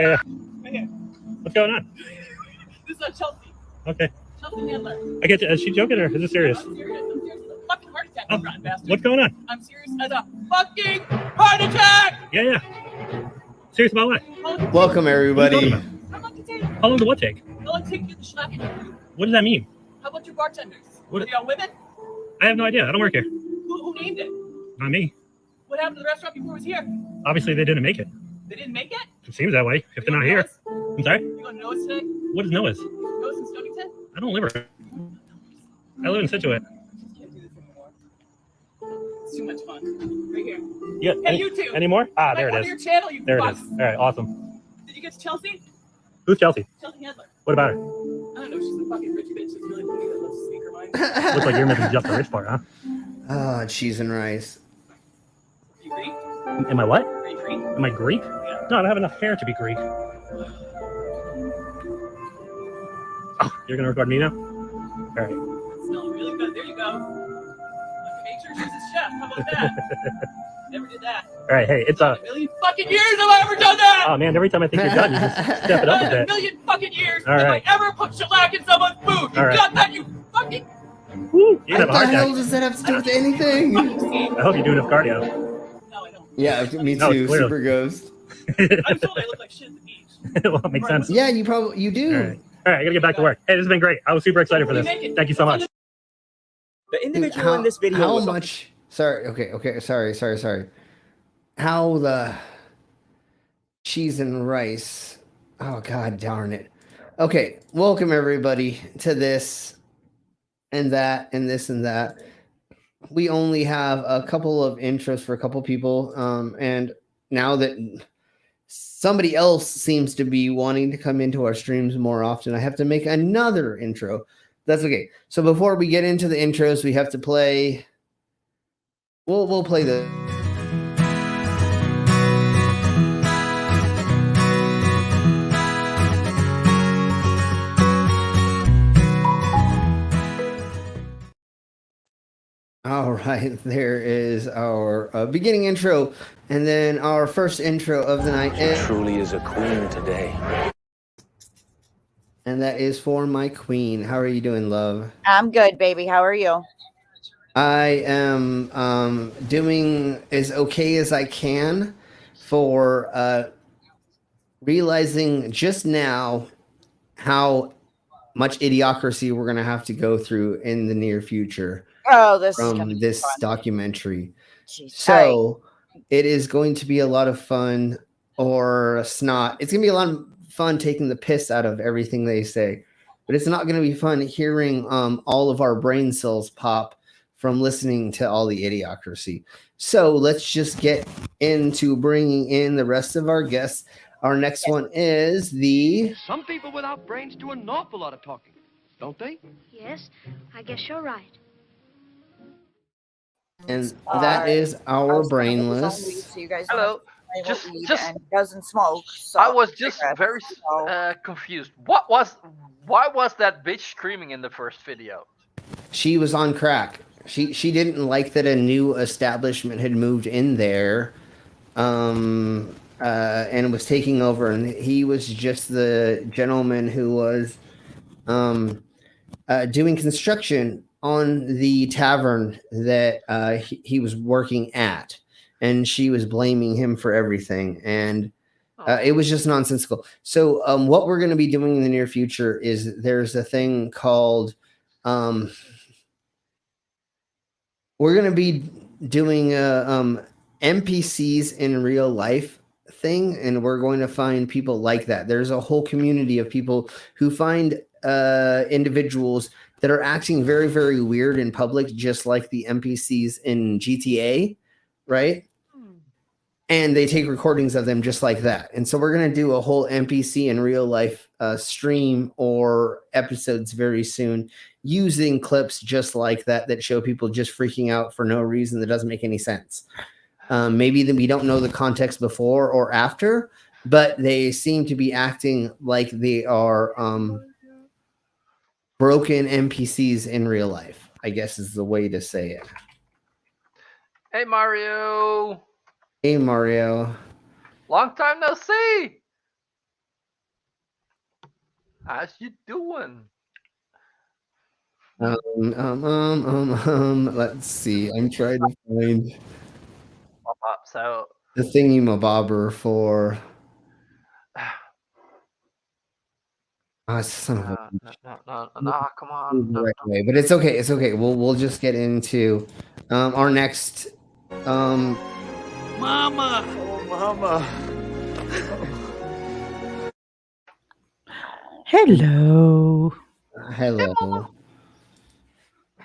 Yeah. Right here. What's going on? This is Chelsea. Okay. Chelsea Handler. I get you. Is she joking or is it serious? I'm serious. I'm serious as a fucking heart attack, you rotten bastard. What's going on? I'm serious as a fucking heart attack! Yeah. Serious about what? Welcome, everybody. How long did it take? How long did what take? How long did it take you to schlep in? What does that mean? How about your bartenders? What? Are they all women? I have no idea. I don't work here. Who named it? Not me. What happened to the restaurant before it was here? Obviously, they didn't make it. They didn't make it? It seems that way. If they're not here. I'm sorry? You going to Noah's today? What is Noah's? Noah's in Stonington? I don't live here. I live in Scituate. I just can't do this anymore. It's too much fun. Right here. Yeah. Hey, you two. Any more? Ah, there it On is. your channel, you There it fucks. is. All right, awesome. Did you get to Chelsea? Who's Chelsea? Chelsea Handler. What about her? I don't know. She's a fucking rich bitch. She's really funny that loves to speak her mind. Looks like you're missing just the rich part, huh? Oh, cheese and rice. You Greek? Am I what? Are you Greek? Am I Greek? Yeah. No, I don't have enough hair to be Greek. Oh, you're gonna record me now? All right. It's smelling really good. There you go. Make sure she's a chef. How about that? Never did that. All right. Hey, it's A million fucking years have I ever done that? Oh man, every time I think you're done, you just step it up a A bit. million fucking years All have right. I ever put shellac in someone's food. You All right. got that? You fucking. Woo, you What have a the heart hell attack. does that have to do with anything? I hope you're doing enough cardio. No, I don't. Yeah, me No, too. clearly. Super ghost. I'm told I look like shit at the beach. Well, it makes sense. Yeah, you do. All right. All right, I gotta get back to work. Hey, this has been great. I was super excited for this. Thank you so much. The individual in this video How was much? Sorry. Okay. Sorry. How the cheese and rice? Oh God, darn it. Okay, welcome everybody to this and that and this and that. We only have a couple of intros for a couple people, and now that somebody else seems to be wanting to come into our streams more often, I have to make another intro. That's okay. So before we get into the intros, we have to play. We'll play the. All right, there is our beginning intro, and then our first intro of the night. She truly is a queen today. And that is for my queen. How are you doing, love? I'm good, baby. How are you? I am doing as okay as I can for realizing just now how much idiocracy we're going to have to go through in the near future. Oh, this is from gonna be this fun. documentary. Jeez. So it is going to be a lot of fun, or snot. It's going to be a lot of fun taking the piss out of everything they say, but it's not going to be fun hearing all of our brain cells pop from listening to all the idiocracy. So let's just get into bringing in the rest of our guests. Our next one is the... Some people without brains do an awful lot of talking, don't they? Yes, I guess you're right. And that is our brainless. So you guys Hello. just Just- doesn't smoke. So I was just cigarettes, very so- confused. Why was that bitch screaming in the first video? She was on crack. She didn't like that a new establishment had moved in there, and was taking over. And he was just the gentleman who was doing construction on the tavern that he was working at, and she was blaming him for everything. And it was just nonsensical. So what we're going to be doing in the near future is there's a thing called we're going to be doing NPCs in real life thing, and we're going to find people like that. There's a whole community of people who find individuals that are acting very, very weird in public, just like the NPCs in GTA, right? And they take recordings of them just like that. And so we're going to do a whole NPC in real life stream or episodes very soon, using clips just like that that show people just freaking out for no reason that doesn't make any sense. Maybe that we don't know the context before or after, but they seem to be acting like they are broken NPCs in real life, I guess is the way to say it. Hey Mario, Hey, Mario. long time no see. As you doing? Let's see. I'm trying to find So the thingy-mabobber for. Son of a no, come on. the right way, but it's okay. It's okay. We'll just get into our next. Mama. Oh, mama. Hello. Hello.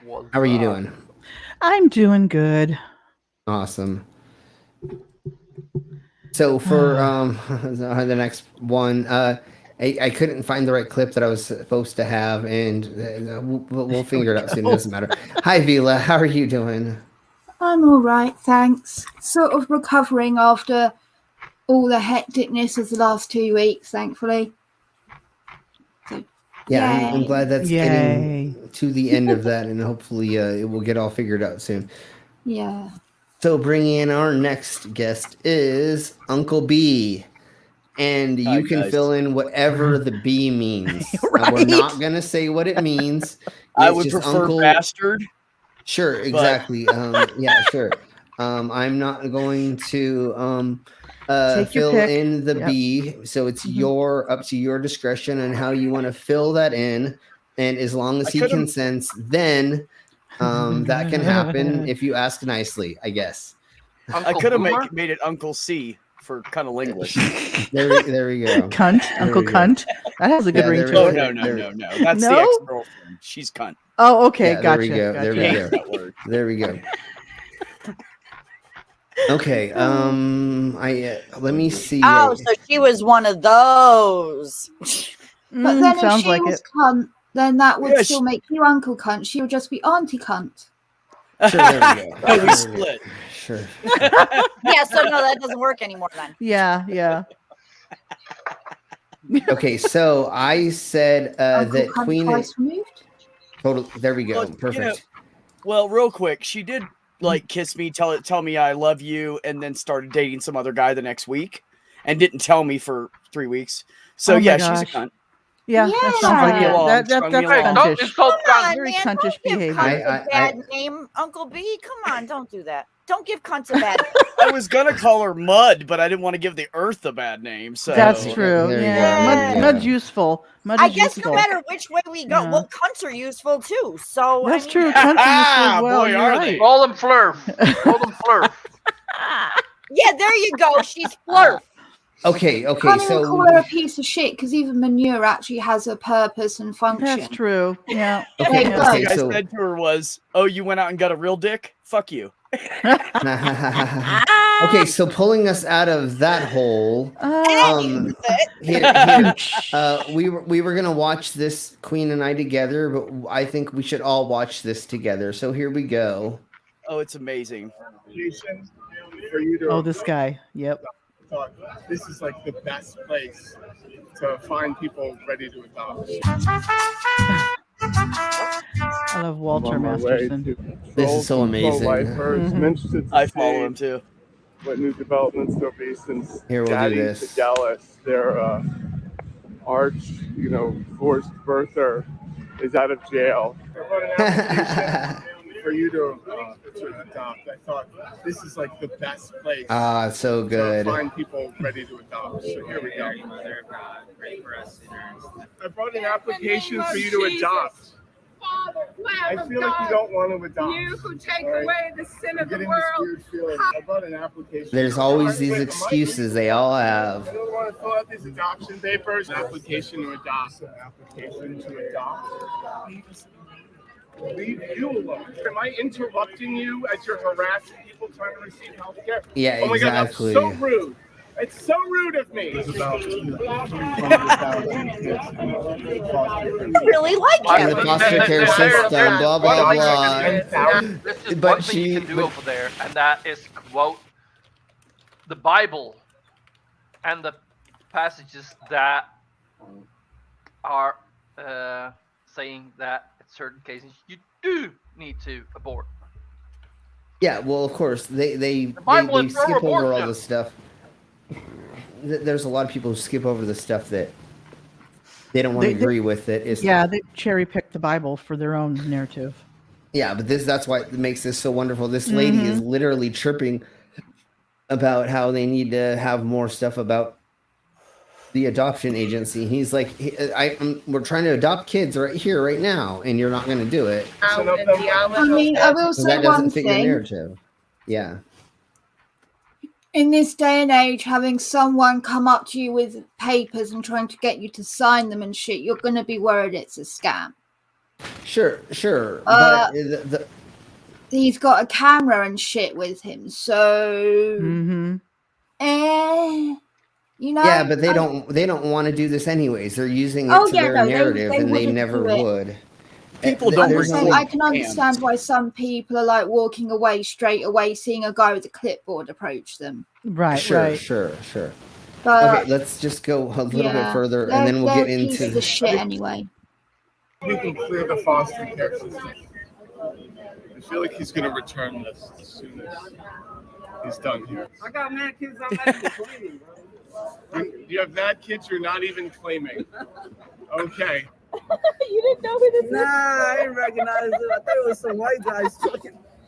What's How are you up? doing? I'm doing good. Awesome. So for the next one, I couldn't find the right clip that I was supposed to have, and we'll figure it out soon. It doesn't matter. Hi, Vila. How are you doing? I'm all right, thanks. Sort of recovering after all the hecticness of the last 2 weeks, thankfully. So, Yeah, I'm yay. glad that's Yay. getting to the end of that, and hopefully it will get all figured out soon. Yeah. So bringing in our next guest is Uncle B. And you can guys. fill in whatever the B means. Right? We're not going to say what it means. I It's would just prefer Uncle... bastard. Sure, exactly. Yeah, sure. I'm not going to Take your fill pick. in the Yep. B. So it's up to your discretion on how you want to fill that in. And as long as I he could've- consents, then that can happen if you ask nicely, I guess. I Uncle could have Boomer? made it Uncle C for kind of English. There we go. Cunt, Uncle we go. Cunt. That has a good Yeah, ring there to Oh, it. no. That's the No? ex-girlfriend. She's cunt. Oh, okay, Yeah, gotcha. there we go. Gotcha. There we Hate go. that word. There we go. Okay. Let me see. Oh, so she was one of those. But then if sounds she like was it. cunt, then that would Yeah, still make you Uncle Cunt. She would just be Auntie Cunt. Sure, there we go. No, we split. Sure. Yeah, so no, that doesn't work anymore then. Yeah. Okay, so I said Uncle that Cunt Queen. twice removed. Total. There we go. Well, you Perfect. know, well, real quick, she did like kiss me, tell me I love you, and then started dating some other guy the next week, and didn't tell me for 3 weeks. So Oh my yeah, she's a gosh. cunt. Yeah, that sounds like Yeah. it. That's Strung me Hey, along. don't cuntish. insult Come cunt. on, Very man. cuntish Don't give behavior. Cunt a bad name, Uncle B. Come on, don't do that. Don't give Cunt a bad name. I was gonna call her Mud, but I didn't want to give the Earth a bad name. So That's true. There you Yeah, go. Mud's useful. Mud I is guess useful. no matter which way we go, Yeah. well, cunts are useful too. So That's I mean, true. Cunts are useful as well. Boy, You're are right. they. Call them Flurf. Call them Flurf. Yeah, there you go. She's Flurf. Okay. Can't even So call her a piece of shit because even manure actually has a purpose and function. That's true. Yeah. Okay, There you All okay, I so said to her was, "Oh, you went out and got a real dick? Fuck you." okay, so pulling us out of that hole, we were gonna watch this, Queen and I, together, but I think we should all watch this together. So here we go. Oh, it's amazing. For you to Oh, this guy. Yep. thought this is like the best place to find people ready to adopt. I love Walter I'm on my way Masterson. to This is so Pro amazing. Lifers. I'm interested to I follow see him too. what new developments there'll be since Here, we'll do Daddy this. Fidelis, their arch, forced birther, is out of jail. I wrote an application for you to adopt. I thought this is like the best place Ah, so to good. find people ready to adopt. So here we go. I brought an application for you to adopt. I feel like you don't want to adopt. You who take right? away the sin I'm of the getting world. this weird feeling. I brought an application. There's always these excuses they all have. I don't want to fill out these adoption papers. Application to adopt. Application to adopt. Leave you alone. Am I interrupting you as you're harassing people trying to receive health care? Yeah, oh my exactly. God, that's so rude. It's so rude of me. Really like And the foster care system, blah blah blah. There's just But one thing you can do over there, and that is quote the Bible and the passages that are saying that in certain cases you do need to abort. Yeah, well, of course they Bible is skip over all pro-abortion. this stuff. There's a lot of people who skip over the stuff that They don't want to They- agree with it. It's, Yeah, they cherry picked the Bible for their own narrative. yeah, but that's why it makes this so wonderful. This lady is literally chirping about how they need to have more stuff about the adoption agency. He's like, we're trying to adopt kids right here, right now, and you're not going to do it. I mean, I will So say that doesn't one fit your thing. narrative. Yeah. In this day and age, having someone come up to you with papers and trying to get you to sign them and shit, you're going to be worried it's a scam. Sure. But he's got a camera and shit with him, so you know. Yeah, but they don't want to do this anyways. They're using it to their narrative, and they never would. People don't. I can understand why some people are like walking away straight away, seeing a guy with a clipboard approach them. Right. Sure. But, okay, let's just go a little bit further, and then we'll get into the shit anyway. We can clear the foster care system. I feel like he's going to return this as soon as he's done here. I got mad kids I'm not even claiming, bro. You have mad kids you're not even claiming. Okay. You didn't know who this Nah, I didn't recognize it. I thought it was some white guys.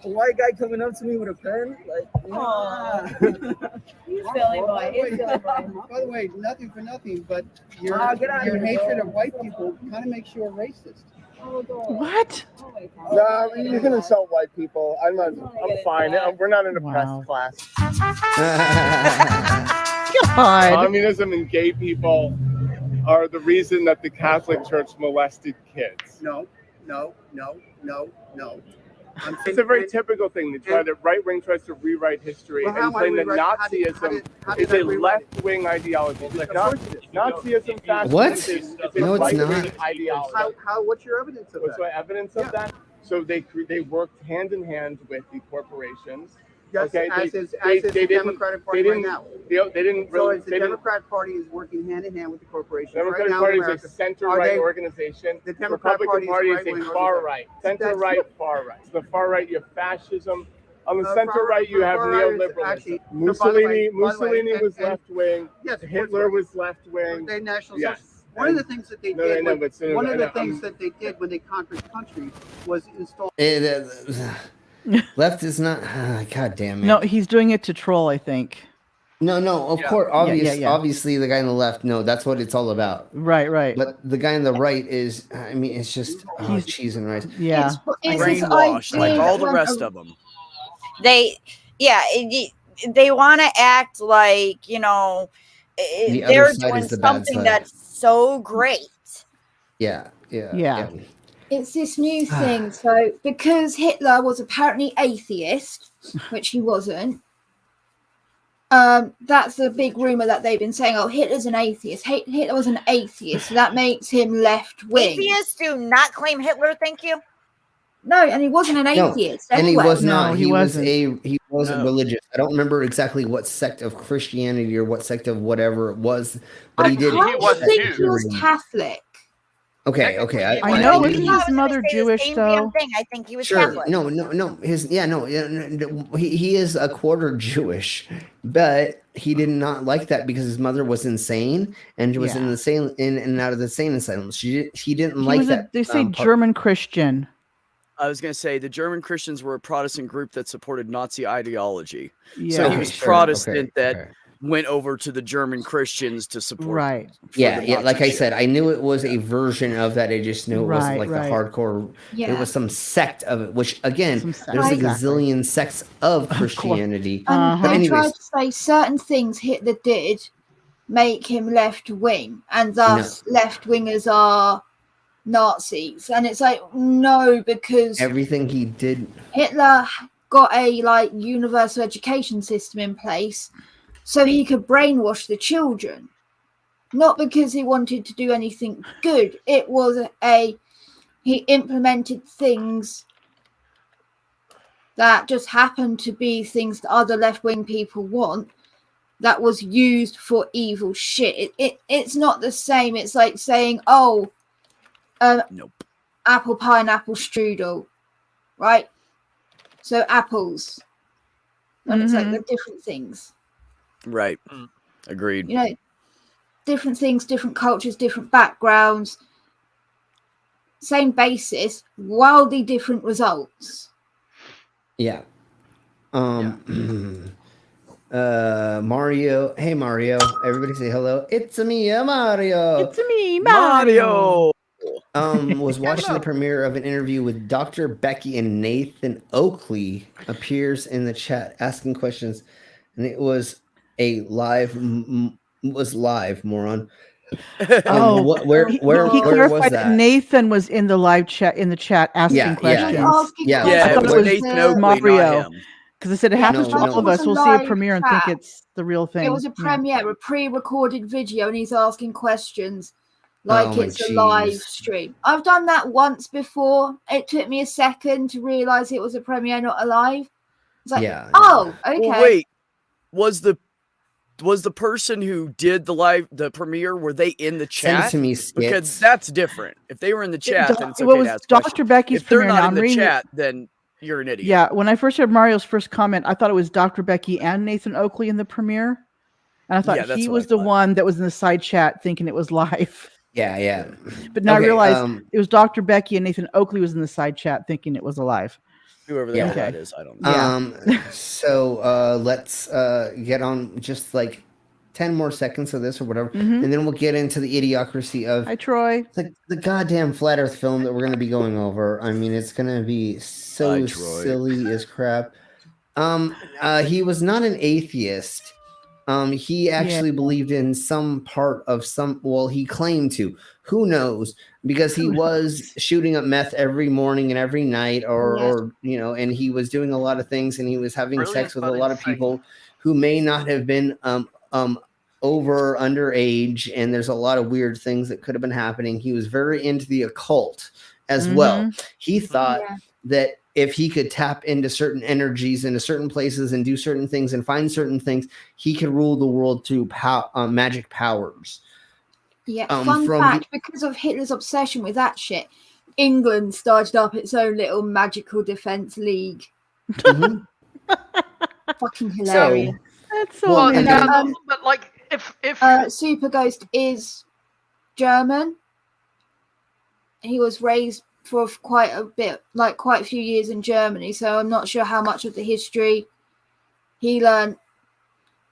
A white guy coming up to me with a pen. Like, nah. He's silly boy. He's silly boy. By the way, nothing for nothing, but your Get out of your here, hatred bro. of white people kind of makes you a racist. What? No, you can insult white people. I'm fine. We're not an oppressed class. God. Communism and gay people are the reason that the Catholic Church molested kids. No. It's a very typical thing to try to right-wing tries to rewrite history and claim that Nazism is a left-wing ideology. Like Nazism, fascism What? is a No, it's right-wing not. ideology. What's your evidence of What's that? my evidence of that? So they worked hand in hand with the corporations. Yes, Okay, as they is didn't- the Democratic Party they right didn't- now. They didn't So really. as the They didn't. Democratic Party is working hand in hand with the corporations The Democratic right now Party in is a America. center-right organization. The Democratic Republican Party Party is a is a right-wing far-right. Center-right, far-right. So the far-right, you have fascism. On the center-right, you have neoliberalism. Mussolini was left-wing. Yes, Hitler was left-wing. They national Yes. socialists. One of the things that they No, I did, know, but so- one of I the know, things that they did when they conquered the country was install. Left is not. God damn it. No, he's doing it to troll, I think. No, of course, Yeah. obviously, the guy on the left. No, that's what it's all about. Right. But the guy on the right is. I mean, it's just cheese and rice. Yeah. It's this Brainwashed, like idea all the that rest of them. They want to act like, The other they're side doing is the bad something side. that's so great. Yeah. It's this new thing. So because Hitler was apparently atheist, which he wasn't, that's the big rumor that they've been saying. Oh, Hitler's an atheist. Hitler was an atheist, so that makes him left wing. Atheists do not claim Hitler, thank you. No, and he wasn't an atheist. And he anyway. was not. No, he wasn't No. religious. I don't remember exactly what sect of Christianity or what sect of whatever it was, but he did. I think he was Catholic. Okay. I know. I Isn't knew- his mother Jewish though? I think he was Sure. Catholic. No. He is a quarter Jewish, but he did not like that because his mother was insane and was in and out of the insane asylum. She didn't like that. They say German Christian. I was going to say the German Christians were a Protestant group that supported Nazi ideology. Yeah. So he Okay, was sure, Protestant okay, that went over to the German Christians to support. Right. Yeah. the Like I Nazi said, shit. I knew it was a version of that. I just knew it wasn't like the hardcore. Yeah. It was some sect of it, which again, Some sect, there's a exactly. gazillion sects of Christianity. And But they anyways, tried to say certain things Hitler did make him left wing, and thus left wingers are Nazis. And it's like, no, because everything he did. Hitler got a universal education system in place so he could brainwash the children, not because he wanted to do anything good. It was he implemented things that just happened to be things that other left-wing people want, that was used for evil shit. It's not the same. It's like saying, Nope. apple pineapple strudel, right? So apples, and it's like they're different things. Right. Agreed. You know, different things, different cultures, different backgrounds, same basis, wildly different results. Yeah. Mario. Hey, Mario. Everybody say hello. It's me, Mario. It's me, Mario. Was watching the premiere of an interview with Dr. Becky and Nathan Oakley. Appears in the chat asking questions, and it was a live. Was live, moron. Where he was clarified that? Nathan was in the live chat asking questions. Yeah, I thought it was Nathan Oakley, Mario. not him. Because I said it happens to all of us. We'll see a premiere and think it's the real thing. It was a premiere, a pre-recorded video, and he's asking questions like Oh, it's a live jeez. stream. I've done that once before. It took me a second to realize it was a premiere, not a live. It's like, oh, okay. Well, wait, was the person who did the premiere, were they in the Send it chat? to me, Because Skits. that's different. If they were in the chat, then it's okay to ask Dr. questions. Becky's If they're premiere. not Now in I'm the reading chat, then you're an idiot. Yeah, when I first heard Mario's first comment, I thought it was Dr. Becky and Nathan Oakley in the premiere. And I thought that's he what was I the thought. one that was in the side chat thinking it was live. Yeah. But now I Okay, realized it was Dr. Becky and Nathan Oakley was in the side chat thinking it was alive. Whoever the hell that is, I don't know. So let's get on just like 10 more seconds of this or whatever, and then we'll get into the idiocracy of Hi, Troy. the goddamn flat Earth film that we're going to be going over. I mean, it's going to be so Hi, Troy. silly as crap. He was not an atheist. He actually believed in some part of he claimed to. Who knows? Because he was shooting up meth every morning and every night, or and he was doing a lot of things, and he was having sex with a lot of people who may not have been over underage, and there's a lot of weird things that could have been happening. He was very into the occult as well. He thought that if he could tap into certain energies, into certain places, and do certain things and find certain things, he could rule the world through magic powers. Yeah, fun fact, because of Hitler's obsession with that shit, England started up its own little magical defense league. Fucking hilarious. That's so amazing. But like, if Super Ghost is German, he was raised for quite a few years in Germany, so I'm not sure how much of the history he learned.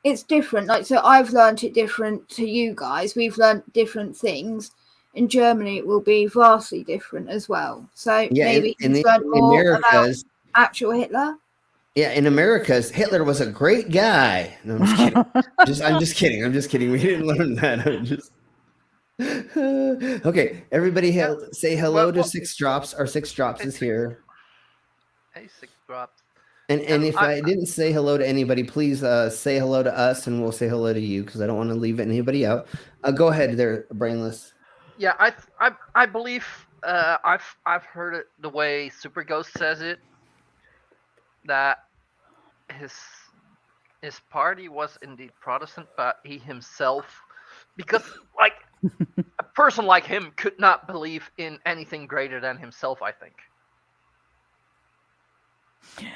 It's different. Like, so I've learned it different to you guys. We've learned different things. In Germany, it will be vastly different as well. So maybe he's learned more about actual Hitler. Yeah, in Americas, Hitler was a great guy. No, I'm just kidding. I'm just kidding. We didn't learn that. Okay, everybody say hello to Six Drops. Our Six Drops is here. Hey, Six Drops. And if I didn't say hello to anybody, please say hello to us, and we'll say hello to you, because I don't want to leave anybody out. Go ahead there, Brainless. Yeah, I believe I've heard it the way Super Ghost says it, that his party was indeed Protestant, but he himself, because like a person like him could not believe in anything greater than himself, I think.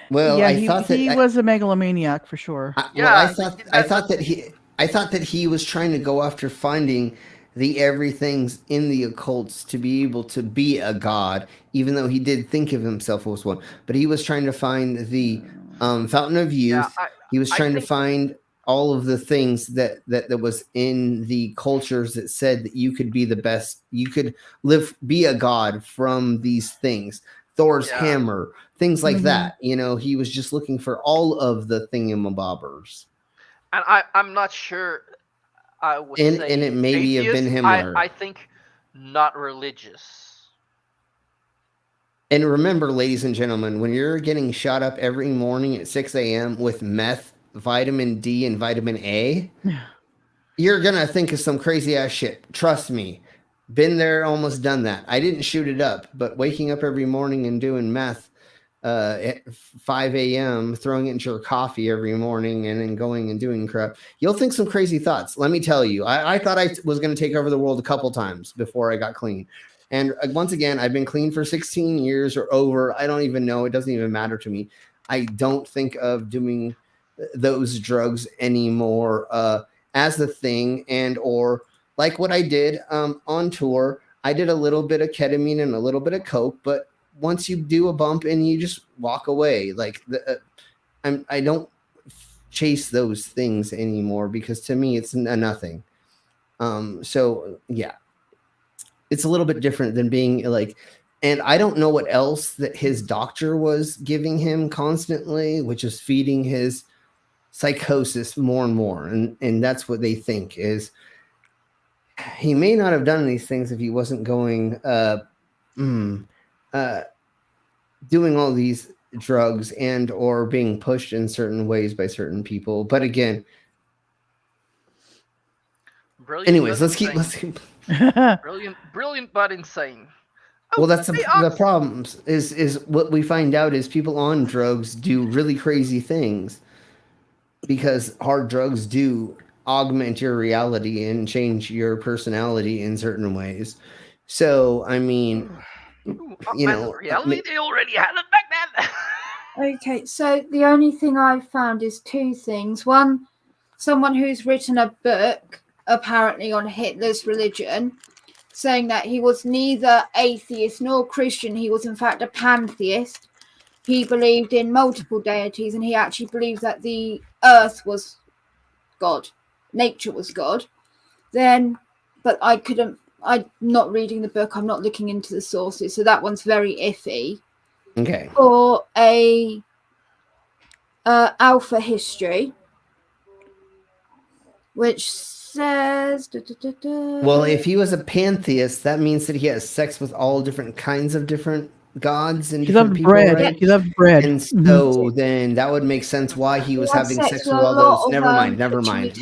Well, yeah, I thought that he was a megalomaniac for sure. I thought that he was trying to go after finding the everything's in the occults to be able to be a god, even though he did think of himself as one. But he was trying to find the fountain of youth. He was trying to find all of the things that was in the cultures that said that you could be the best, you could be a god from these things. Thor's hammer, things like that. You know, he was just looking for all of the thingamabobbers. And I'm not sure I would say and it maybe have been Himmler. I think not religious. And remember, ladies and gentlemen, when you're getting shot up every morning at 6 a.m. with meth, vitamin D, and vitamin A, you're going to think of some crazy ass shit. Trust me. Been there, almost done that. I didn't shoot it up, but waking up every morning and doing meth at 5 a.m., throwing it into your coffee every morning, and then going and doing crap, you'll think some crazy thoughts. Let me tell you, I thought I was going to take over the world a couple times before I got clean. And once again, I've been clean for 16 years or over. I don't even know. It doesn't even matter to me. I don't think of doing those drugs anymore as the thing, and or like what I did on tour. I did a little bit of ketamine and a little bit of coke, but once you do a bump and you just walk away, like I don't chase those things anymore because to me it's a nothing. So yeah, it's a little bit different than being like, and I don't know what else that his doctor was giving him constantly, which is feeding his psychosis more and more. And that's what they think is he may not have done these things if he wasn't going, doing all these drugs and or being pushed in certain ways by certain people. But again, Brilliant, anyways, but let's keep. Brilliant, but insane. Well, that's the problems is what we find out is people on drugs do really crazy things because hard drugs do augment your reality and change your personality in certain ways. So, I mean, you know, reality, they already had it back then. Okay, so the only thing I've found is two things. One, someone who's written a book apparently on Hitler's religion, saying that he was neither atheist nor Christian. He was in fact a pantheist. He believed in multiple deities, and he actually believed that the earth was God, nature was God. Then, but I'm not reading the book, I'm not looking into the sources, so that one's very iffy. Okay. Or a Alpha History, which says... Well, if he was a pantheist, that means that he has sex with all different kinds of different gods and different people, right? He loved bread. And so then that would make sense why he was having sex with all those. Never mind.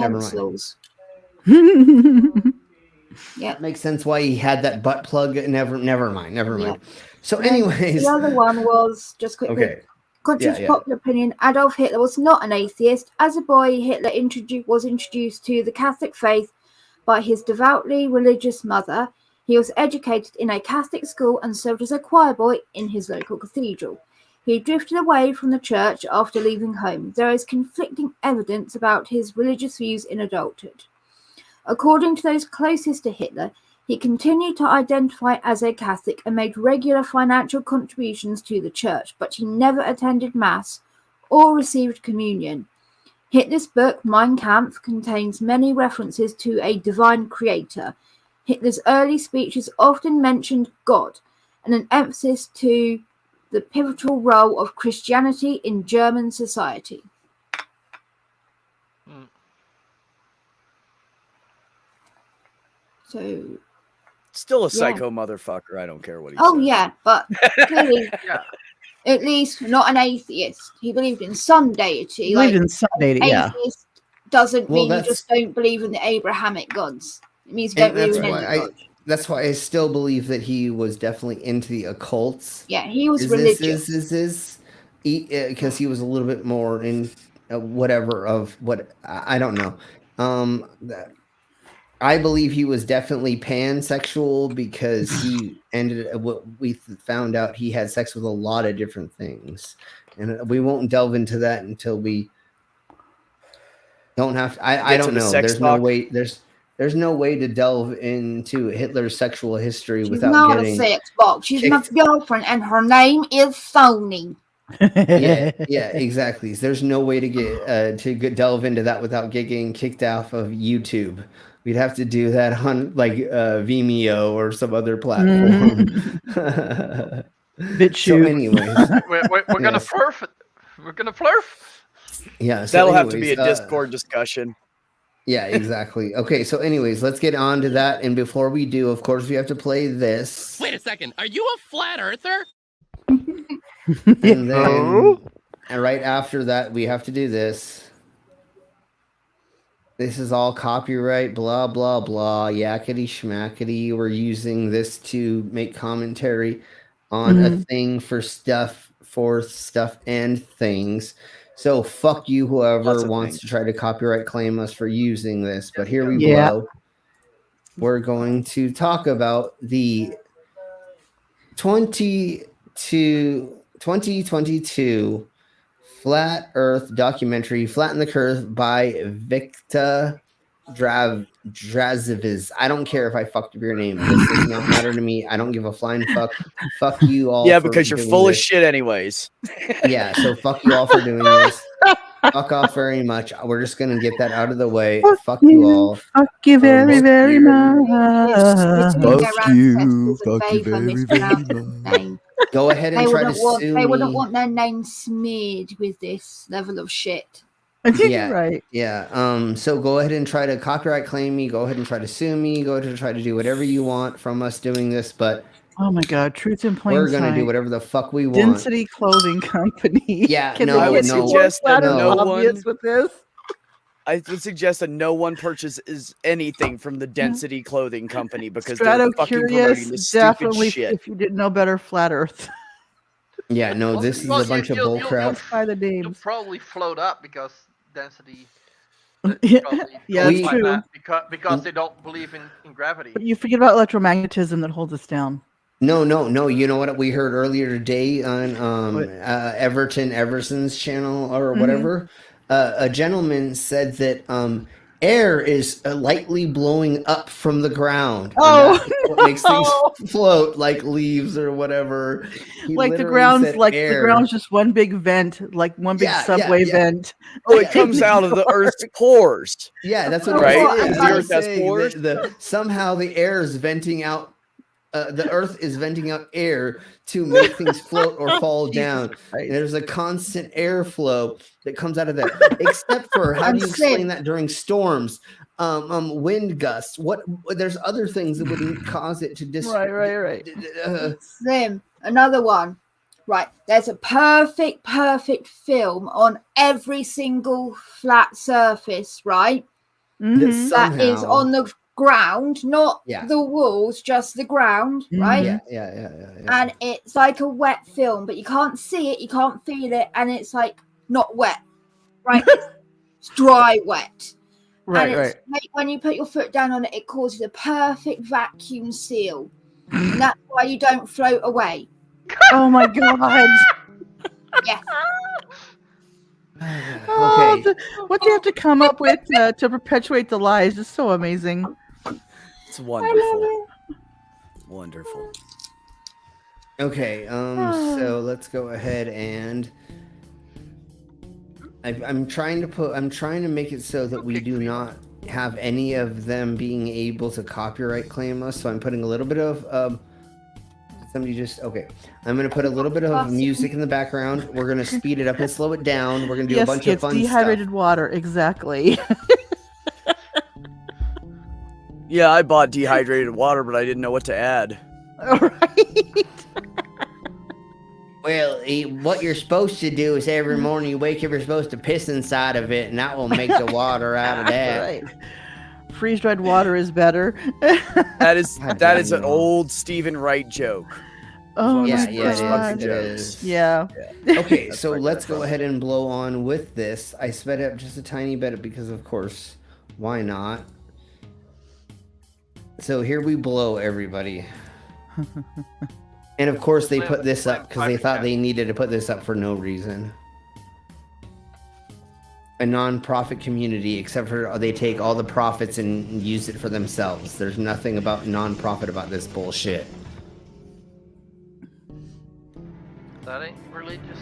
Yeah, that makes sense why he had that butt plug. Never mind. Yeah. So, anyways, the other one was just quickly. Okay. Contrary to popular opinion, Adolf Hitler was not an atheist. As a boy, Hitler was introduced to the Catholic faith by his devoutly religious mother. He was educated in a Catholic school and served as a choir boy in his local cathedral. He drifted away from the church after leaving home. There is conflicting evidence about his religious views in adulthood. According to those closest to Hitler, he continued to identify as a Catholic and made regular financial contributions to the church, but he never attended Mass or received communion. Hitler's book, Mein Kampf, contains many references to a divine creator. Hitler's early speeches often mentioned God and an emphasis to the pivotal role of Christianity in German society. So, still a psycho motherfucker. I don't care what he says. says. Yeah, but clearly, at least not an atheist. He believed in some deity. He believed in some deity, atheist doesn't mean you just don't believe in the Abrahamic gods. It means you don't believe in any god. That's why I still believe that he was definitely into the occults. Yeah, he was religious. Because he was a little bit more in whatever of what I don't know. I believe he was definitely pansexual because he what we found out he had sex with a lot of different things, and we won't delve into that until we don't have to. I don't know. There's no way. There's no way to delve into Hitler's sexual history without getting. She's not a sex box. She's my girlfriend, and her name is Sony. yeah, exactly. There's no way to get delve into that without getting kicked off of YouTube. We'd have to do that on like Vimeo or some other platform. BitChute. So anyways, we're gonna flurf it. We're gonna flurf. Yeah, so that'll have to be a Discord discussion. Yeah, exactly. Okay, so anyways, let's get on to that. And before we do, of course, we have to play this. Wait a second. Are you a flat earther? And then right after that, we have to do this. This is all copyright, blah, blah, blah, yakety schmackety. We're using this to make commentary on a thing for stuff and things. So fuck you, whoever wants to try to copyright claim us for using this. But here we go. We're going to talk about the 2022 Flat Earth documentary, Flatten the Curve by Victor Draziviz. I don't care if I fucked up your name. This does not matter to me. I don't give a flying fuck. Fuck you all. Yeah, for because you're doing full of this. shit, anyways. Yeah, so fuck you all for doing this. Fuck off very much. We're just gonna get that out of the way. Fuck you all. Fuck you very, very much. Fuck you very, very much. Go ahead and try to sue They me. wouldn't want their name smeared with this level of shit. Yeah, right. Yeah. So go ahead and try to copyright claim me. Go ahead and try to sue me. Go ahead and try to do whatever you want from us doing this. But oh my God, truth in plain we're gonna sight. do whatever the fuck we want. Density Clothing Company. Yeah, Can no, they get no. more flat and no. obvious with this? I would suggest that no one purchases anything from the Density Clothing Company because they're Strato fucking promoting Curious, this stupid definitely. shit. If you didn't know better, Flat Earth. Yeah, no, this is a bunch of bull crap. By the names. You'll probably float up because density. Yeah, yeah, that's true. Because they don't believe in gravity. But you forget about electromagnetism that holds us down. No. You know what we heard earlier today on Everson's channel or whatever? A gentleman said that air is lightly blowing up from the ground. Oh, what makes things float like leaves or whatever. He like the literally ground's said like air. the ground's just one big vent, like one big subway vent. Oh, it comes out of the Earth's pores. Yeah, that's what right. I'm saying. The Earth has Saying pores. that somehow the air is venting out. The Earth is venting out air to make things float or fall down. And there's a constant airflow that comes out of that. Except for how do you explain that during storms, wind gusts? What? There's other things that wouldn't cause it to Right. Slim, another one. Right, there's a perfect film on every single flat surface, right? That is on the ground, not the walls, just the ground, right? Yeah. And it's like a wet film, but you can't see it, you can't feel it, and it's like not wet, right? It's dry wet. Right, and it's like when you put your foot down on it, it causes a perfect vacuum seal. And that's why you don't float away. Oh my God. Yes. Oh, what they have to come up with to perpetuate the lies is so amazing. It's wonderful. Wonderful. Okay, so let's go ahead and I'm trying to make it so that we do not have any of them being able to copyright claim us. So I'm putting a little bit of somebody just okay. I'm gonna put a little bit of music in the background. We're gonna speed it up and slow it down. We're gonna do a bunch of fun dehydrated stuff. water, exactly. Yeah, I bought dehydrated water, but I didn't know what to add. All right. Well, what you're supposed to do is every morning you wake up, you're supposed to piss inside of it, and that will make the water out of that. Right. Freeze-dried water is better. That is an old Stephen Wright joke. Oh, yeah, it is. Yeah. Okay, so let's go ahead and blow on with this. I sped it up just a tiny bit because, of course, why not? So here we blow, everybody. And of course, they put this up because they thought they needed to put this up for no reason. A non-profit community, except for they take all the profits and use it for themselves. There's nothing about non-profit about this bullshit. That ain't religious.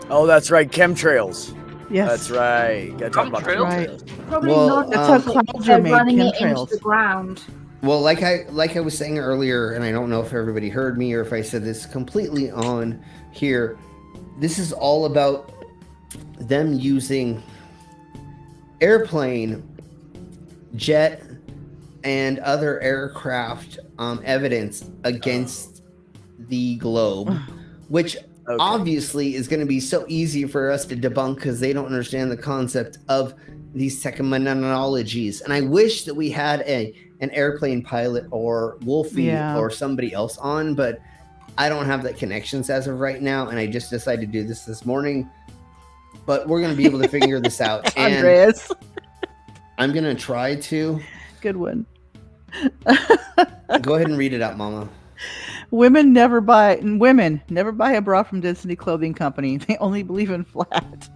Oh, that's right, chemtrails. Yes. That's right. Gotta talk about Chemtrails? chemtrails. Probably Well, not. That's how because clouds they're are made, running it chemtrails. into the ground. Well, like I was saying earlier, and I don't know if everybody heard me or if I said this completely on here, this is all about them using airplane, jet, and other aircraft evidence against the globe, which obviously is going to be so easy for us to debunk because they don't understand the concept of these technologies. And I wish that we had an airplane pilot or Wolfie or somebody else on, but I don't have that connections as of right now, and I just decided to do this morning. But we're going to be able to figure this out. And Andreas. I'm going to try to. Good one. Go ahead and read it out, Mama. Women never buy a bra from Density Clothing Company. They only believe in flat.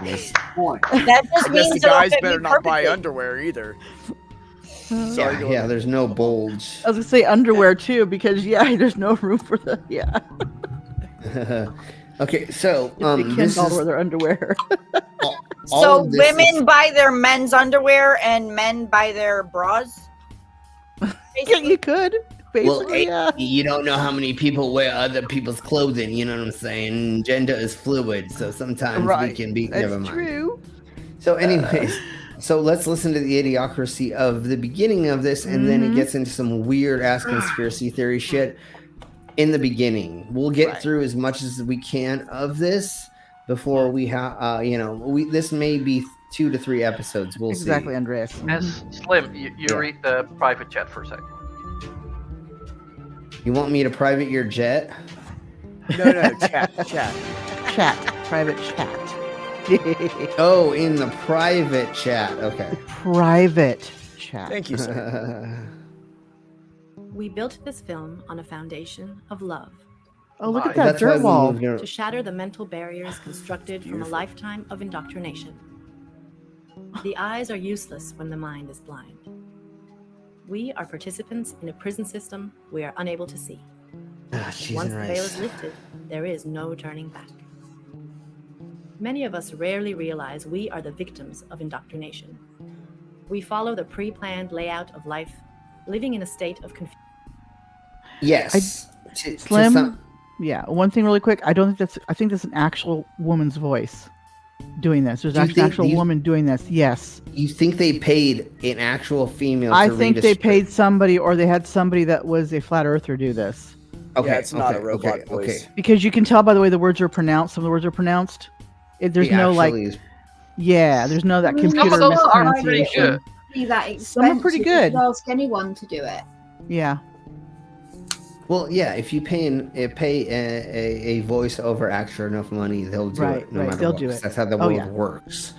Nice. Point. That just I guess means the it'll guys fit me better not buy perfectly. underwear either. Sorry, Yeah, there's no bulge. I was gonna say underwear too, because there's no room for the Okay, so They this can't all is wear their underwear. all So of this women is- buy their men's underwear and men buy their bras? You could. Well, Basically, yeah. you don't know how many people wear other people's clothing. You know what I'm saying? Gender is fluid, so sometimes we can be. That's Never mind. true. So, anyways, so let's listen to the idiocracy of the beginning of this, and then it gets into some weird ass conspiracy theory shit in the beginning. We'll get through as much as we can of this before we have, this may be 2 to 3 episodes. We'll see. Exactly, Andreas. As Slim, you read the private chat for a second. You want me to private your jet? No, chat. Private chat. Oh, in the private chat. Okay. Private chat. Thank you, sir. We built this film on a foundation of love. Oh, look at that dirt wall. To shatter the mental barriers constructed from a lifetime of indoctrination. The eyes are useless when the mind is blind. We are participants in a prison system we are unable to see. Once the veil is lifted, there is no turning back. Many of us rarely realize we are the victims of indoctrination. We follow the pre-planned layout of life, living in a state of confusion. Yes. Slim. Yeah. One thing, really quick. I think that's an actual woman's voice doing this. There's actually an actual woman doing this. Yes. You think they paid an actual female? I think they paid somebody, or they had somebody that was a flat earther do this. Okay, it's not a robot voice. Okay. Because you can tell by the way the words are pronounced. Some of the words are pronounced. There's no there's no that computer mispronunciation. That Some are pretty good. You could ask anyone to do it. Yeah. Well, yeah. If you pay a voice-over actor enough money, they'll do it. No matter they'll what, do it. That's how the world works.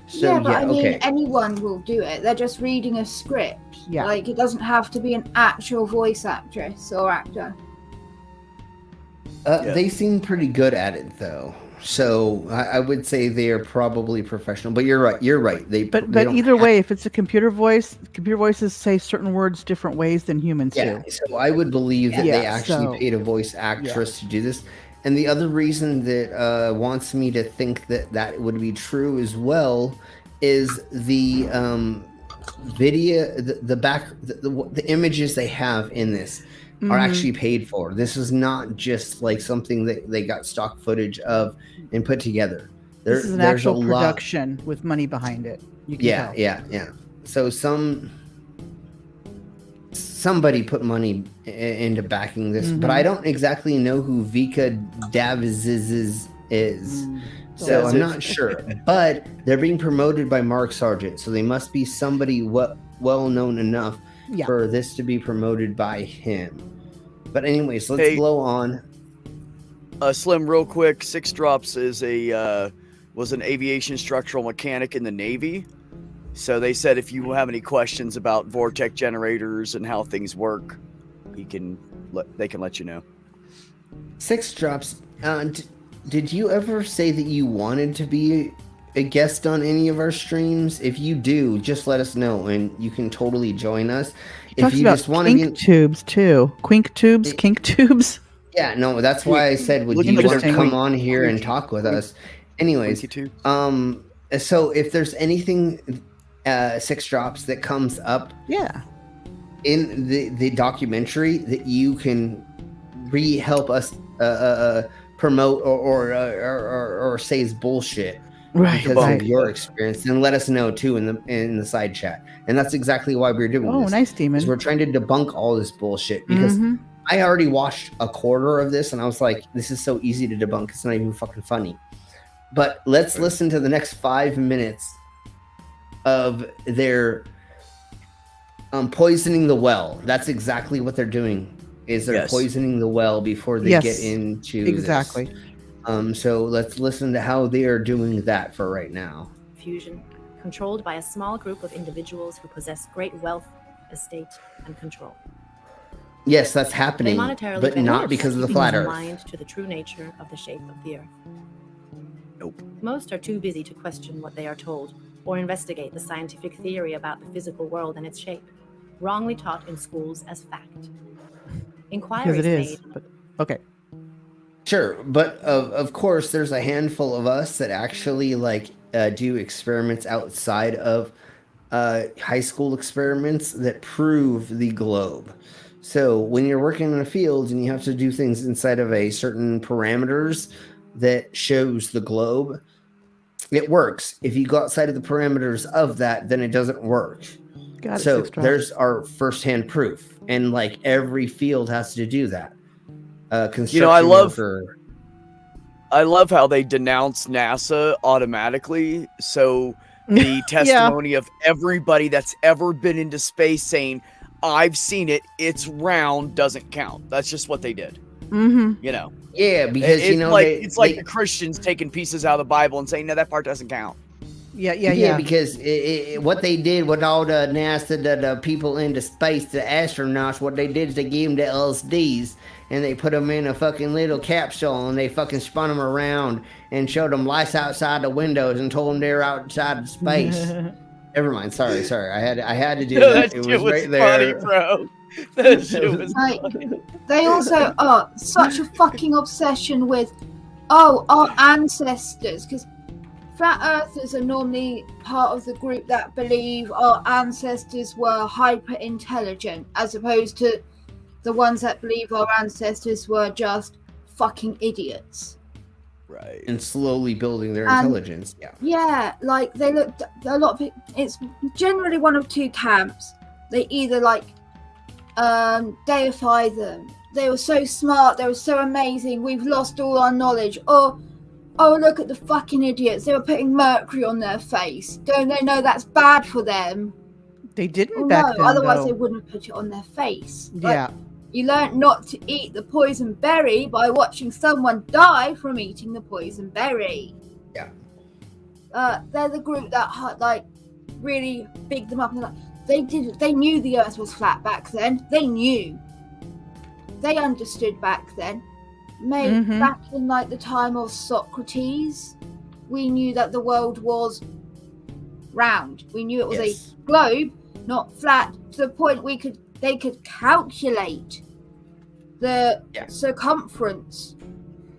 So, yeah, but I mean, anyone will do it. They're just reading a script. Yeah. Like, it doesn't have to be an actual voice actress or actor. They seem pretty good at it, though. So I would say they are probably professional. But you're right. You're right. But either way, if it's a computer voice, computer voices say certain words different ways than humans do. So I would believe that they actually paid a voice actress to do this. And the other reason that wants me to think that would be true as well is the video, the images they have in this are actually paid for. This is not just like something that they got stock footage of and put together. This is an actual production with money behind it. You can tell. Yeah. So somebody put money into backing this, but I don't exactly know who Vika Davies is. So I'm not sure. But they're being promoted by Mark Sargent, so they must be somebody well known enough for this to be promoted by him. But anyways, let's blow on. Slim, real quick. 6 Drops is was an aviation structural mechanic in the Navy. So they said if you have any questions about vortex generators and how things work, they can let you know. 6 Drops. Did you ever say that you wanted to be a guest on any of our streams? If you do, just let us know, and you can totally join us. If you just want to be tubes too, kink tubes. Yeah, no, that's why I said, would you want to come on here and talk with us? Anyways, so if there's anything 6 Drops that comes up, in the documentary that you can help us promote or say is bullshit because of your experience, then let us know too in the side chat. And that's exactly why we're doing this. Oh, nice, Demon. We're trying to debunk all this bullshit because I already watched a quarter of this and I was like, this is so easy to debunk. It's not even fucking funny. But let's listen to the next 5 minutes of their poisoning the well. That's exactly what they're doing. Is they're poisoning the well before they get into exactly. So let's listen to how they are doing that for right now. Fusion, controlled by a small group of individuals who possess great wealth, estate, and control. Yes, that's They happening, monetarily but not benefit because of the keeping flat us Earth. blind to the true nature of the shape of the Earth. Nope. Most are too busy to question what they are told or investigate the scientific theory about the physical world and its shape, wrongly taught in schools as fact. Because Inquiries it is. made. But okay. Sure, but of course, there's a handful of us that actually do experiments outside of high school experiments that prove the globe. So when you're working in a field and you have to do things inside of a certain parameters that shows the globe, it works. If you go outside of the parameters of that, then it doesn't work. Got it, So Six Drops. there's our firsthand proof, and like every field has to do that. Construction worker. I love how they denounce NASA automatically. So the testimony of everybody that's ever been into space saying, I've seen it, it's round, doesn't count. That's just what they did. Mm-hmm. You know? Yeah, because, it's it's like the Christians taking pieces out of the Bible and saying, no, that part doesn't count. Yeah. Because what they did with all the NASA, the people into space, the astronauts, what they did is they gave them the LSDs and they put them in a fucking little capsule and they fucking spun them around and showed them lights outside the windows and told them they're outside of space. Never mind. Sorry. I had to do that. It was right there, funny, bro. That shit was funny. They also are such a fucking obsession with, our ancestors, because flat earthers are normally part of the group that believe our ancestors were hyper intelligent, as opposed to the ones that believe our ancestors were just fucking idiots. Right. And slowly building their intelligence. Yeah, like they looked a lot of it's generally one of two camps. They either deify them. They were so smart, they were so amazing, we've lost all our knowledge. Or, oh, look at the fucking idiots, they were putting mercury on their face. Don't they know that's bad for them? They didn't back then, otherwise though. they wouldn't put it on their face. Yeah. You learn not to eat the poison berry by watching someone die from eating the poison berry. Yeah. They're the group that really bigged them up. And they knew the Earth was flat back then. They knew. They understood back then. Back in the time of Socrates, we knew that the world was round. We knew it was a globe, not flat. To the point they could calculate the circumference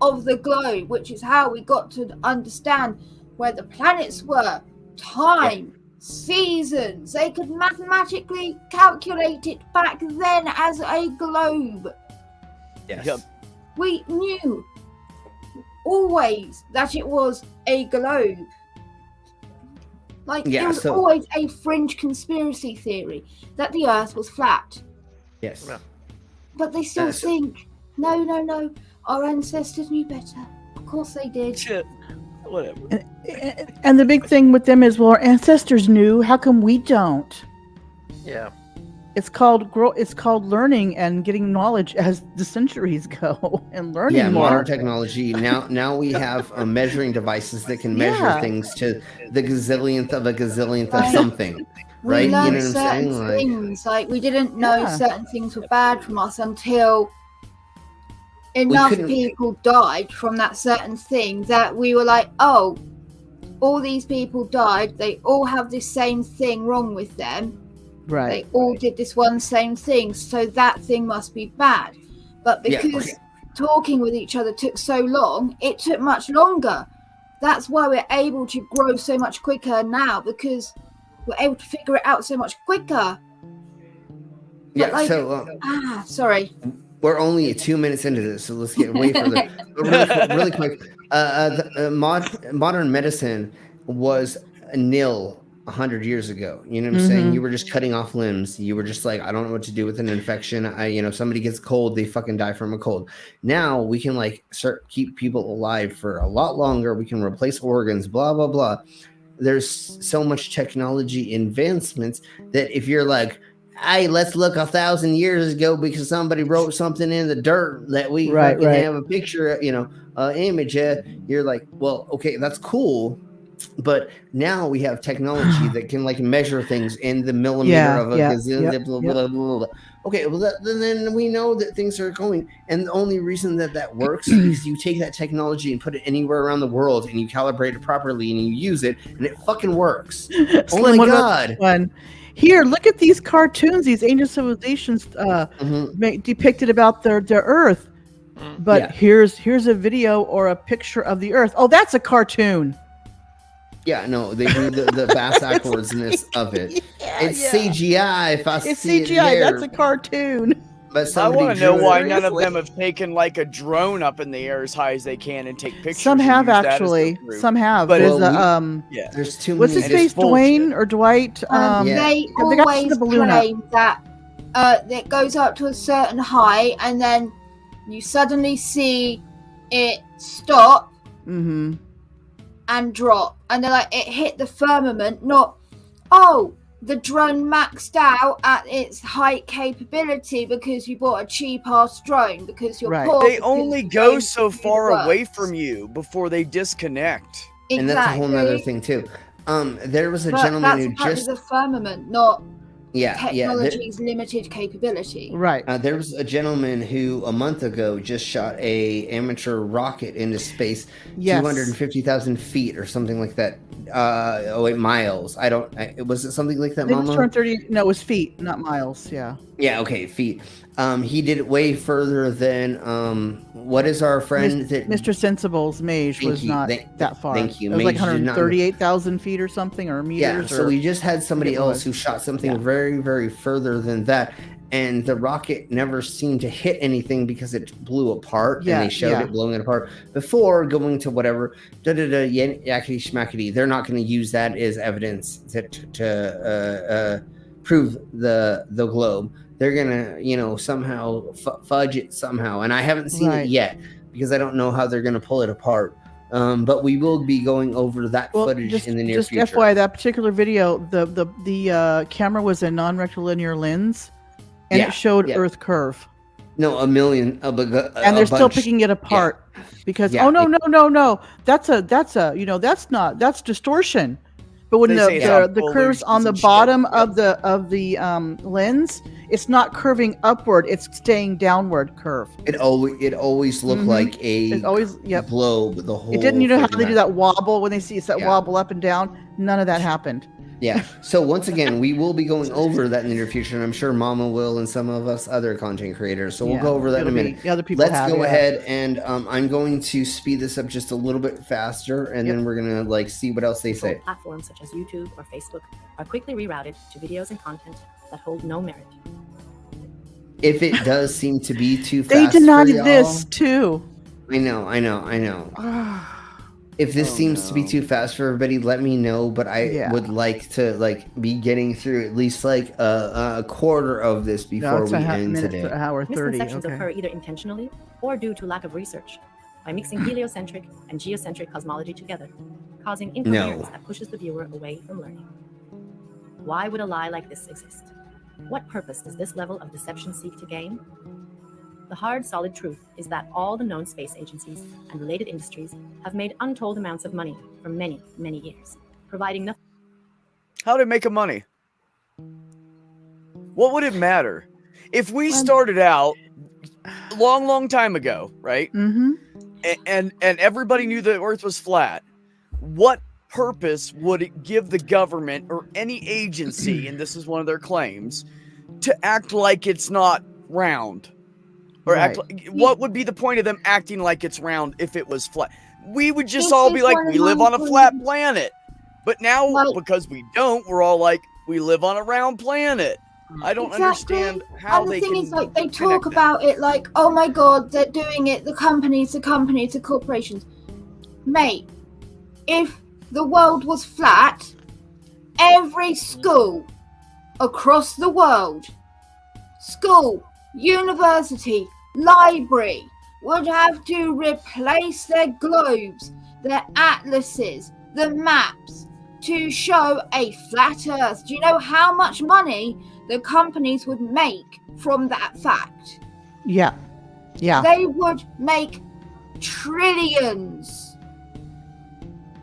of the globe, which is how we got to understand where the planets were, time, seasons. They could mathematically calculate it back then as a globe. Yes. Yep. We knew always that it was a globe. It was always a fringe conspiracy theory that the Earth was flat. Yes. But they still think, no, our ancestors knew better. Of course they did. Shit. Whatever. And the big thing with them is, well, our ancestors knew. How come we don't? Yeah. It's called learning and getting knowledge as the centuries go, and learning more. Modern technology. Now we have measuring devices that can measure things to the gazillionth of a gazillionth of something. Right? We learned you know what I'm saying? things. We didn't know certain things were bad from us until enough people died from that certain thing that we were like, oh, all these people died. They all have this same thing wrong with them. Right. They all did this one same thing, so that thing must be bad. But because talking with each other took so long, it took much longer. That's why we're able to grow so much quicker now, because we're able to figure it out so much quicker. Sorry. We're only 2 minutes into this, so let's get way further. really quick. Modern medicine was nil 100 years ago. You know what I'm saying? You were just cutting off limbs. You were just like, I don't know what to do with an infection. Somebody gets cold, they fucking die from a cold. Now we can keep people alive for a lot longer. We can replace organs, blah, blah, blah. There's so much technology advancements that if you're like, hey, let's look 1,000 years ago because somebody wrote something in the dirt that we have a picture, image. You're like, well, okay, that's cool. But now we have technology that can like measure things in the millimeter of a gazillion. Blah, blah, blah, blah, blah. Okay, well then we know that things are going, and the only reason that works is you take that technology and put it anywhere around the world, and you calibrate it properly, and you use it, and it fucking works. Oh my god! Here, look at these cartoons, these ancient civilizations depicted about their Earth. But here's a video or a picture of the Earth. Oh, that's a cartoon. Yeah, no, they do the backwardsness of it. It's CGI. If I it's see CGI. It there. That's a cartoon. But I want to know why none of them have taken like a drone up in the air as high as they can and take pictures. Some have actually. Some have. But there's too many. What's his face? Dwayne or Dwight? They always claim that it goes up to a certain height, and then you suddenly see it stop and drop, and they're like, it hit the firmament, not the drone maxed out at its height capability because you bought a cheap ass drone because you're poor. They only go so far away from you before they disconnect. Exactly. And that's a whole nother thing too. There was a gentleman who just the firmament, not technology's limited capability. Right. There was a gentleman who a month ago just shot a amateur rocket into space, 250,000 feet or something like that. Miles. Was it something like that, Mama? 230. No, it was feet, not miles. Yeah. Yeah. Okay, feet. He did it way further than what is our friend Mr. Sensible's Mage was not that far. Thank you. It was like 138,000 feet or something, or meters. Yeah. So we just had somebody else who shot something very, very further than that, and the rocket never seemed to hit anything because it blew apart. And they showed it blowing it apart before going to whatever yakety schmackety. They're not going to use that as evidence to prove the globe. They're gonna, somehow fudge it somehow, and I haven't seen it yet because I don't know how they're gonna pull it apart. But we will be going over that footage in the near future. Just FYI, that particular video, the camera was a non-rectilinear lens, and it showed Earth curve. No, a million, and they're still picking it apart because no, that's distortion. But when the curves on the bottom of the lens, it's not curving upward; it's staying downward curve. It always looked like a globe. The whole. It didn't. You know how they do that wobble when they see that wobble up and down? None of that happened. Yeah. So once again, we will be going over that in the near future, and I'm sure Mama will, and some of us other content creators. So we'll go over that in a minute. Other people Let's go ahead, and I'm going to speed this up just a little bit faster, and then we're gonna see what else they say. Platforms such as YouTube or Facebook are quickly rerouted to videos and content that hold no merit. If it does seem to be too fast, they denied this too. I know. If this seems to be too fast for everybody, let me know. But I would like to be getting through at least a quarter of this before we end today. Misconceptions occur either intentionally or due to lack of research by mixing heliocentric and geocentric cosmology together, causing incoherence that pushes the viewer away from learning. Why would a lie like this exist? What purpose does this level of deception seek to gain? The hard, solid truth is that all the known space agencies and related industries have made untold amounts of money for many, many years, providing nothing. How did it make money? What would it matter? If we started out long time ago, right? Mm-hmm. And everybody knew the Earth was flat, what purpose would it give the government or any agency, and this is one of their claims, to act like it's not round? Or what would be the point of them acting like it's round if it was flat? We would just all be like, we live on a flat planet. But now, because we don't, we're all like, we live on a round planet. I don't understand how they can. And the thing is, they talk about it like, oh my god, they're doing it, the companies, the corporations. Mate, if the world was flat, every school across the world, university, library, would have to replace their globes, their atlases, the maps to show a flat Earth. Do you know how much money the companies would make from that fact? Yeah. They would make trillions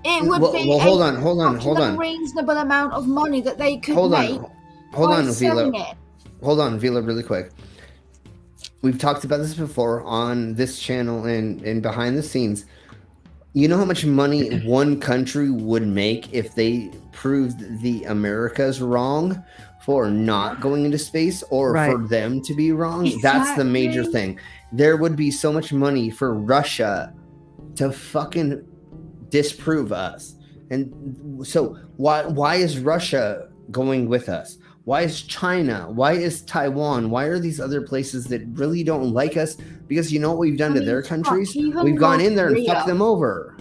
It would be hold on. a reasonable amount of money that they could make Hold by on, selling Vila. it. Hold on, Vila, really quick. We've talked about this before on this channel and behind the scenes. You know how much money one country would make if they proved the Americas wrong for not going into space or for them to be wrong? Exactly. That's the major thing. There would be so much money for Russia to fucking disprove us. And so why is Russia going with us? Why is China? Why is Taiwan? Why are these other places that really don't like us? Because you know what we've done to their countries? We've gone in there and fucked them over.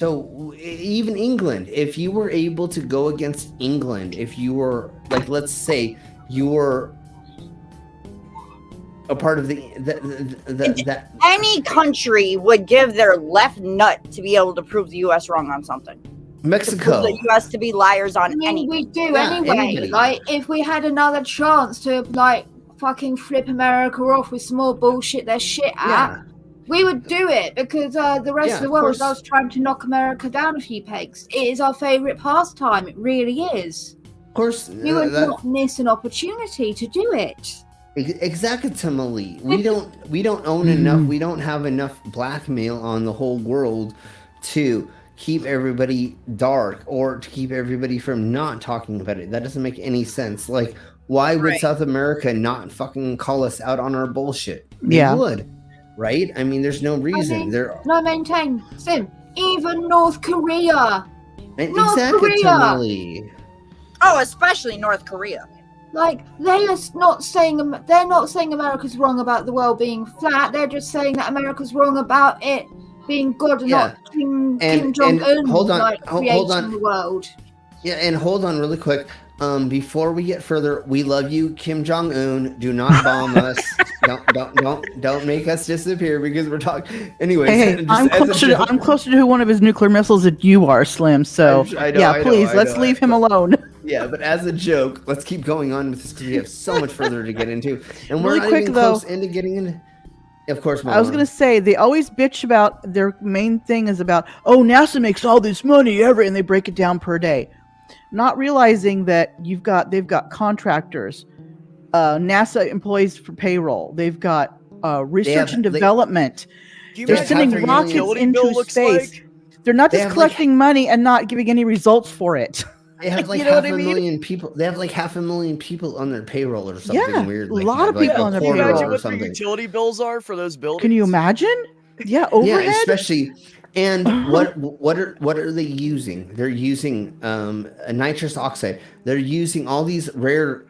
So even England, if you were able to go against England, if you were, like, let's say you were a part of that any country would give their left nut to be able to prove the U.S. wrong on something. Mexico, the U.S. to be liars on anything. We do anyway. Anybody. Like, if we had another chance to, like, fucking flip America off with some more bullshit they're shit at, we would do it, because the rest of the world is trying to knock America down a few pegs. It is our favourite pastime. It really is. Of course, you would not miss an opportunity to do it. Exactly. We don't own enough. We don't have enough blackmail on the whole world to keep everybody dark or to keep everybody from not talking about it. That doesn't make any sense. Like, why would South America not fucking call us out on our bullshit? They would, right? I mean, there's no reason. I maintain, Sim, even North Korea. Exactly. Oh, especially North Korea. Like, they're not saying America's wrong about the world being flat. They're just saying that America's wrong about it being good and not Kim Jong-un creating the world. Yeah, and hold on really quick. Before we get further, we love you, Kim Jong-un. Do not bomb us. Don't make us disappear because we're talking. Anyways, hey, I'm closer to one of his nuclear missiles than you are, Slim. So please, let's leave him alone. Yeah, but as a joke, let's keep going on with this because we have so much further to get into, and we're really not quick, even though, close into getting in. Of course, I was going to say, they always bitch about their main thing is about, oh, NASA makes all this money and they break it down per day, not realizing that they've got contractors, NASA employees for payroll, they've got research and development. They're sending rockets into space. They're not just collecting money and not giving any results for it. They have like half a million people. They have like 500,000 people on their payroll or something weird. A lot of people on their payroll. Can you imagine what their utility bills are for those buildings? Can you imagine? Yeah, overhead. Yeah, especially. And what are they using? They're using a nitrous oxide. They're using all these rare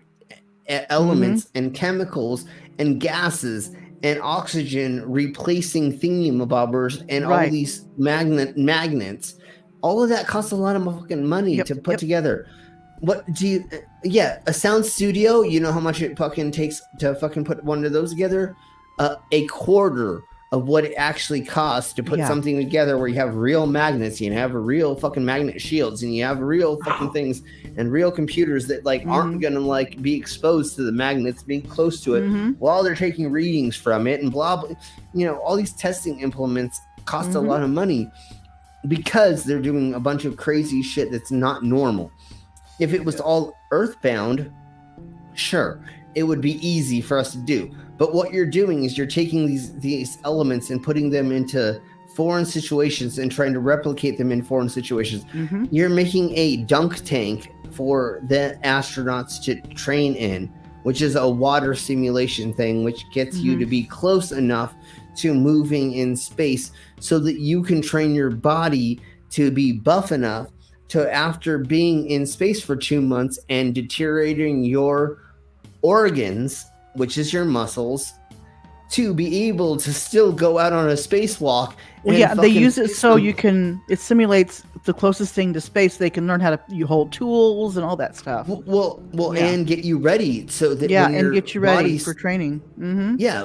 elements and chemicals and gases and oxygen replacing thingamabobbers and all these magnets. All of that costs a lot of fucking money to put together. What do you? A sound studio. You know how much it fucking takes to fucking put one of those together? A quarter of what it actually costs to put something together, where you have real magnets, you have real fucking magnet shields, and you have real fucking things and real computers that like aren't gonna like be exposed to the magnets being close to it while they're taking readings from it and blah blah. You know, all these testing implements cost a lot of money, because they're doing a bunch of crazy shit that's not normal. If it was all earthbound, sure, it would be easy for us to do. But what you're doing is you're taking these elements and putting them into foreign situations and trying to replicate them in foreign situations. You're making a dunk tank for the astronauts to train in, which is a water simulation thing, which gets you to be close enough to moving in space so that you can train your body to be buff enough to, after being in space for 2 months and deteriorating your organs, which is your muscles, to be able to still go out on a spacewalk. They use it so it simulates the closest thing to space. They can learn how to hold tools and all that stuff. And get you ready so that and get you ready for training.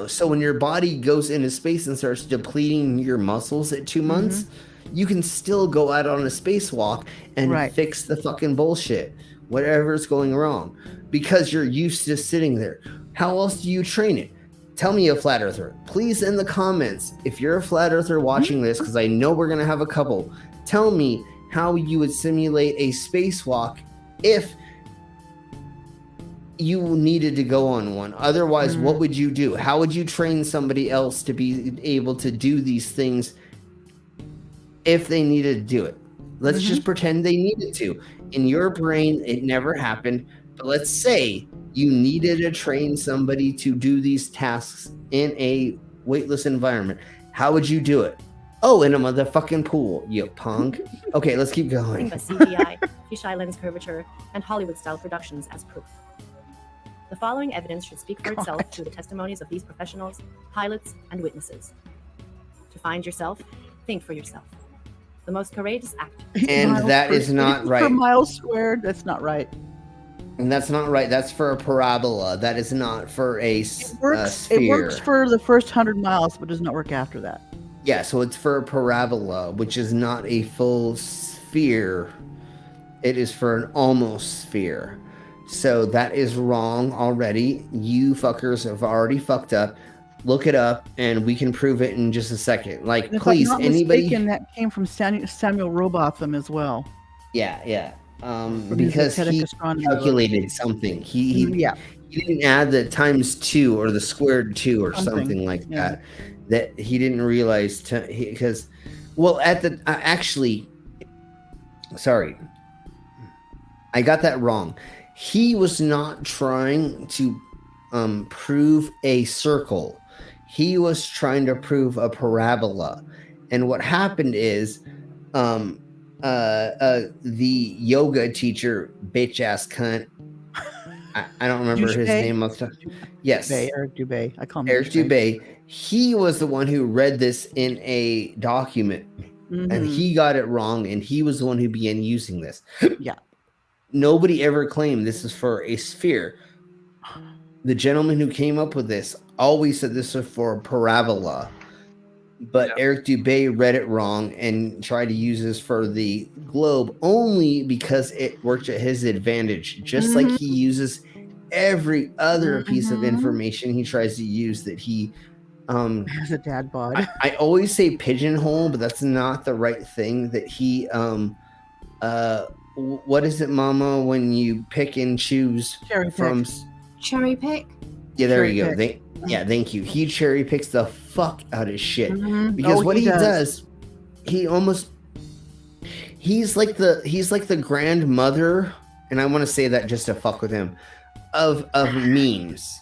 So when your body goes into space and starts depleting your muscles at 2 months, you can still go out on a spacewalk and fix the fucking bullshit, whatever's going wrong, because you're used to sitting there. How else do you train it? Tell me a flat earther. Please in the comments, if you're a flat earther watching this, because I know we're going to have a couple, tell me how you would simulate a spacewalk if you needed to go on one. Otherwise, what would you do? How would you train somebody else to be able to do these things if they needed to do it? Let's just pretend they needed to. In your brain, it never happened. But let's say you needed to train somebody to do these tasks in a weightless environment. How would you do it? Oh, in a motherfucking pool, you punk. Okay, let's keep going. CGI, fisheye lens curvature, and Hollywood-style productions as proof. The following evidence should speak for itself through the testimonies of these professionals, pilots, and witnesses. To find yourself, think for yourself. The most courageous act. And that is not right. Per mile squared, that's not right. And that's not right. That's for a parabola. That is not for a sphere. It works for the first 100 miles, but does not work after that. Yeah, so it's for a parabola, which is not a full sphere. It is for an almost sphere. So that is wrong already. You fuckers have already fucked up. Look it up, and we can prove it in just a second. Like, If please, I'm not anybody. mistaken, that came from Samuel Robotham as well. Yeah. From Because his he astronomy calculated book. something. He didn't add the times 2 or the squared 2 or something like that. That he didn't realize because, well, at the actually, sorry, I got that wrong. He was not trying to prove a circle. He was trying to prove a parabola. And what happened is the yoga teacher, bitch ass cunt, I don't remember his name. Yes. Eric Dubay. I call him Eric Dubay. He was the one who read this in a document and he got it wrong. And he was the one who began using this. Yeah. Nobody ever claimed this is for a sphere. The gentleman who came up with this always said this was for a parabola. But Eric Dubay read it wrong and tried to use this for the globe only because it worked at his advantage. Just like he uses every other piece of information he tries to use that he has a dad bod. I always say pigeonhole, but that's not the right thing. That he what is it, Mama, when you pick and choose Cherry pick? Yeah, there Cherry you go. pick. Thank you. He cherry picks the fuck out of shit Oh, because what he he does, he's like the grandmother, and I want to say that just to fuck with him, of memes.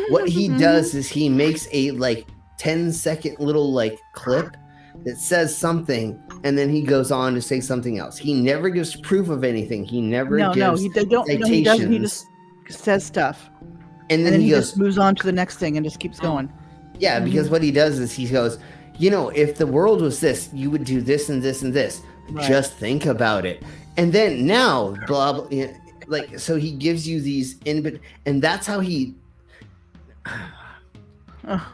What he does is he makes a like 10-second little like clip that says something, and then he goes on to say something else. He never gives proof of anything. He never gives citations. He doesn't. He just says stuff, and then he goes, just moves on to the next thing and just keeps going. Yeah, because what he does is he goes, if the world was this, you would do this and this and this. Right. Just think about it. And then now, blah, blah, like, so he gives you these and that's how he.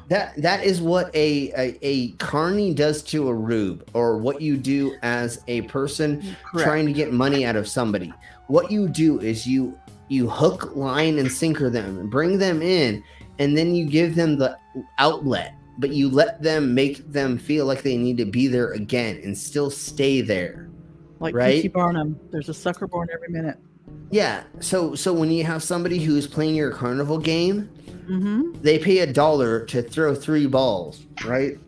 That is what a carny does to a rube, or what you do as a person trying to get money out of somebody. What you do is you hook, line, and sinker them and bring them in, and then you give them the outlet, but you let them make them feel like they need to be there again and still stay there. Like right? P.T. Barnum, there's a sucker born every minute. Yeah. So when you have somebody who's playing your carnival game, they pay $1 to throw 3 balls, right?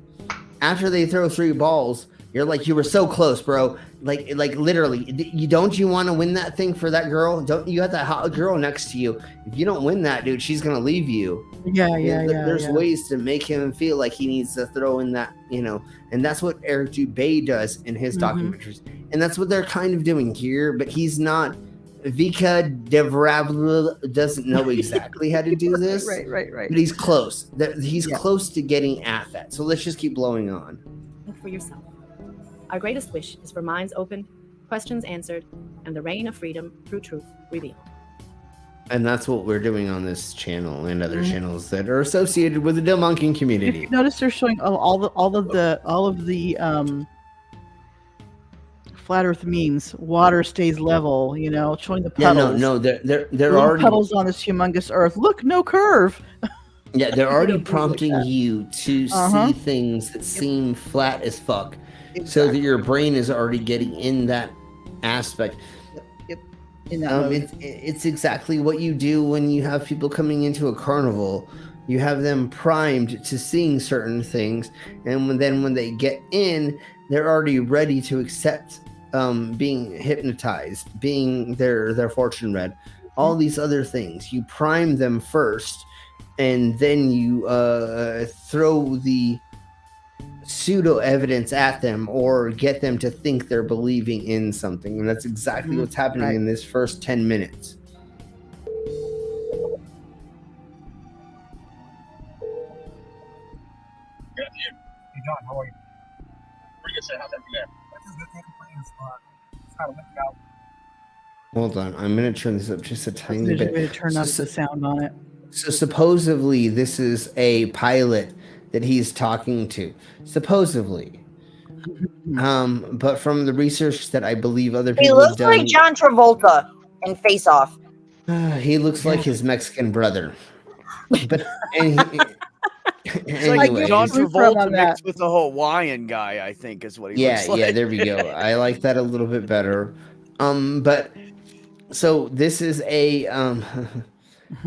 After they throw 3 balls, you're like, you were so close, bro. Like literally, you want to win that thing for that girl? Don't you got that hot girl next to you? If you don't win that, dude, she's gonna leave you. There's ways to make him feel like he needs to throw in that, and that's what Eric Dubay does in his documentaries, and that's what they're kind of doing here. But he's not. Vika Devravla doesn't know exactly how to do this. Right. But he's close. He's close to getting at that. So let's just keep blowing on. Think for yourself. Our greatest wish is for minds opened, questions answered, and the reign of freedom through truth revealed. And that's what we're doing on this channel and other channels that are associated with the debunking community. If you notice, they're showing all of the flat Earth memes. Water stays level, showing the puddles. Yeah, no, they're little already puddles on this humongous Earth. Look, no curve. Yeah, they're already prompting you to Uh-huh. see things that seem flat as fuck, so that your brain is already getting in that aspect. In that mode. It's exactly what you do when you have people coming into a carnival. You have them primed to seeing certain things, and when they get in, they're already ready to accept being hypnotized, being their fortune read, all these other things. You prime them first, and then you throw the pseudo evidence at them or get them to think they're believing in something. And that's exactly what's happening in this first 10 minutes. Good afternoon. Hey, John, how are you? Pretty good, sir. How's everything there? This is good. Can't complain. It's kind of windy out. Hold on, I'm going to turn this up just a tiny bit. To turn up the sound on it. So supposedly this is a pilot that he's talking to. Supposedly. But from the research that I believe other people He have looks done, like John Travolta in Face Off. he looks like his Mexican brother. But It's like anyway, John Travolta mixed with a Hawaiian guy, I think is what he looks like. Yeah, there we go. I like that a little bit better. But so this is a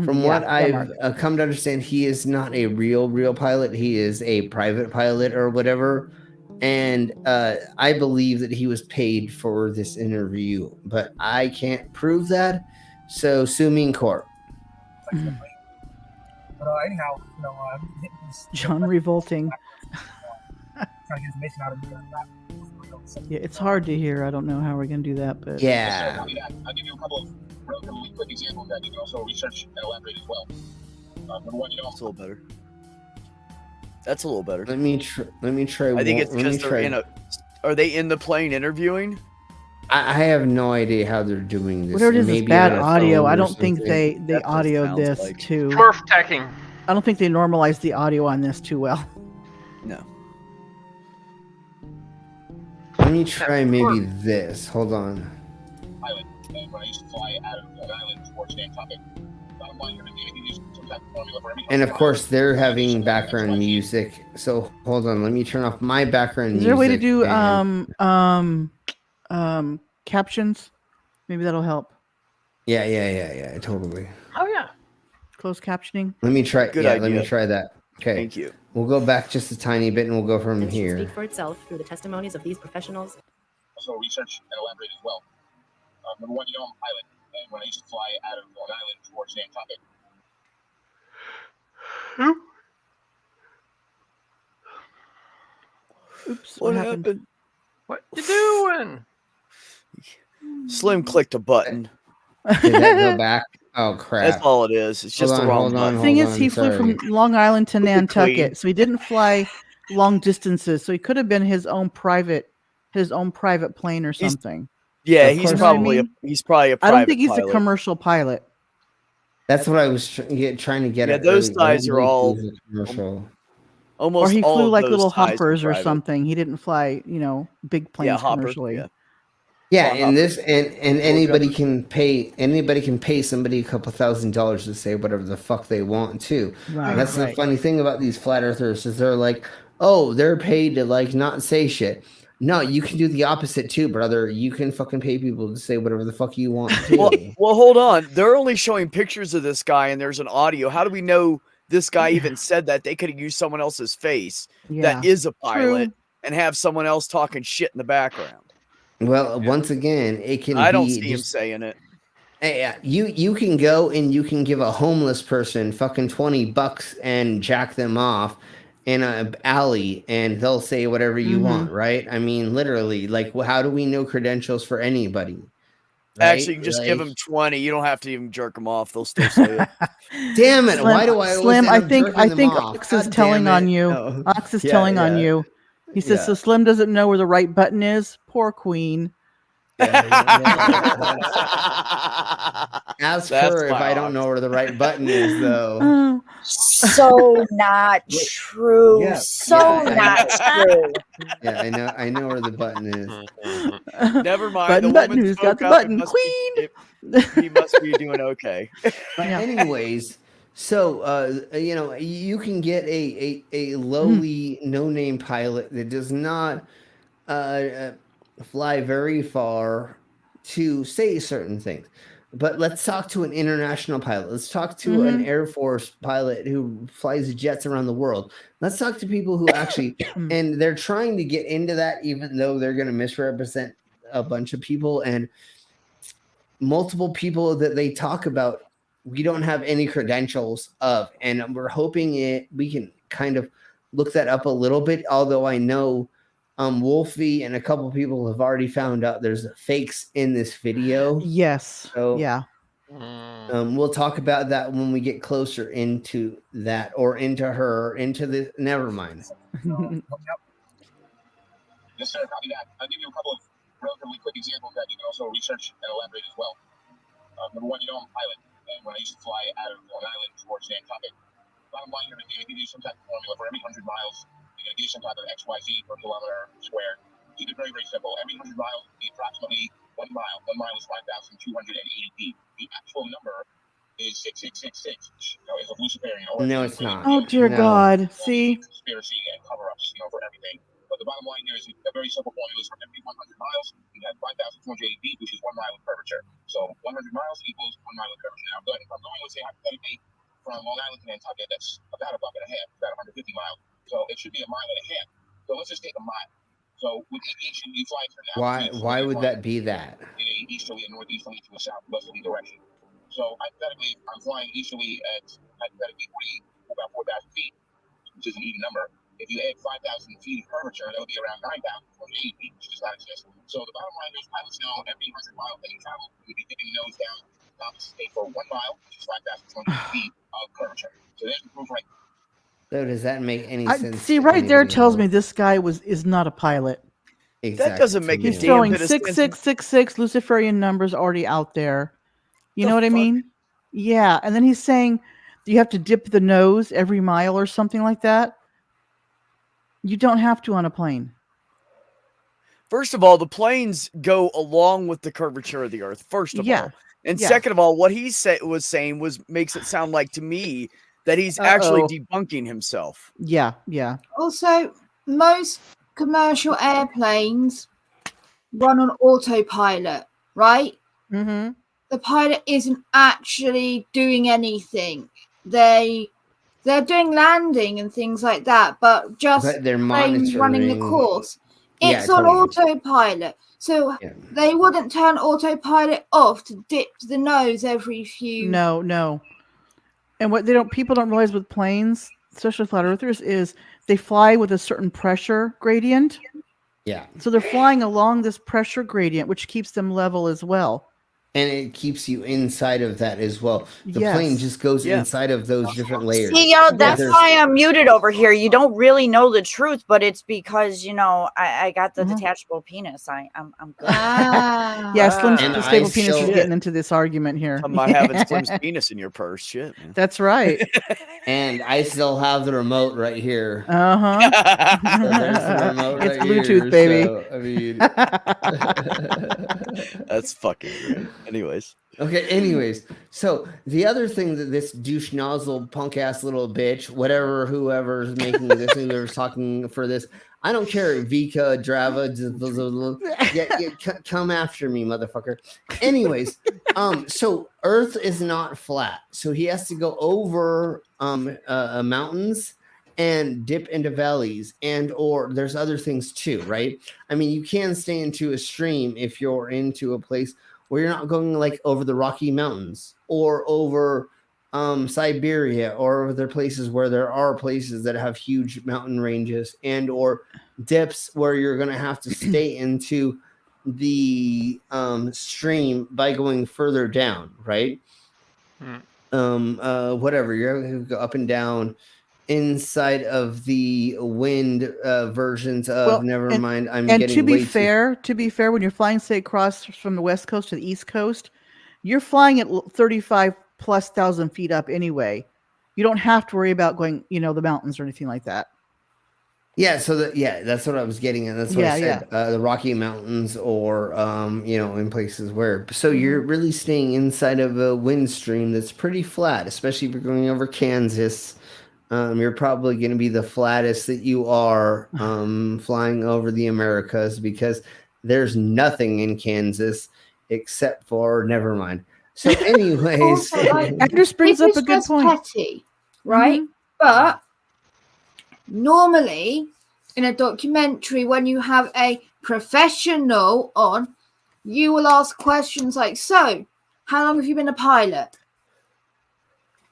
from what I've come to understand, he is not a real pilot. He is a private pilot or whatever. And I believe that he was paid for this interview, but I can't prove that. So sue me in court. But anyhow, you know, John Revolting. trying to get information out of you. Yeah, it's hard to hear. I don't know how we're gonna do that, but Yeah. I'll give you a couple of relatively quick examples that you can also research and elaborate as well. Number one, you know, That's a little better. That's a little better. Let me try. I think it's because they're in a. Are they in the plane interviewing? I have no idea how they're doing this. whatever it is, Maybe it's bad on a audio. phone I or don't think something. they That's what it audioed sounds this like. too. Turf tacking. I don't think they normalized the audio on this too well. No. Let me try maybe this. Hold on. pilot, and when I used to fly out of Long Island towards Nantucket, bottom line, you're going to use some type of formula for everything. And of course, they're having background music. So hold on, let me turn off my background music. Is there a way to do and- captions? Maybe that'll help. Yeah, totally. Oh yeah. Closed captioning. Let me try. Good Let idea. me try that. Okay. Thank you. We'll go back just a tiny bit, and we'll go from And should here. speak for itself through the testimonies of these professionals. Also research and elaborate as well. Number one, you know I'm a pilot, and when I used to fly out of Long Island towards Nantucket. Oops. What happened? What you doing? Slim clicked a button. Did that go back? Oh crap! That's all it is. It's just the wrong button. The thing is, he flew from Long Island to Nantucket, so he didn't fly long distances. So he could have been his own private plane or something. Yeah, Of he's course. probably a I private don't think he's pilot. a commercial pilot. That's what I was trying to get Yeah, at. those earlier. I guys don't are believe all he's a commercial. almost Or he all flew of like those little ties are hoppers or private. something. He didn't fly, big planes Yeah, hopper. commercially. Yeah. Yeah, Well, and this and anybody can pay somebody a couple $1,000s to say whatever the fuck they want too. Right, And that's the right. funny thing about these flat earthers is they're like, oh, they're paid to like not say shit. No, you can do the opposite too, brother. You can fucking pay people to say whatever the fuck you want too. Well, hold on. They're only showing pictures of this guy, and there's an audio. How do we know this guy even said that? They could have used someone else's face Yeah. that is a pilot True. and have someone else talking shit in the background. Well, once again, it can. I don't be see him just- saying it. Hey, you can go and you can give a homeless person fucking $20 and jack them off in an alley, and they'll say whatever you want, right? I mean, literally, like, how do we know credentials for anybody? Right? Actually, just give them 20. You don't have to even jerk them off. They'll still say it. Damn it! Slim, Why do I always Slim? end I up think jerking them off? Ox is God telling damn on it. you. No. Ox is Yeah, telling on yeah. you. He says Yeah. so. Slim doesn't know where the right button is. Poor Queen. Ask That's her if my I don't Ox. know where the right button is, though. So not true. Yeah. So Yeah. not true. Yeah, I know where the button is. Never mind. Button, the button, woman who's got spoke the up. It button? must be- he must be doing okay. But anyways, So, you can get a lowly no-name pilot that does not fly very far to say certain things. But let's talk to an international pilot. Let's talk to an Air Force pilot who flies jets around the world. Let's talk to people who actually, and they're trying to get into that, even though they're going to misrepresent a bunch of people and multiple people that they talk about. We don't have any credentials of, and we're hoping we can kind of look that up a little bit. Although I know Wolfie and a couple people have already found out there's fakes in this video. Yes. So, yeah. We'll talk about that when we get closer into that, or into the. Never mind. Yes, sir. Copy that. I'll give you a couple of relatively quick examples that you can also research and elaborate as well. Number one, I'm a pilot, and when I used to fly out of Long Island towards Nantucket, bottom line here, they give you some type of formula for every 100 miles. You're going to do some type of XYZ per kilometer square. Keep it very, very simple. Every 100 miles would be approximately 1 mile. 1 mile is 5,280 feet. The actual number is 6666, which is a Luciferian. No, it's not. Oh dear God! See. Conspiracy and cover-ups, for everything. But the bottom line here is a very simple formula. Is for every 100 miles, you have 5,280 feet, which is 1 mile of curvature. So 100 miles equals 1 mile of curvature. Now, if I'm going, let's say, hypothetically, from Long Island to Nantucket, that's about a buck and a half, about 150 miles. So it should be a mile and a half. So let's just take a mile. So with aviation, you fly through now. Why would that be that? In a easterly and northeasterly to a southwesterly direction. So hypothetically, I'm flying easterly at hypothetically about 4,000 feet, which is an even number. If you add 5,000 feet of curvature, that would be around 9,480 feet, which does not exist. So the bottom line is, pilots know every 100 miles that you travel, you would be dipping your nose down opposite state for 1 mile, which is 5,280 feet of curvature. So there's the proof right. So does that make any sense? See, right there tells me this guy is not a pilot. Exactly. That doesn't make He's throwing 6666 Luciferian numbers already out there. You know what I mean? Yeah, and then he's saying you have to dip the nose every mile or something like that. You don't have to on a plane. First of all, the planes go along with the curvature of the Earth. First of all, and second of all, what he was saying makes it sound like to me that he's actually debunking himself. Yeah. Also, most commercial airplanes run on autopilot, right? Mm-hmm. The pilot isn't actually doing anything. They're doing landing and things like that, but they're running the course. It's on autopilot. So they wouldn't turn autopilot off to dip the nose every few. No. And what people don't realize with planes, especially flat earthers, is they fly with a certain pressure gradient. Yeah. So they're flying along this pressure gradient, which keeps them level as well. And it keeps you inside of that as well. The plane just goes inside of those different layers. See, that's why I'm muted over here. You don't really know the truth, but it's because, I got the detachable penis. I'm good. Slim's stable penis is getting into this argument here. I'm not having Slim's penis in your purse. Shit, man. That's right. And I still have the remote right here. Uh-huh. So there's the remote it's right Bluetooth, here, baby. So, that's fucking great. Anyways, so the other thing that this douche nozzle punk ass little bitch, whoever's making this, whoever's talking for this, I don't care. Vika, Drava, come after me, motherfucker. Anyways, so Earth is not flat, so he has to go over mountains and dip into valleys, or there's other things too, right? I mean, you can stay into a stream if you're into a place where you're not going like over the Rocky Mountains or over Siberia or other places where there are places that have huge mountain ranges or dips where you're going to have to stay into the stream by going further down, right? Whatever, you're going to go up and down inside of the wind versions of mind. To be fair, when you're flying, say, across from the west coast to the east coast, you're flying at 35,000+ feet up anyway. You don't have to worry about going, the mountains or anything like that. Yeah, so that's what I was getting at. That's what I said. The Rocky Mountains, or in places where. So you're really staying inside of a wind stream that's pretty flat, especially if you're going over Kansas. You're probably going to be the flattest that you are flying over the Americas, because there's nothing in Kansas except for, never mind. So, anyways, Also, like, that just brings up a good point. Petty, right? But normally, in a documentary, when you have a professional on, you will ask questions like, "So, how long have you been a pilot?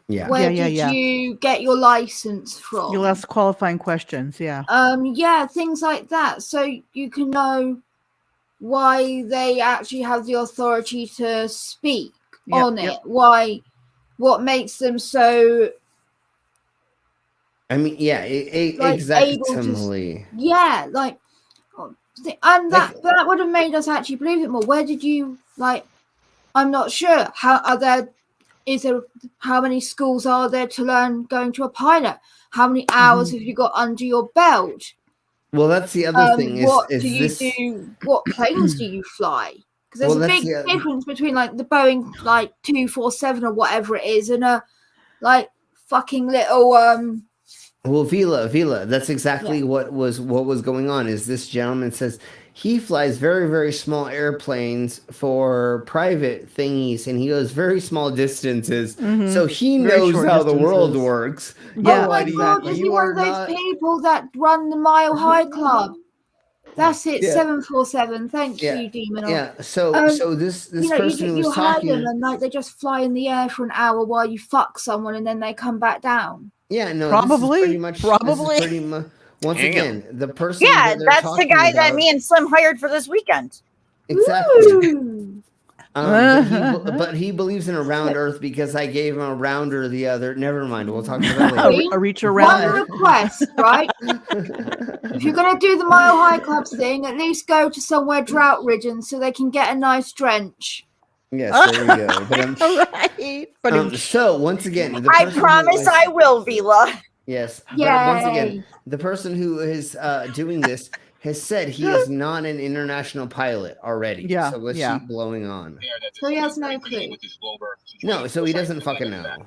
Yeah. Where did you get your license from?" You'll ask qualifying questions. Yeah. Yeah, things like that, so you can know why they actually have the authority to speak on it. What makes them so. I mean, exactly. And that would have made us actually believe it more. Where did you I'm not sure. How many schools are there to learn going to a pilot? How many hours have you got under your belt? Well, that's the other thing. What planes do you fly? Because there's a big difference between the Boeing 247 or whatever it is and a fucking little Well, Vila, that's exactly what was going on. Is this gentleman says he flies very, very small airplanes for private thingies, and he goes very small distances, so he knows how the world works. Yeah, oh my God, is he one of those people that run the Mile High Club? That's it, 747. Thank you, Demon. Yeah. So this person was talking, and they just fly in the air for an hour while you fuck someone, and then they come back down. Yeah, no, probably. Once again, the person. Yeah, that's the guy that me and Slim hired for this weekend. Exactly. But he believes in a round Earth because I gave him a rounder the other. Never mind. We'll talk about that later. A reach around. One request, right? If you're gonna do the Mile High Club thing, at least go to somewhere drought ridden so they can get a nice drench. Yes, there we go. But so once again, I promise I will, Vila. Yes. But once again, the person who is doing this has said he is not an international pilot already. Yeah. So let's keep blowing on. So he has no clue. No, so he doesn't fucking know.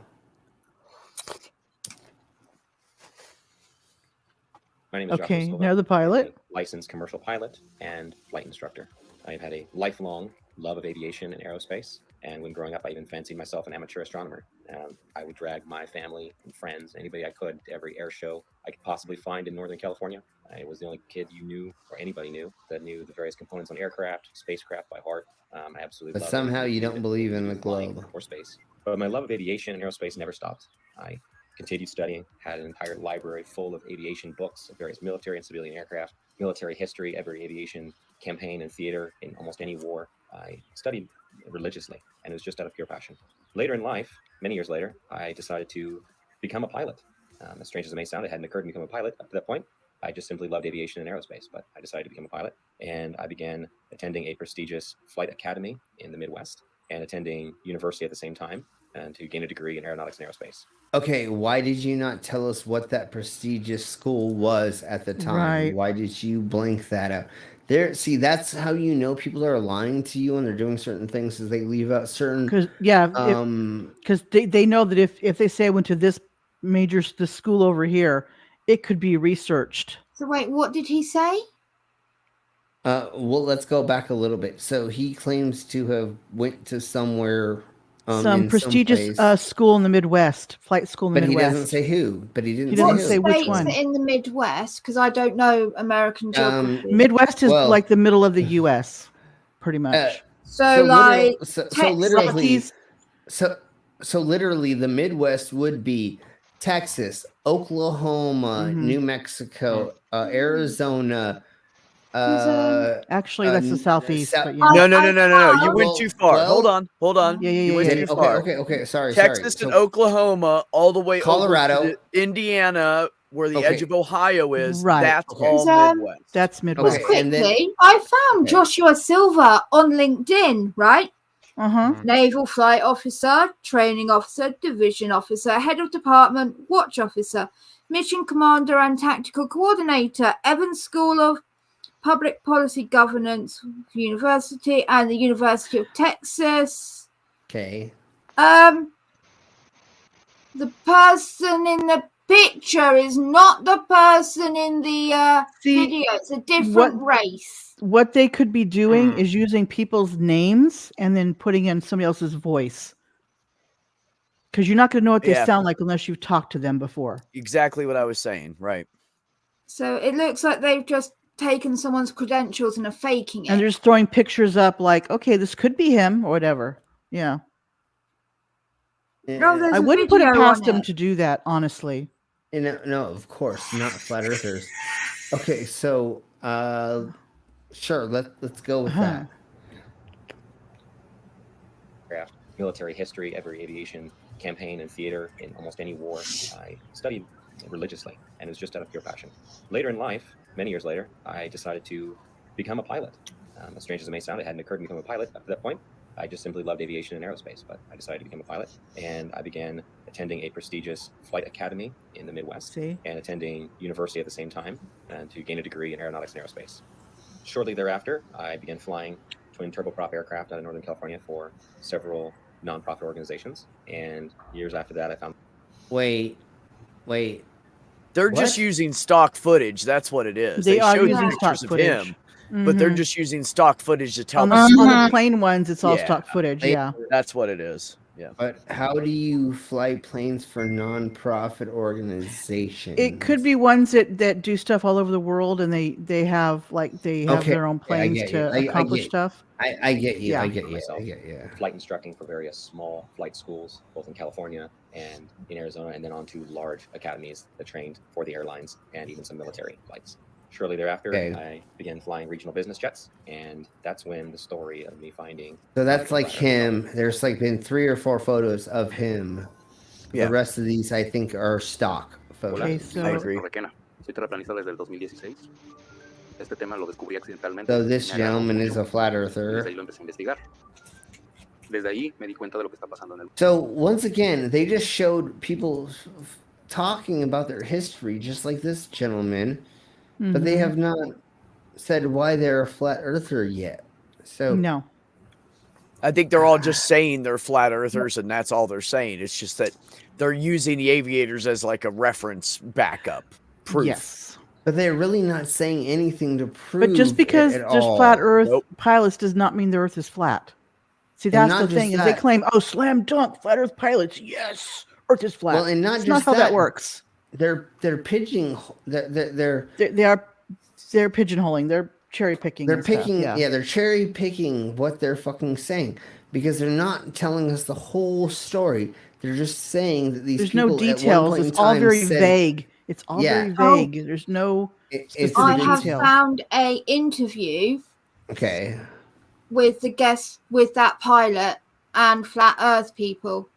My name is okay, Joshua now the pilot. Licensed commercial pilot and flight instructor. I've had a lifelong love of aviation and aerospace. And when growing up, I even fancied myself an amateur astronomer. I would drag my family and friends, anybody I could, to every air show I could possibly find in Northern California. I was the only kid you knew, or anybody knew, that knew the various components on aircraft, spacecraft by heart. I absolutely But loved somehow you don't believe in the globe or space. But my love of aviation and aerospace never stopped. I continued studying, had an entire library full of aviation books of various military and civilian aircraft, military history, every aviation campaign and theater in almost any war. I studied religiously, and it was just out of pure passion. Later in life, many years later, I decided to become a pilot. As strange as it may sound, it hadn't occurred to me to become a pilot up to that point. I just simply loved aviation and aerospace, but I decided to become a pilot, and I began attending a prestigious flight academy in the Midwest and attending university at the same time, and to gain a degree in aeronautics and aerospace. Okay, why did you not tell us what that prestigious school was at the time? Right. Why did you blank that out? See, that's how you know people are lying to you when they're doing certain things, is they leave out certain. Because they know that if they say I went to this school over here, it could be researched. So wait, what did he say? Well, let's go back a little bit. So he claims to have went to somewhere. Some prestigious school in the Midwest, flight school in the Midwest. But he doesn't say who. But he didn't say which one. In the Midwest, because I don't know American geography. Midwest is like the middle of the U.S., pretty much. So literally, the Midwest would be Texas, Oklahoma, New Mexico, Arizona. Actually, that's the Southeast. No. You went too far. Hold on. Yeah. You went too far. Okay. Sorry. Texas and Oklahoma, all the way Colorado, over to Indiana, where the edge of Ohio is. Right. That's all Midwest. That's Midwest. Quickly, I found Joshua Silva on LinkedIn, right? Naval flight officer, training officer, division officer, head of department, watch officer, mission commander and tactical coordinator, Evans School of Public Policy Governance University and the University of Texas. Okay. The person in the picture is not the person in the video. It's a different race. What they could be doing is using people's names and then putting in somebody else's voice. Because you're not going to know what they sound like unless you've talked to them before. Exactly what I was saying. Right. So it looks like they've just taken someone's credentials and are faking it. And they're just throwing pictures up like, okay, this could be him or whatever. Yeah. No, I wouldn't put it past them to do that, honestly. No, of course, not flat earthers. Okay, so sure, let's go with that. Military history, every aviation campaign and theater in almost any war I studied religiously, and it was just out of pure passion. Later in life, many years later, I decided to become a pilot. As strange as it may sound, it hadn't occurred to me to become a pilot up to that point. I just simply loved aviation and aerospace, but I decided to become a pilot, and I began attending a prestigious flight academy in the Midwest and attending university at the same time and to gain a degree in aeronautics and aerospace. Shortly thereafter, I began flying twin turboprop aircraft out of Northern California for several nonprofit organizations, and years after that, I found. Wait. They're just using stock footage. That's what it is. They are showed using pictures stock of footage. him, but they're just using stock footage to tell On the the story. plane ones, it's all stock footage. Yeah. That's what it is. Yeah. But how do you fly planes for nonprofit organizations? It could be ones that do stuff all over the world, and they have their own planes to accomplish stuff. I get you. Yeah. I get you. Flight instructing for various small flight schools, both in California and in Arizona, and then on to large academies that trained for the airlines and even some military flights. Shortly thereafter, I began flying regional business jets, and that's when the story of me finding. So that's like him. There's like been 3 or 4 photos of him. The rest of these, I think, are stock photos. Okay, so Soy terraplanista desde el 2016. Este tema lo descubrí accidentalmente. So this gentleman is a flat earther. Desde ahí lo empecé a investigar. Desde ahí me di cuenta de lo que está pasando en el. So once again, they just showed people talking about their history, just like this gentleman, but they have not said why they're a flat earther yet. So no, I think they're all just saying they're flat earthers, and that's all they're saying. It's just that they're using the aviators as like a reference backup proof. Yes. But they're really not saying anything to prove. But just because it at there's all. flat Earth pilots does not mean the Earth is flat. See, that's the thing. Is they claim, "Oh, slam dunk, flat Earth pilots, yes, Earth is flat." Well, and not It's just not how that works. They're pigeon. They're pigeonholing. They're cherry picking. They're and stuff, picking. Yeah, they're cherry picking what they're fucking saying because they're not telling us the whole story. They're just saying that these. There's people no at one details. point in It's all time very said- vague. It's all very vague. There's no specific I have details. found a interview Okay. with the guest with that pilot and flat Earth people.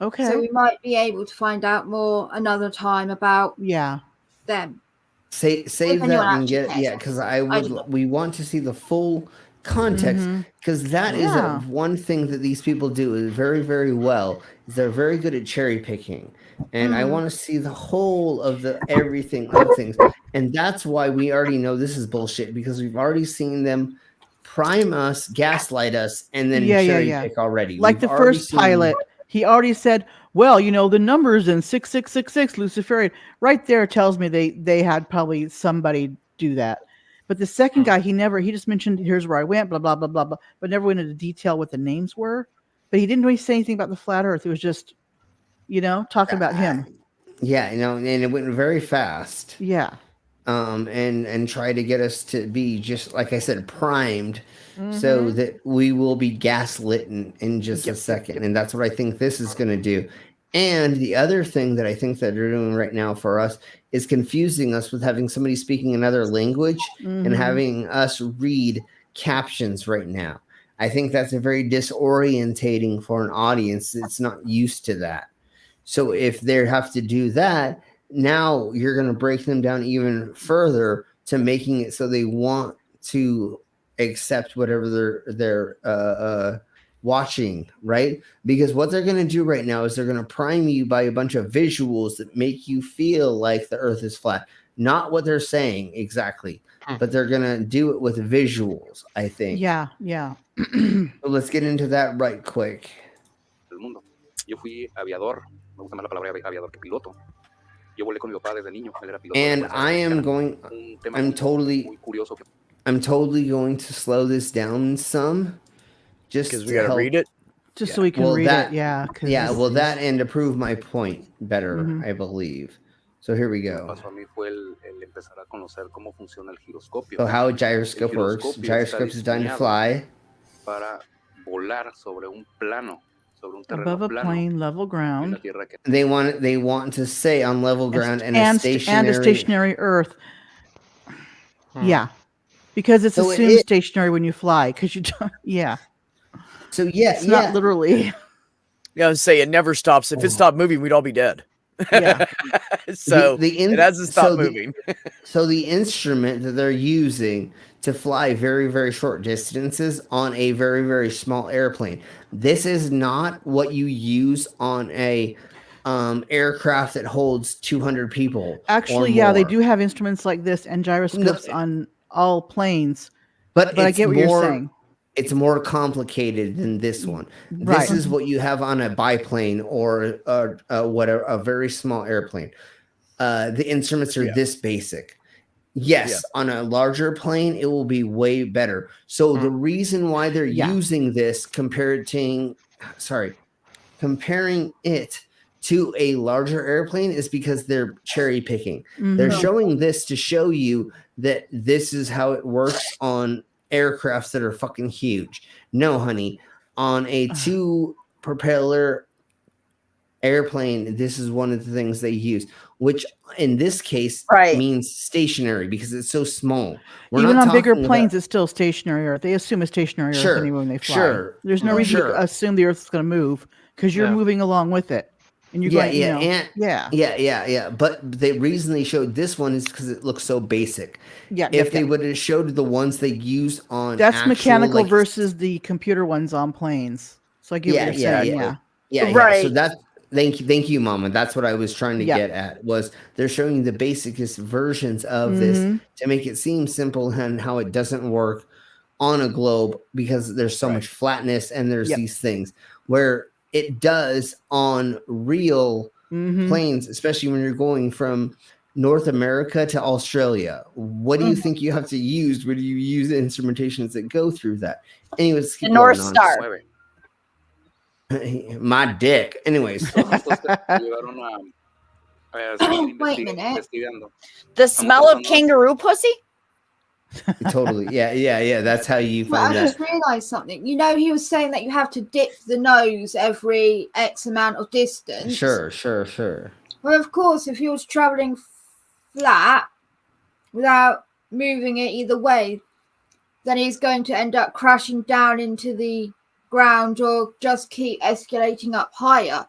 Okay. So we might be able to find out more another time about them. Save If that anyone and actually get cares. because we want to see the full context because that is one thing that these people do is very, very well. Is they're very good at cherry picking, and I want to see the whole of the everything of things, and that's why we already know this is bullshit because we've already seen them prime us, gaslight us, and then cherry pick already. Like We've the already first seen- pilot, he already said, "Well, you know, the numbers in 6666 Luciferian." Right there tells me they had probably somebody do that. But the second guy, he just mentioned, "Here's where I went," blah blah blah blah blah, but never went into detail what the names were. But he didn't really say anything about the flat Earth. It was just, talking about him. Yeah, and it went very fast. Yeah. And try to get us to be just like I said, primed, so that we will be gaslit in just a second, and that's what I think this is going to do. And the other thing that I think that they're doing right now for us is confusing us with having somebody speaking another language and having us read captions right now. I think that's a very disorientating for an audience that's not used to that. So if they have to do that, now you're going to break them down even further to making it so they want to accept whatever their watching, right? Because what they're going to do right now is they're going to prime you by a bunch of visuals that make you feel like the earth is flat. Not what they're saying exactly, but they're going to do it with visuals, I think. Yeah. So let's get into that right quick. Del mundo. Yo fui aviador. Me gusta más la palabra aviador que piloto. Yo volé con mi papá desde niño. Él era piloto. And I'm totally going to slow this down some, just because we got to read it. Just so we can read it, yeah. That and to prove my point better, I believe. So here we go. Pasó a mí fue el empezar a conocer cómo funciona el giroscopio. So how a gyroscope works. Gyroscope is designed to fly. Para volar sobre un plano, sobre un terreno above a plano, plane, level ground. They want to say on level ground and a stationary Earth. Yeah, because it's assumed stationary when you fly. Because you don't. Yeah. So yeah, it's not literally. Yeah, I was say it never stops. If it stopped moving, we'd all be dead. Yeah. So it hasn't stopped moving. So the instrument that they're using to fly very, very short distances on a very, very small airplane. This is not what you use on a aircraft that holds 200 people. Actually, yeah, they do have instruments like this and gyroscopes on all planes. But I get what you're saying. It's more complicated than this one. Right. This is what you have on a biplane or whatever, a very small airplane. The instruments are this basic. Yes, on a larger plane, it will be way better. So the reason why they're using this comparing it to a larger airplane is because they're cherry picking. They're showing this to show you that this is how it works on aircrafts that are fucking huge. No, honey, on a 2-propeller airplane, this is one of the things they use, which in this case means stationary because it's so small. Even on bigger planes, it's still stationary Earth. They assume a stationary Earth anyway when they fly. There's no reason to assume the Earth's going to move because you're moving along with it. And you're But the reason they showed this one is because it looks so basic. If they would have showed the ones they use on mechanical versus the computer ones on planes. So I get what you're saying. So that's thank you, Mama. That's what I was trying to get at. Was they're showing you the basicest versions of this to make it seem simple and how it doesn't work on a globe because there's so much flatness and there's these things where it does on real planes, especially when you're going from North America to Australia. What do you think you have to use? What do you use instrumentations that go through that? Anyways, the North Star. My dick. Anyways. Wait a minute. The smell of kangaroo pussy? Totally. Yeah. That's how you find I just realized something. You know, he was saying that you have to dip the nose every X amount of distance. Sure. Well, of course, if he was traveling flat without moving it either way, then he's going to end up crashing down into the ground or just keep escalating up higher.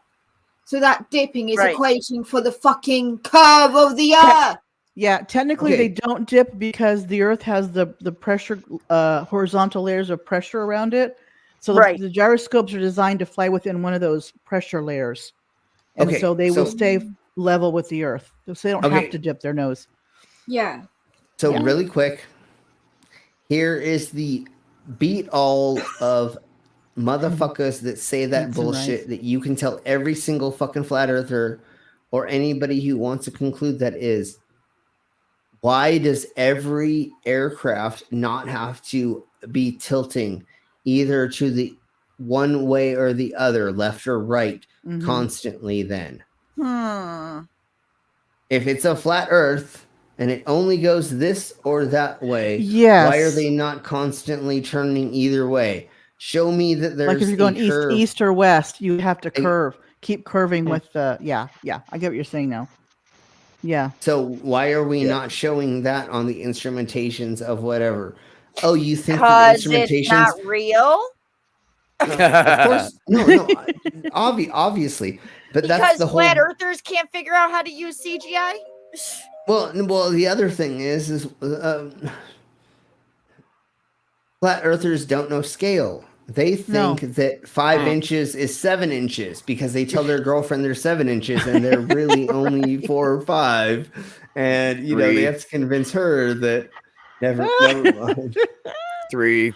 So that dipping is equating for the fucking curve of the earth. Yeah, technically they don't dip because the Earth has the pressure, horizontal layers of pressure around it. So the gyroscopes are designed to fly within one of those pressure layers. And so they will stay level with the Earth. So they don't have to dip their nose. Yeah. So really quick, here is the beat all of motherfuckers that say that bullshit that you can tell every single fucking flat earther or anybody who wants to conclude that is. Why does every aircraft not have to be tilting either to the one way or the other, left or right, constantly then? If it's a flat earth and it only goes this or that way, why are they not constantly turning either way? Show me that there's like if you're going east or west, you have to curve. Keep curving with the I get what you're saying now. Yeah. So why are we not showing that on the instrumentations of whatever? Oh, you think the instrumentations it's not real? Of course, no. Obviously, but that's the whole. Flat earthers can't figure out how to use CGI. Well, the other thing is flat earthers don't know scale. They think that 5 inches is 7 inches because they tell their girlfriend they're 7 inches and they're really only 4 or 5. And, you know, they have to convince her that never mind. 3.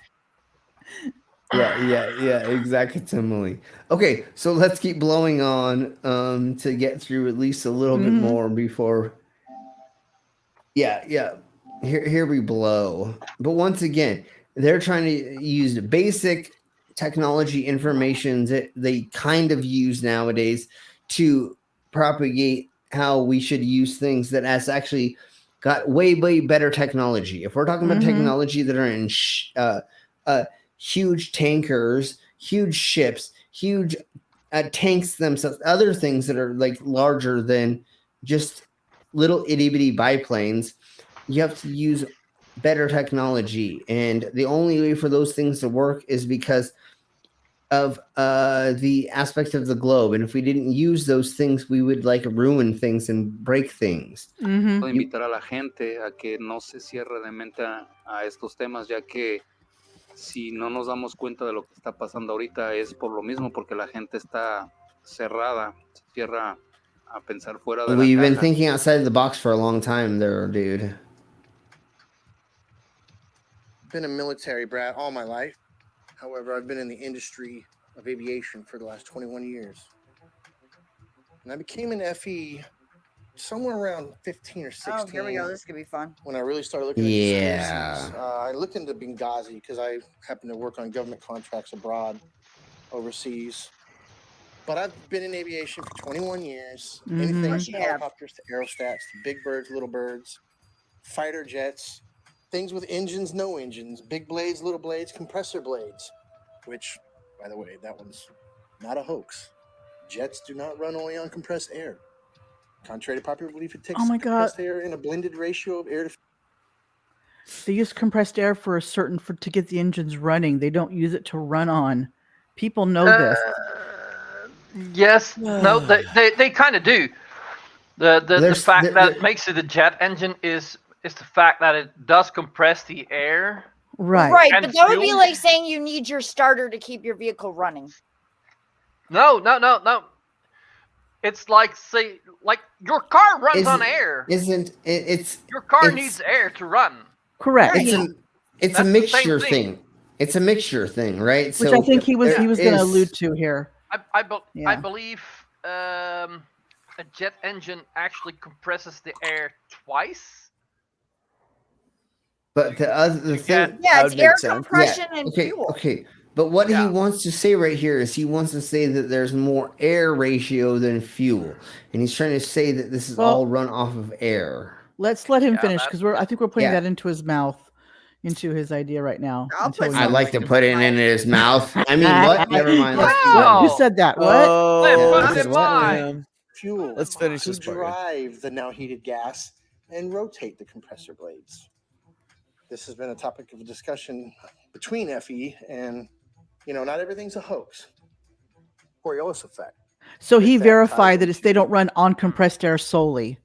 Yeah, exactly. Okay, so let's keep blowing on to get through at least a little bit more before. Yeah. Here we blow. But once again, they're trying to use basic technology information that they kind of use nowadays to propagate how we should use things that has actually got way better technology. If we're talking about technology that are in huge tankers, huge ships, huge tanks themselves, other things that are like larger than just little itty bitty biplanes, you have to use better technology. And the only way for those things to work is because of the aspect of the globe. And if we didn't use those things, we would like ruin things and break things. Puedo invitar a la gente a que no se cierre de mente a estos temas, ya que si no nos damos cuenta de lo que está pasando ahorita es por lo mismo, porque la gente está cerrada, se cierra a pensar fuera de la We've been caja. thinking outside the box for a long time there, dude. Been a military brat all my life. However, I've been in the industry of aviation for the last 21 years. And I became an FE somewhere around 15 or 16. Oh, here we go. This could be fun. When I really started looking at conspiracies. I looked into Benghazi because I happen to work on government contracts abroad, overseas. But I've been in aviation for 21 years. Anything from helicopters to aerostats, to big birds, little birds, fighter jets, things with engines, no engines, big blades, little blades, compressor blades, which, by the way, that one's not a hoax. Jets do not run only on compressed air. Contrary to popular belief, it takes compressed air in a blended ratio of air to. They use compressed air for to get the engines running. They don't use it to run on. People know this. Yes, no, they kind of do. The fact that makes it a jet engine is the fact that it does compress the air. Right, and but that would be fuel. like saying you need your starter to keep your vehicle running. No. It's like like your car runs on air. It's your car needs air to run. Correct. It's a mixture thing. It's a mixture thing, right? Which I think he was going to allude to here. I believe a jet engine actually compresses the air twice. But the thing, it's air compression and fuel. Okay. But what he wants to say right here is he wants to say that there's more air ratio than fuel, and he's trying to say that this is all run off of air. Let's let him finish because I think we're putting that into his mouth, into his idea right now. I'd like to put it in his mouth. I mean, what? Never mind. What? You said that. What? Fuel. Let's finish this part. Drive the now heated gas and rotate the compressor blades. This has been a topic of discussion between FE and, not everything's a hoax. Coriolis effect. So he verified that they don't run on compressed air solely.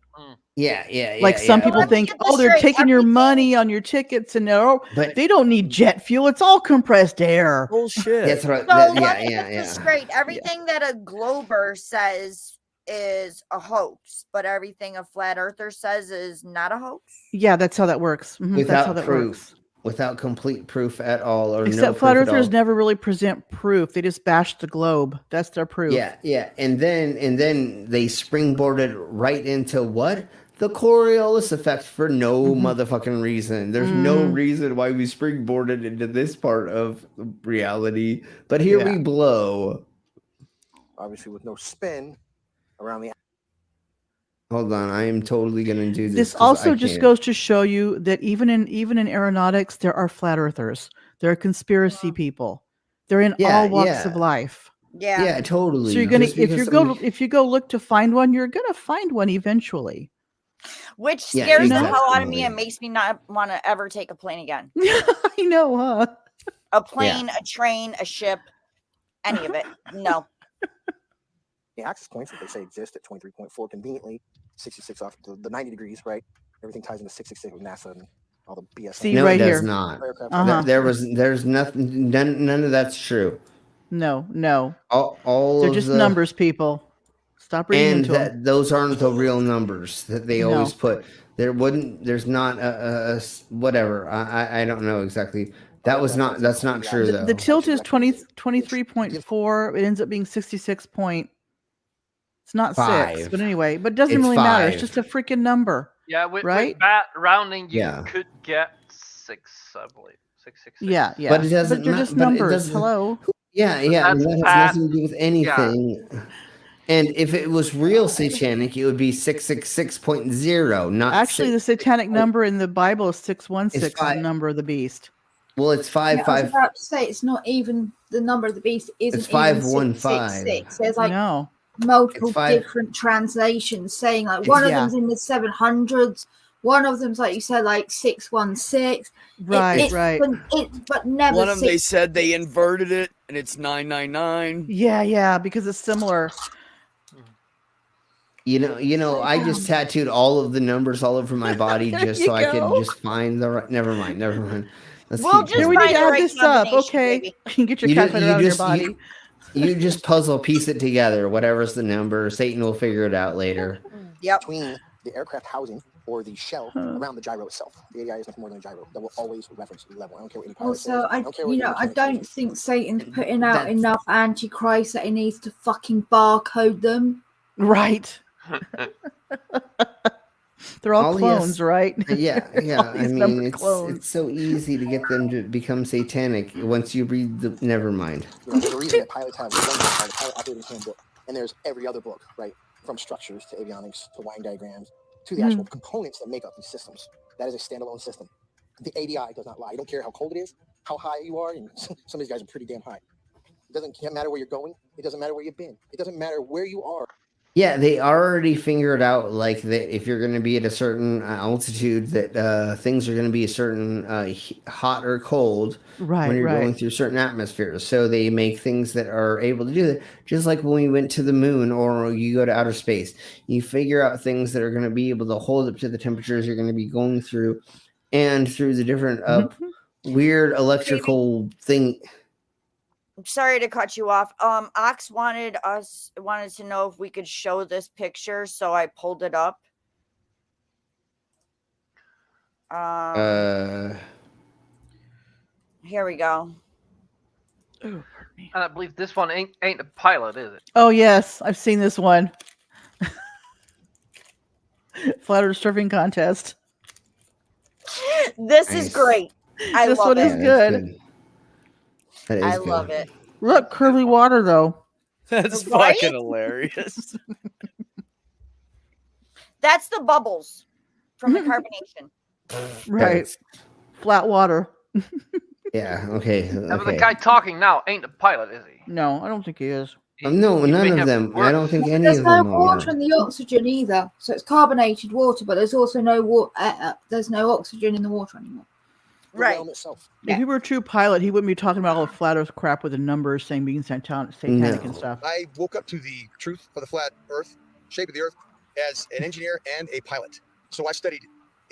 Yeah. Like some people think, they're taking your money on your tickets, and they don't need jet fuel. It's all compressed air. Bullshit. That's right. So let me get this straight. Everything that a Glober says is a hoax, but everything a flat earther says is not a hoax. Yeah, that's how that works. Without proof, without complete proof at all, or except flat earthers never really present proof. They just bash the globe. That's their proof. Yeah, and then they springboarded right into what? The Coriolis effect for no motherfucking reason. There's no reason why we springboarded into this part of reality, but here we blow. Obviously, with no spin around the. Hold on, I am totally gonna do this. This also just goes to show you that even in aeronautics, there are flat earthers. There are conspiracy people. They're in all walks of life. Yeah, totally. So you're gonna if you go look to find one, you're gonna find one eventually. Which scares the hell out of me and makes me not want to ever take a plane again. I know, huh? A plane, a train, a ship, any of it. No. The access points that they say exist at 23.4 conveniently, 66 off the 90 degrees, right? Everything ties into 666 with NASA and All the BS. See, No, right it does here. not. Uh-huh. There's nothing. None of that's true. No, no. All They're of just the numbers, people. Stop reading and into them. those aren't the real numbers that they No. always put. There's not whatever. I don't know exactly. That's not true though. The tilt is 23.4. It ends up being 66 point. It's not 6, 5. but anyway, but it doesn't It's really matter. It's 5. just a freaking number. Yeah, with right? bad rounding, you Yeah. could get 6, I believe. 666. Yeah, yeah. But it doesn't. But they're just but it numbers. doesn't- Hello. Yeah, yeah. that's That has bad. nothing to do with anything. And if it was real satanic, it would be 666.0, not Actually, the satanic Oh. number in the Bible is 616, It's 5. the number of the beast. Well, it's Yeah, I was 5. about to say it's not even the number of the beast. Isn't It's even 515. 666. There's like No. multiple It's 5. different translations saying like It's- one of yeah. them's in the 700s. One of them's like you said, like 616. Right, right. But never. One of them they 666. said they inverted it and it's 999. Yeah, yeah, because it's similar. You know, I just tattooed all of the numbers all over my body There just you so I could go. just find the right. Never mind. Let's We'll keep just Here, going. we need find to the add right this up. combination, Okay. baby. You can get your You do- calculator you out of your just- body. You just puzzle piece it together. Whatever's the number, Satan will figure it out later. Yep. Between the aircraft housing or the shell around the gyro itself. The ADI is nothing more than a gyro that will always reference the level. I don't care what any pilot says. Also, I don't care what any I mechanic don't says. think Satan's putting out That's- enough antichrist that he needs to fucking barcode them. Right. They're all All he clones, has- right? Yeah, yeah. All I these mean, number it's clones. so easy to get them to become satanic once you read the. Never mind. There's a reason that pilots have one book called the Pilot Operating Handbook, and there's every other book, right? From structures to avionics to wiring diagrams to the actual components that make up these systems. That is a standalone system. The ADI does not lie. I don't care how cold it is, how high you are, and some of these guys are pretty damn high. It doesn't matter where you're going. It doesn't matter where you've been. It doesn't matter where you are. Yeah, they already figured out like that if you're going to be at a certain altitude, that things are going to be a certain hot or cold Right, when you're right. going through certain atmospheres. So they make things that are able to do that. Just like when we went to the moon or you go to outer space, you figure out things that are going to be able to hold up to the temperatures you're going to be going through, and through the different weird electrical thing. Sorry to cut you off. Ox wanted to know if we could show this picture, so I pulled it up. Here we go. And I believe this one ain't a pilot, is it? Oh yes, I've seen this one. Flat Earth surfing contest. This is great. I This love one it. is good. That is I good. love it. Look, curly water though. That's Right? fucking hilarious. That's the bubbles from the carbonation. Right. Flat water. Yeah. Okay. But the Okay. guy talking now ain't a pilot, is he? No, I don't think he is. No, He none may of have them. I don't think any There's of no them are. water in the oxygen either, so it's carbonated water. But there's also no water. There's no oxygen in the water anymore. Right. Itself. If he were a true pilot, he wouldn't be talking about all the flat Earth crap with the numbers saying being satanic and stuff. I woke up to the truth of the flat Earth, shape of the Earth, as an engineer and a pilot. So I studied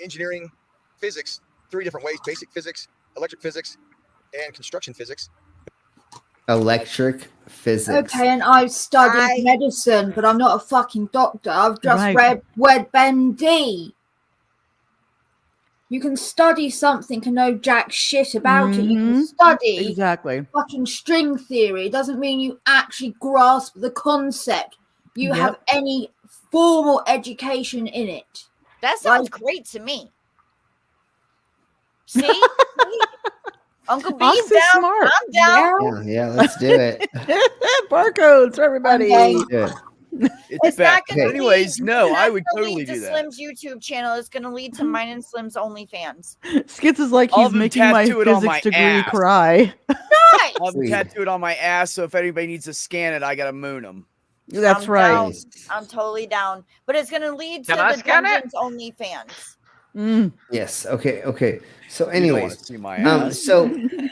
engineering, physics, 3 different ways: basic physics, electric physics, and construction physics. Electric physics. Okay, and I've studied medicine, but I'm not a fucking doctor. I've just Right. read Ben D. You can study something and know jack shit about it. You can study Exactly. fucking string theory. It doesn't mean you actually grasp the concept. You have any formal education in it. That sounds great to me. See? Uncle B's Ox is down. smart. I'm down. Yeah, let's do it. Barcodes for everybody. Okay. Do it. It's not gonna Anyways, lead, no, it's I not would gonna totally lead to do that. Slim's YouTube channel. It's going to lead to mine and Slim's OnlyFans. Skits is like I'll he's have making my tattoo it on physics my degree ass. cry. I'll have them tattooed on my ass, so if anybody needs to scan it, I gotta moon them. That's I'm right. down. I'm totally down. But it's going to lead to Can I the scan it? Dungeons OnlyFans. Yes. Okay. So, You don't wanna anyways, see my ass. so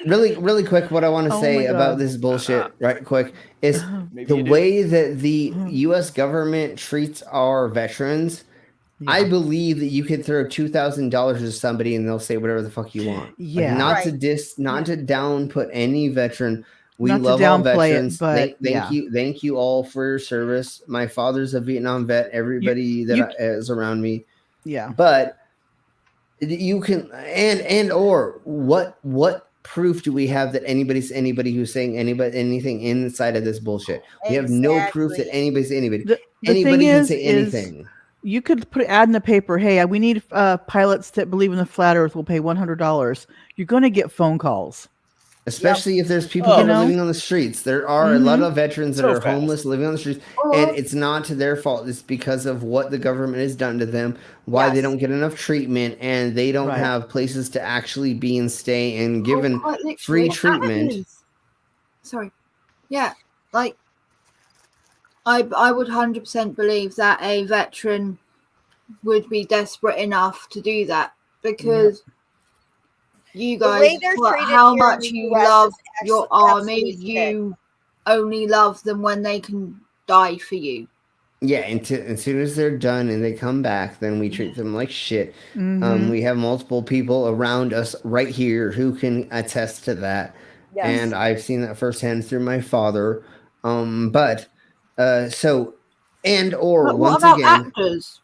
really quick, what I want to Oh say my about God. this bullshit, right quick, is Maybe the you do. way that the U.S. government treats our veterans I believe that you could throw $2,000 to somebody and they'll say whatever the fuck you want. Yeah. Like, not Right. to not to downput any veteran. We Not to love all downplay it, veterans. but Thank you all for your service. My father's a Vietnam vet. Everybody is around me. Yeah. But you can or what proof do we have that anybody who's saying anything inside of this bullshit? We have no proof that anybody's anybody. The Anybody thing can is, say anything. You could put an ad in the paper. Hey, we need pilots that believe in the flat Earth. Will pay $100. You're going to get phone calls, especially if there's people that are living on the streets. There are a lot of veterans that are homeless, living on the streets, and it's not to their fault. It's because of what the government has done to them, why they don't get enough treatment, and they don't have places to actually be and stay and given free treatment. Sorry. Yeah, like I would 100% believe that a veteran would be desperate enough to do that because you guys, how much you love your army, you only love them when they can die for you. Yeah, and as soon as they're done and they come back, then we treat them like shit. Mhm. We have multiple people around us right here who can attest to that. Yes. And I've seen that firsthand through my father. What about actors?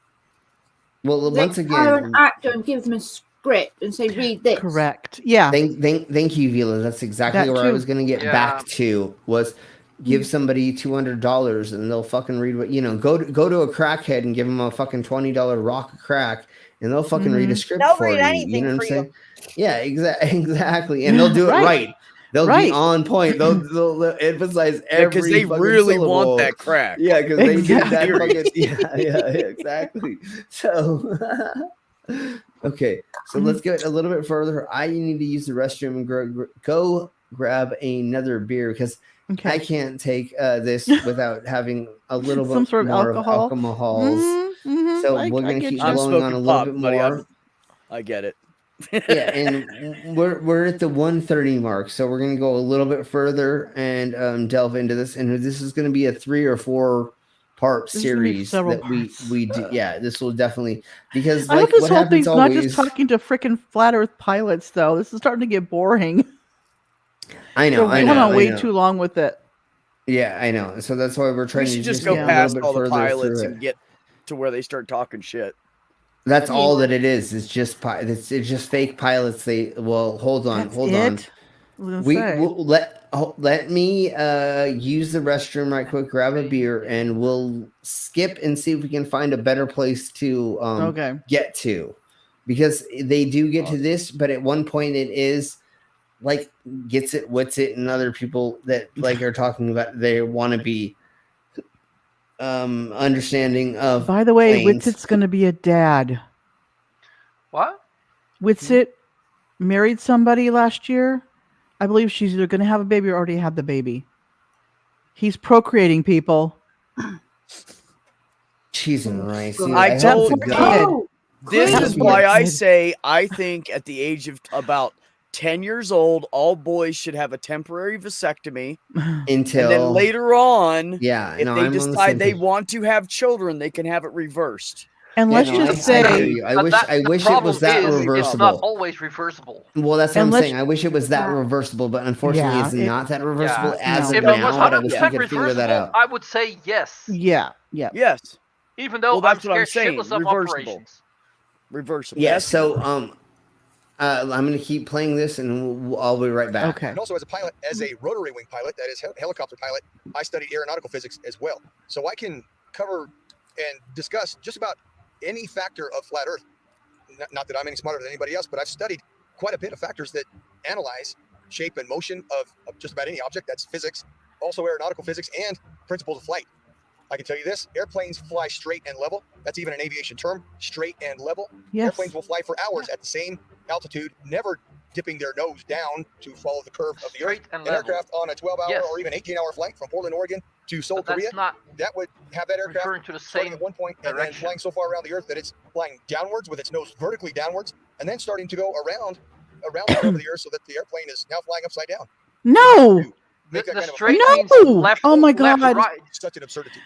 Well, They once hire again, an actor and give them a script and say, read this. Correct. Yeah. Thank you, Vila. That's exactly That where I too. was going to get back to, was give somebody $200 and they'll fucking read what, go to a crackhead and give them a fucking $20 rock of crack and they'll fucking read a script They'll for read you. anything You know what for I'm saying? Yeah, exactly. And they'll do it Right. right. They'll Right. be on point. They'll emphasize every because they fucking really syllable. want that crack. Yeah, because they need that Exactly. fucking yeah, exactly. So okay, so let's get a little bit further. I need to use the restroom and go grab another beer because I can't take this without having a little Some bit sort of more alcohol. of alcohols. Mhm. So I we're gonna get keep you. I'm blowing on smoking a little pop, bit buddy. more. I get it. Yeah, and we're at the 1:30 mark, so we're gonna go a little bit further and delve into this. And this is gonna be a 3 or 4 part There's gonna be series several that we do. Yeah, this will definitely, because I hope like this what whole happens thing's not just always. talking to freaking flat Earth pilots, though. This is starting to get boring. I know, We're going on way too long with it. Yeah, I know. So that's why we're trying We to should just just go get a past little all bit the further pilots through and it. get to where they start talking shit. That's all that it is. It's just it's just fake pilots. Hold on. I was gonna say. Let me use the restroom right quick, grab a beer, and we'll skip and see if we can find a better place to get to, because they do get to this, but at one point it is like Gets It, What's It, and other people that like are talking about they want to be understanding of. By the way, planes. Witsit's going to be a dad. What? Witsit married somebody last year. I believe she's either going to have a baby or already had the baby. He's procreating, people. Cheese and rice. I told you. This is why I say I think at the age of about 10 years old, all boys should have a temporary vasectomy. Until and then later on, if I'm they on the decide same they page. want to have children, they can have it reversed. And let's just say, I wish it was that reversible. It's not always reversible. Well, that's what I'm saying. I wish it was that reversible, but unfortunately, it's not that reversible as of If now. it was But I wish we 100% could figure that reversible, out. I would say yes. Yeah. Yes. Even though Well, I'm that's what I'm scared saying. shitless of Reversible. operations. Reversible. Yeah. That's- So I'm going to keep playing this, and I'll be right back. Okay. And also as a pilot, as a rotary wing pilot, that is helicopter pilot, I studied aeronautical physics as well. So I can cover and discuss just about any factor of flat Earth. Not that I'm any smarter than anybody else, but I've studied quite a bit of factors that analyze shape and motion of just about any object. That's physics, also aeronautical physics, and principles of flight. I can tell you this, airplanes fly straight and level. That's even an aviation term, straight and level. Yes. Airplanes will fly for hours at the same altitude, never dipping their nose down to follow the curve of the Straight Earth. and An level. aircraft on a 12-hour or even 18-hour flight from Portland, Oregon to Seoul, But that's Korea, not that would have that aircraft referring to the starting same at one point and then direction. flying so far around the Earth that it's flying downwards with its nose vertically downwards, and then starting to go around the curve of the Earth so that the airplane is now flying upside down. No. Make that The kind of a straight flight. means No! left, Oh my left, God. right. Such an absurdity.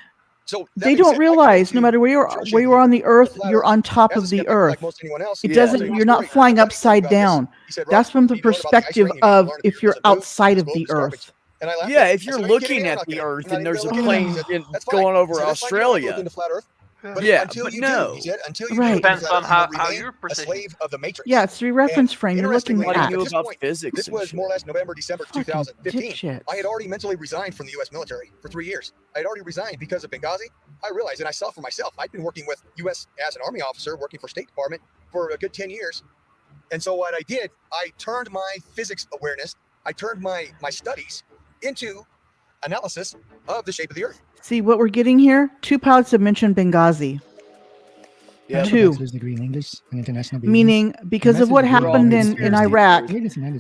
So they don't realize no matter where you are on the earth, you're on top of the earth. It doesn't. You're not flying upside down. That's from the perspective of if you're outside of the earth. Yeah, if you're looking at the Earth and there's a plane going over Australia. Yeah, but no. Right. Depends on how you're a slave of the matrix. Yeah, it's the reference frame you're looking Interestingly, at. at this about point, physics This and was more or less November, December 2015. dipshits. I had already mentally resigned from the U.S. military for 3 years. I had already resigned because of Benghazi. I realized, and I saw for myself, I'd been working with U.S. as an Army officer, working for State Department for a good 10 years. And so what I did, I turned my physics awareness, I turned my studies into analysis of the shape of the Earth. See what we're getting here? 2 pilots have mentioned Benghazi. Yeah, 2. Meaning, because of what happened in Iraq,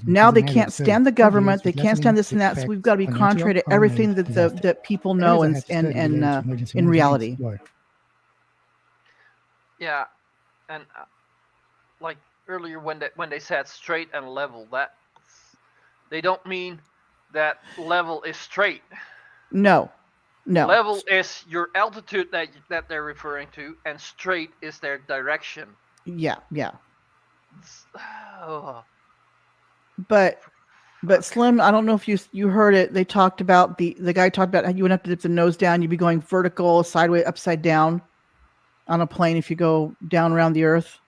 now they can't stand the government. They can't stand this and that. So we've got to be contrary to everything that people know and in reality. Yeah, and like earlier when they said straight and level, that they don't mean that level is straight. No. Level is your altitude that they're referring to, and straight is their direction. Yeah. Oh. But Slim, I don't know if you heard it. They talked about the guy talked about how you wouldn't have to dip the nose down. You'd be going vertical, sideways, upside down on a plane if you go down around the Earth.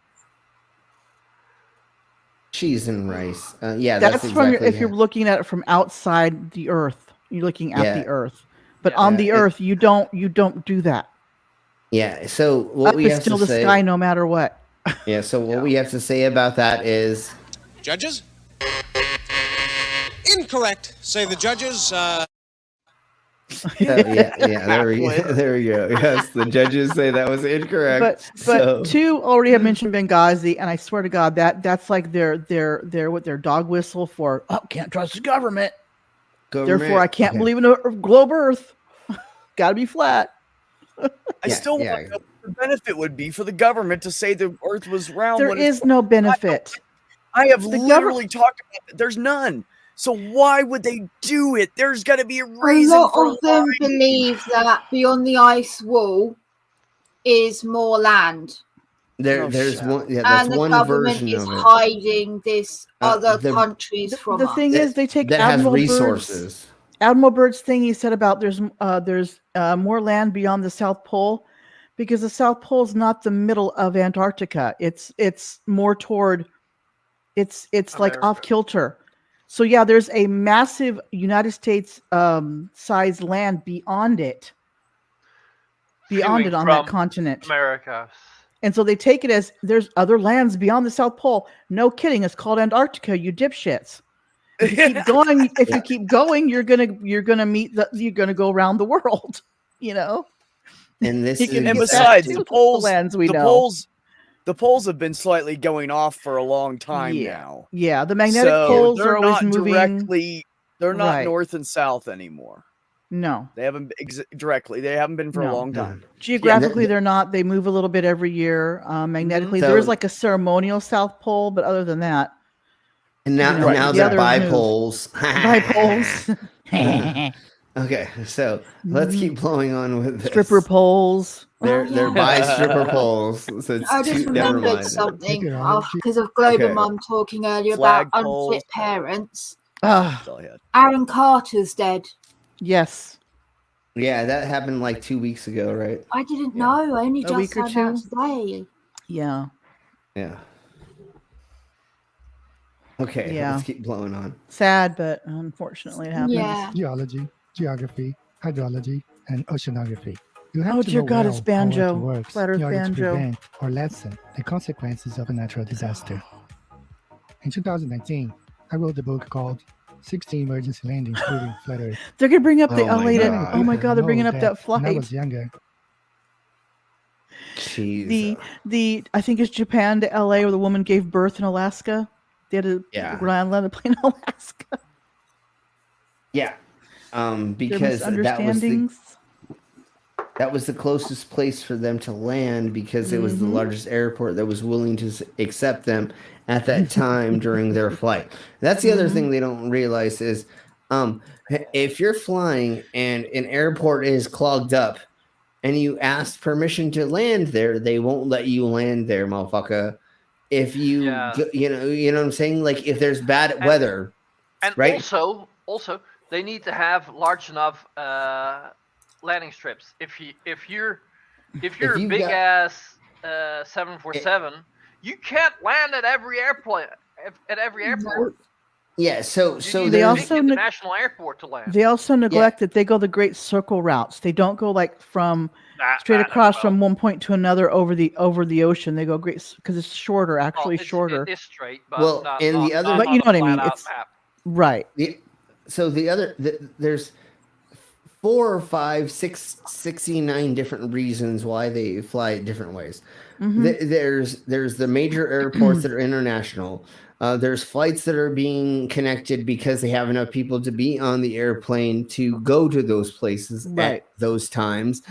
Cheese and rice. Yeah, that's exactly from if you're looking at it from outside the Earth. You're looking at the Earth. But on the Earth, you don't do that. Yeah. So what Up we is have still to the say, sky, no matter what. Yeah. So what we have to say about that is, judges. Incorrect. Say the judges. yeah. There we go. Yes, the judges say that was incorrect. But 2 already have mentioned Benghazi, and I swear to God that's like their dog whistle for can't trust the government. Therefore, I can't believe in a globe Earth. Got to be flat. I still want to know what the benefit would be for the government to say the Earth was round. There is no benefit. I have literally talked about it. There's none. So why would they do it? There's got to be a reason. A lot of them believe that beyond the ice wall is more land. There's one. Yeah, and that's the one government version is of it. hiding this other countries from The us. thing is, they take that has Admiral resources. Admiral Byrd's thing he said about there's more land beyond the South Pole, because the South Pole is not the middle of Antarctica. It's more toward it's like off kilter. So yeah, there's a massive United States sized land beyond it on that continent. America. And so they take it as there's other lands beyond the South Pole. No kidding. It's called Antarctica, you dipshits. If you keep going, you're gonna go around the world, you know. And this and besides the poles, lands we the know. The poles have been slightly going off for a long time now. Yeah, the magnetic poles are always not moving directly. They're not Right. north and south anymore. No, they haven't directly. They haven't been for a long time. Geographically, they're not. They move a little bit every year. Magnetically, So- there is like a ceremonial South Pole, but other than that, And now, you know, now the they're others move. bipoles. Bipoles. Okay, so let's keep blowing on with this. Stripper poles. They're bi stripper poles. So it's I just never remembered mind. something because of Global Okay. Mum talking earlier Flag about poles. unfit parents. Ah, Aaron Carter's dead. yes. Yeah, that happened like 2 weeks ago, right? I didn't know. I only A just week or found out two? today. Yeah. Yeah. Okay, Yeah. let's keep blowing on. Sad, but unfortunately, it happens. Yeah. Geology, geography, hydrology, and oceanography. You have Oh, to dear know God, well it's Banjo. how Earth works Flat Earth in order to Banjo. prevent or lessen the consequences of a natural disaster. In 2019, I wrote a book called 16 Emergency Landings Proving Flat Earth. They're gonna bring up the Oh my LA. God. Oh my God, they're bringing up that When I flight. was younger, Jeez. The I think it's Japan to LA, where the woman gave birth in Alaska. They had to land a plane in Alaska. Yeah. There Because misunderstandings. that was the closest place for them to land because it was the Mhm. largest airport that was willing to accept them at that time during their flight. That's the other thing they don't realize is if you're flying and an airport is clogged up, and you ask permission to land there, they won't let you land there, motherfucker. If you, you know what I'm saying? Like if there's bad weather, and right? Also, they need to have large enough landing strips. If you're a you've big got- ass 747, you can't land at every airport. Yeah, so You need they a also big international airport to land. They also neglect that they go the great circle routes. They don't go like from straight across from one point to another over the ocean. They go great because it's shorter, actually shorter. It is straight, but Well, not, and not, the other, not But you know on what a I mean. flat-out It's map. right. There's 4 or 5, 6, 69 different reasons why they fly different ways. Mhm. There's the major airports that are international. There's flights that are being connected because they have enough people to be on the airplane to go to those places Right. at those times.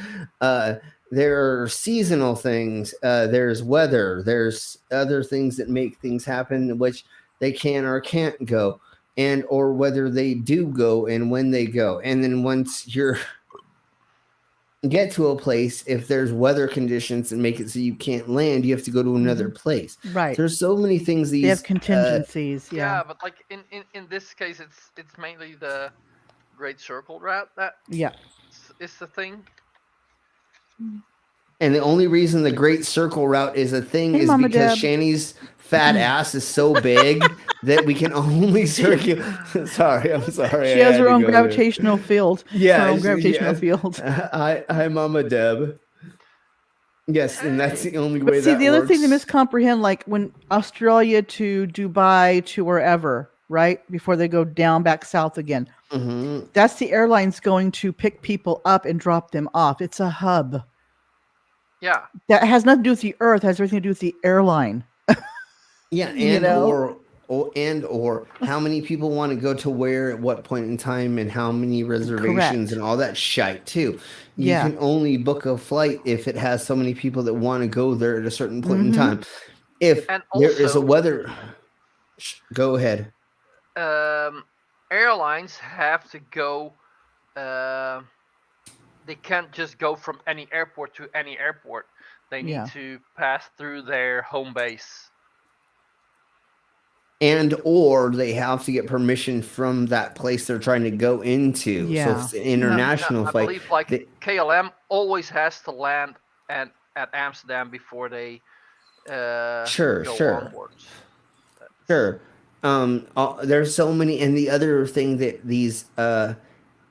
There are seasonal things. There's weather. There's other things that make things happen, which they can or can't go, and or whether they do go and when they go. And then once you're get to a place, if there's weather conditions that make it so you can't land, you have to go to another place. Right. There's so many things these They have contingencies. Yeah, but like in this case, it's mainly the Great Circle route that is the thing. And the only reason the Great Circle route is a thing Hey, is Mama because Deb. Shani's fat ass is so big that we can only circulate. Sorry, I'm sorry. She I has had her to own go there. gravitational field. Yeah, her own gravitational yeah. field. Hi, Mama Deb. Yes, and that's the only But way see, that the other thing works. they miscomprehend, like when Australia to Dubai to wherever, right before they go down back south again. Mm-hmm. That's the airlines going to pick people up and drop them off. It's a hub. Yeah. That has nothing to do with the Earth. It has everything to do with the airline. Yeah, You and know? or how many people want to go to where at what point in time and how many reservations Correct. and all that shite too. You Yeah. can only book a flight if it has so many people that want to go there at a certain point in Mhm. time. If And there is a also- weather, go ahead. Airlines have to go. They can't just go from any airport to any airport. They need Yeah. to pass through their home base. And or they have to get permission from that place they're trying to go into. So Yeah. if it's an international I flight. believe like KLM always has to land at Amsterdam before they Sure, go sure. onwards. Sure. There's so many, and the other thing that these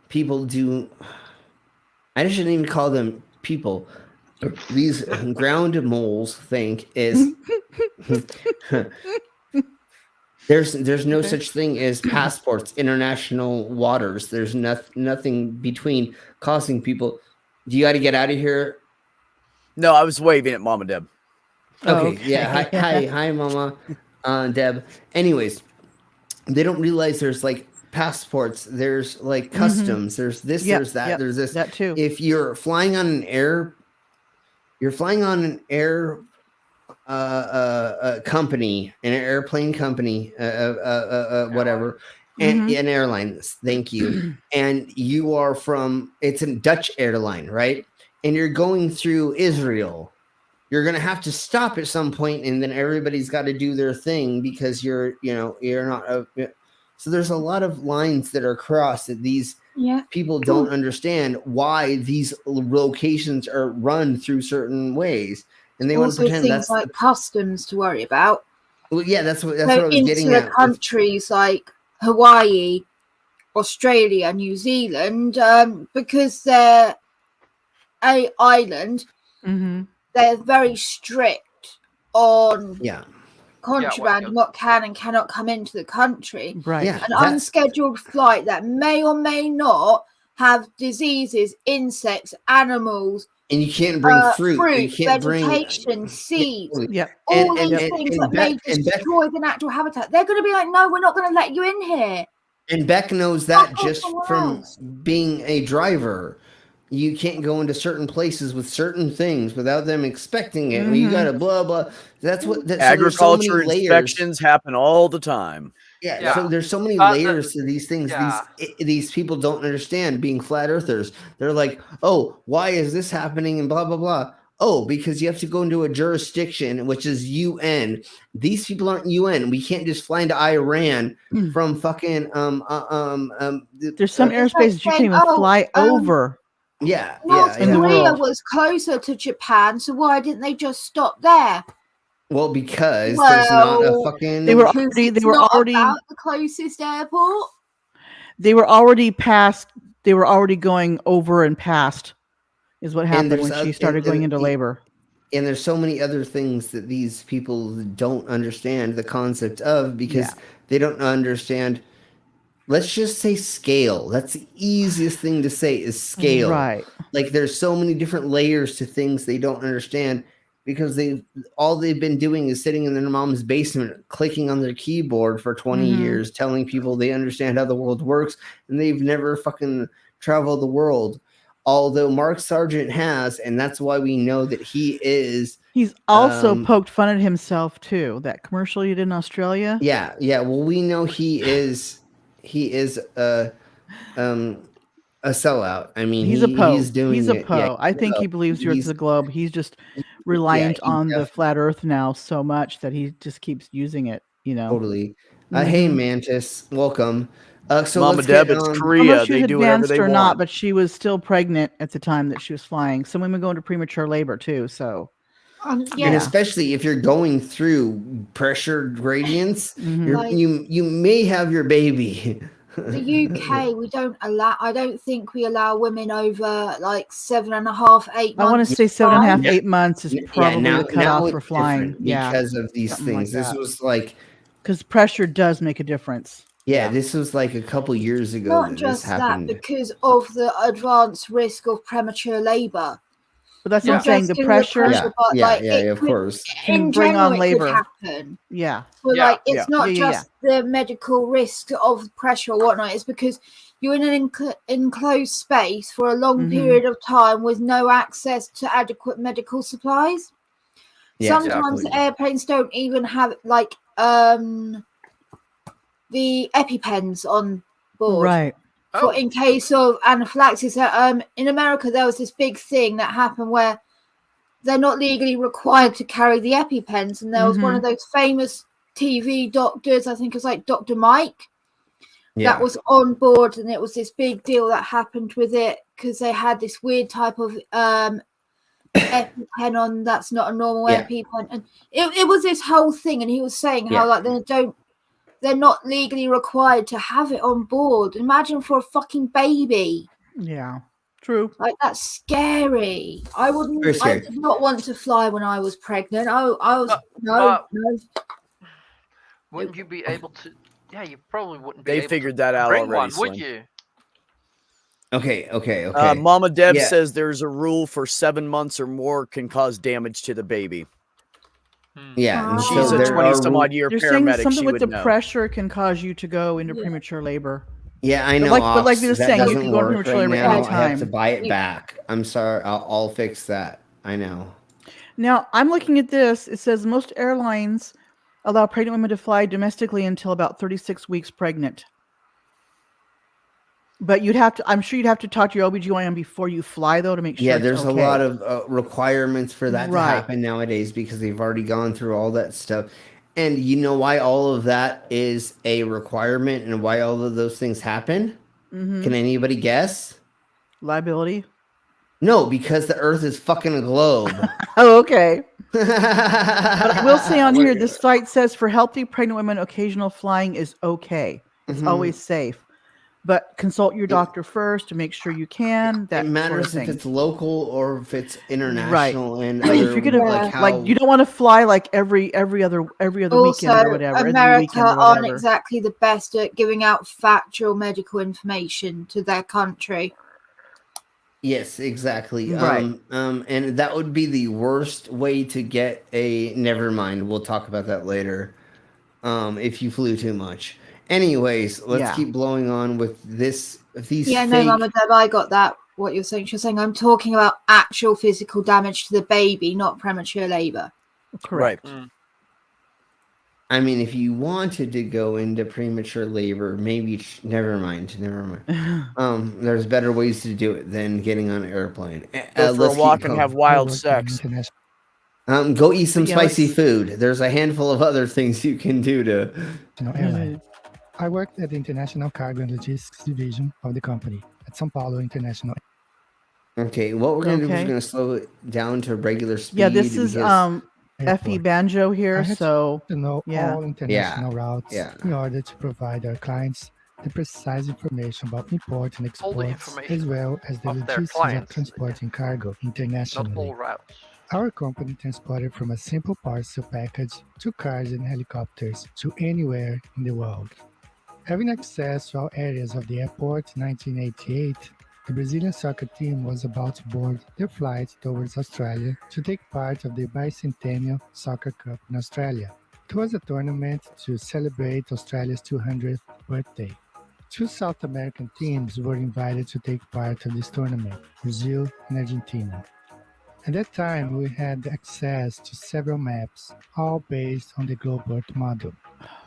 people do, I shouldn't even call them people. These ground moles think is there's no such thing as passports, international waters. There's nothing between causing people. Do you got to get out of here? No, I was waving at Mama Deb. Okay, yeah. Hi, Mama, Deb. Anyways, they don't realize there's like passports. There's like customs. There's this. Yep, There's that. yep, There's this. that too. If you're flying on an air, company, an airplane company, whatever, and an airline. Thank you. And you are from. It's a Dutch airline, right? And you're going through Israel. You're going to have to stop at some point, and then everybody's got to do their thing because you're not. So there's a lot of lines that are crossed that these people don't understand why these locations are run through certain ways, and they want to Also, pretend things that's like customs to worry about. well, yeah, that's what I So was getting insular at. countries like Hawaii, Australia, New Zealand, because they're a island, Mm-hmm. they're very strict on Yeah. contraband and what can and cannot come into the country. Right. Yeah, An unscheduled flight that may or may not have diseases, insects, animals, And you can't bring fruit. You can't vegetation, seeds, Yeah. all these things that may destroy the natural habitat. They're going to be like, no, we're not going to let you in here. And Beck knows that Go just somewhere from else. being a driver. You can't go into certain places with certain things without them expecting it. You got to blah blah. That's what Agriculture inspections happen all the time. Yeah, so there's so many layers to these things. These people don't understand being flat earthers. They're like, oh, why is this happening and blah blah blah. Oh, because you have to go into a jurisdiction which is UN. These people aren't UN. We can't just fly into Iran from fucking There's some airspace that you can't even fly over. Yeah, North in the Korea world. was closer to Japan, so why didn't they just stop there? Well, because there's not a fucking. They were Because already. it's They were not already. about the closest airport. They were already past. They were already going over and past. Is what happened when she started going into labor. And there's so many other things that these people don't understand the concept of because they don't understand. Let's just say scale. That's the easiest thing to say is scale. Right. Like there's so many different layers to things they don't understand because all they've been doing is sitting in their mom's basement, clicking on their keyboard for 20 years, telling people they understand how the world works, and they've never fucking traveled the world. Although Mark Sargent has, and that's why we know that he is. He's also poked fun at himself too. That commercial you did in Australia. Yeah. Well, we know he is a sellout. I mean, he's a Poe. He's doing he's a it. Poe. Yeah, I think he believes you're the globe. He's just reliant on the flat Earth now so much that he just keeps using it. You know. Totally. Hey, Mantis, welcome. So Mama let's Deb, get it's on. Korea. I don't know if she They was do whatever advanced they or want. not, but she was still pregnant at the time that she was flying. Some women go into premature labor too. So. And especially if you're going through pressure gradients, you may have your baby. The UK, we don't allow. I don't think we allow women over like 7.5, 8 months. I want to say 7.5, 8 months is probably now, the cutoff now for it's flying. different because of these things. This was like because pressure does make a difference. This was like a couple years ago Not that just this happened. that, because of the advanced risk of premature labor. But that's Not what I'm saying. just The due to pressure, but like it of could, course, can in bring general, on labor. It could happen. Yeah. So like it's not just the medical risk of pressure or whatnot. It's because you're in an enclosed space for a long period of time with no access to adequate medical supplies. Sometimes airplanes don't even have like the EpiPens on board. Right. For in case of anaphylaxis. In America, there was this big thing that happened where they're not legally required to carry the EpiPens, and there was one of those famous TV doctors, I think it was like Dr. Mike, that was on board, and it was this big deal that happened with it because they had this weird type of EpiPen on that's not a normal EpiPen, and it was this whole thing, and he was saying how like they're not legally required to have it on board. Imagine for a fucking baby. Yeah, true. Like that's scary. I wouldn't. I did not want to fly when I was pregnant. I was no. Wouldn't you be able to? Yeah, you probably wouldn't be. They able figured to that out bring already. one, would you? Okay. Mama Deb says there's a rule for 7 months or more can cause damage to the baby. Yeah, and she's so a 20-some-odd year You're saying paramedic. something She with would the know. pressure can cause you to go into premature labor. Yeah, I know. But like we were that saying, you doesn't can go into work premature right labor now. anytime. I have to buy it back. I'm sorry. I'll fix that. I know. Now I'm looking at this. It says most airlines allow pregnant women to fly domestically until about 36 weeks pregnant. But I'm sure you'd have to talk to your OBGYN before you fly, though, to make sure. Yeah, it's there's okay. a lot of requirements for that to Right. happen nowadays because they've already gone through all that stuff. And you know why all of that is a requirement and why all of those things happen? Can anybody guess? Liability? No, because the Earth is fucking a globe. Oh, okay. But I will say on here, this site says for healthy pregnant women, occasional flying is okay. It's always safe. But consult your doctor first to make sure you can. That It matters sort of if it's local or if it's international and Like if you're gonna like you don't want to fly like every other weekend or whatever. every America weekend or aren't whatever. exactly the best at giving out factual medical information to their country. Yes, exactly. Right. And that would be the worst way to get a. Never mind. We'll talk about that later. If you flew too much. Anyways, let's keep blowing on with these. Yeah, fake... no, Mama Deb, I got that. What you're saying? You're saying I'm talking about actual physical damage to the baby, not premature labor. Correct. I mean, if you wanted to go into premature labor, maybe never mind. There's better ways to do it than getting on an airplane. Go for a Let's keep walk and going. have wild sex. Go eat some Yeah, spicy let's- food. There's a handful of other things you can do to. Airline. I worked at the International Cargo and Logistics Division of the company at São Paulo International. Okay, what we're gonna do is Okay. we're gonna slow it down to regular speed. Yeah, this is because- Effie Banjo here, I had so to know yeah. all international routes yeah. in order to provide our clients the precise information about import and All the exports, information as well as the of their logistics of clients. transporting cargo Not internationally. all routes. Our company transported from a simple parcel package to cars and helicopters to anywhere in the world. Having access to all areas of the airport in 1988, the Brazilian soccer team was about to board their flight towards Australia to take part of the Bicentennial Soccer Cup in Australia. It was a tournament to celebrate Australia's 200th birthday. Two South American teams were invited to take part of this tournament, Brazil and Argentina. At that time, we had access to several maps, all based on the Globe Earth model.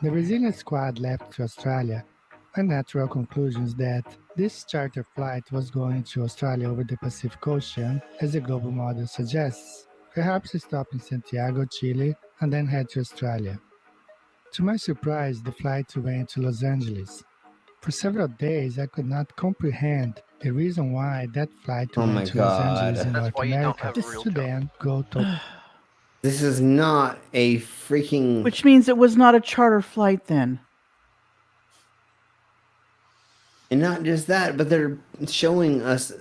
The Brazilian squad left to Australia. A natural conclusion is that this charter flight was going to Australia over the Pacific Ocean, as the global model suggests. Perhaps stop in Santiago, Chile, and then head to Australia. To my surprise, the flight went to Los Angeles. For several days, I could not comprehend the reason why that flight Oh my went to Los Angeles God. in That's North why you don't America have a real to then go to This is not a freaking. Which means it was not a charter flight then. And not just that, but they're showing us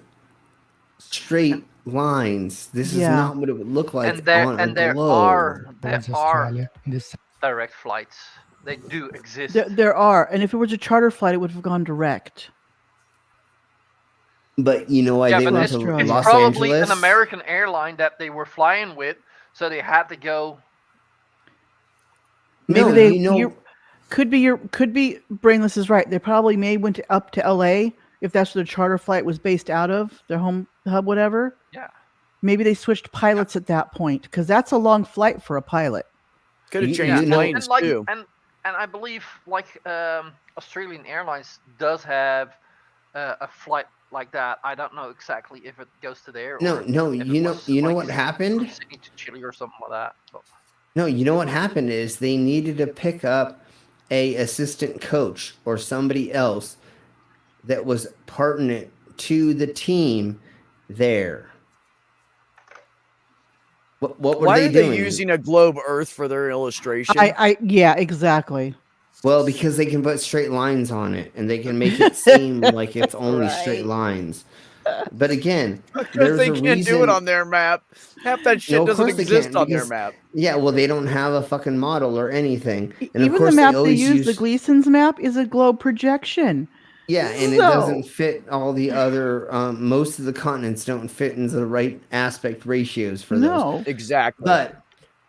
straight lines. This is Yeah. not what it would look like And there on and a there globe. are Australia in this direct flights. They do exist. There are, and if it was a charter flight, it would have gone direct. But you know why Yeah, they but went it's, to it's Los probably Angeles? an American airline that they were flying with, so they had to go. Maybe No, they you know- could be Brainless is right. They probably went up to LA if that's where the charter flight was based out of, their home hub, whatever. Yeah. Maybe they switched pilots at that point because that's a long flight for a pilot. Could have You- changed you know- planes And like too. and I believe like Australian Airlines does have a flight like that. I don't know exactly if it goes to there. No, or no, if it you know was, what like, happened? from Sydney to Chile or something like that. But No, you know what happened is they needed to pick up a assistant coach or somebody else that was pertinent to the team there. What were Why they are doing? they using a globe Earth for their illustration? Yeah, exactly. Well, because they can put straight lines on it and they can make it seem like it's only straight lines. But again, there's they a can't reason. do it on their map. Half that shit No, of doesn't course they exist can't, on their because- map. Yeah, well, they don't have a fucking model or anything. And Even of course, the map they always use, the Gleason's map, is a globe projection. Yeah, and it doesn't fit all the other. Most of the continents don't fit into the right aspect ratios for No. those. Exactly.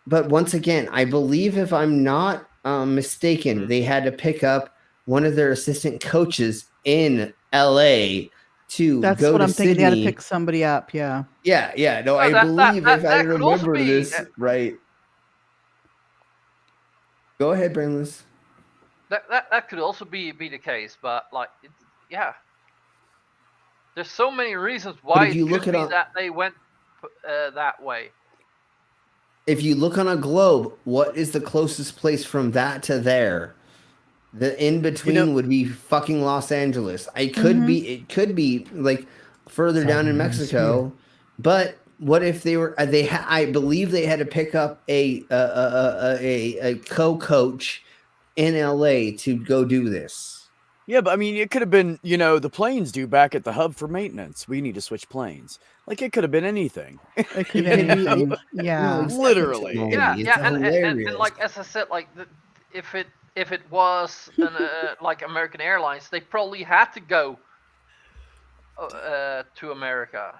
But once again, I believe if I'm not mistaken, they had to pick up one of their assistant coaches in LA to That's go what to I'm thinking. Sydney. They had to pick somebody up. Yeah. Yeah. No, I that- believe that- if I that could also remember be- this right. Go ahead, Brainless. that could also be the case, but like, yeah. There's so many reasons why if you it look could at be all- that they went that way. If you look on a globe, what is the closest place from that to there? The in between would be fucking Los Angeles. It could be like further down in Mexico, but what if they were? I believe they had to pick up a co-coach in LA to go do this. Yeah, but I mean, it could have been, the planes due back at the hub for maintenance. We need to switch planes. Like, it could have been anything. It could have been anything. Yeah. Literally. Yeah, It's and hilarious. like as I said, like if it was an, like American Airlines, they probably had to go to America.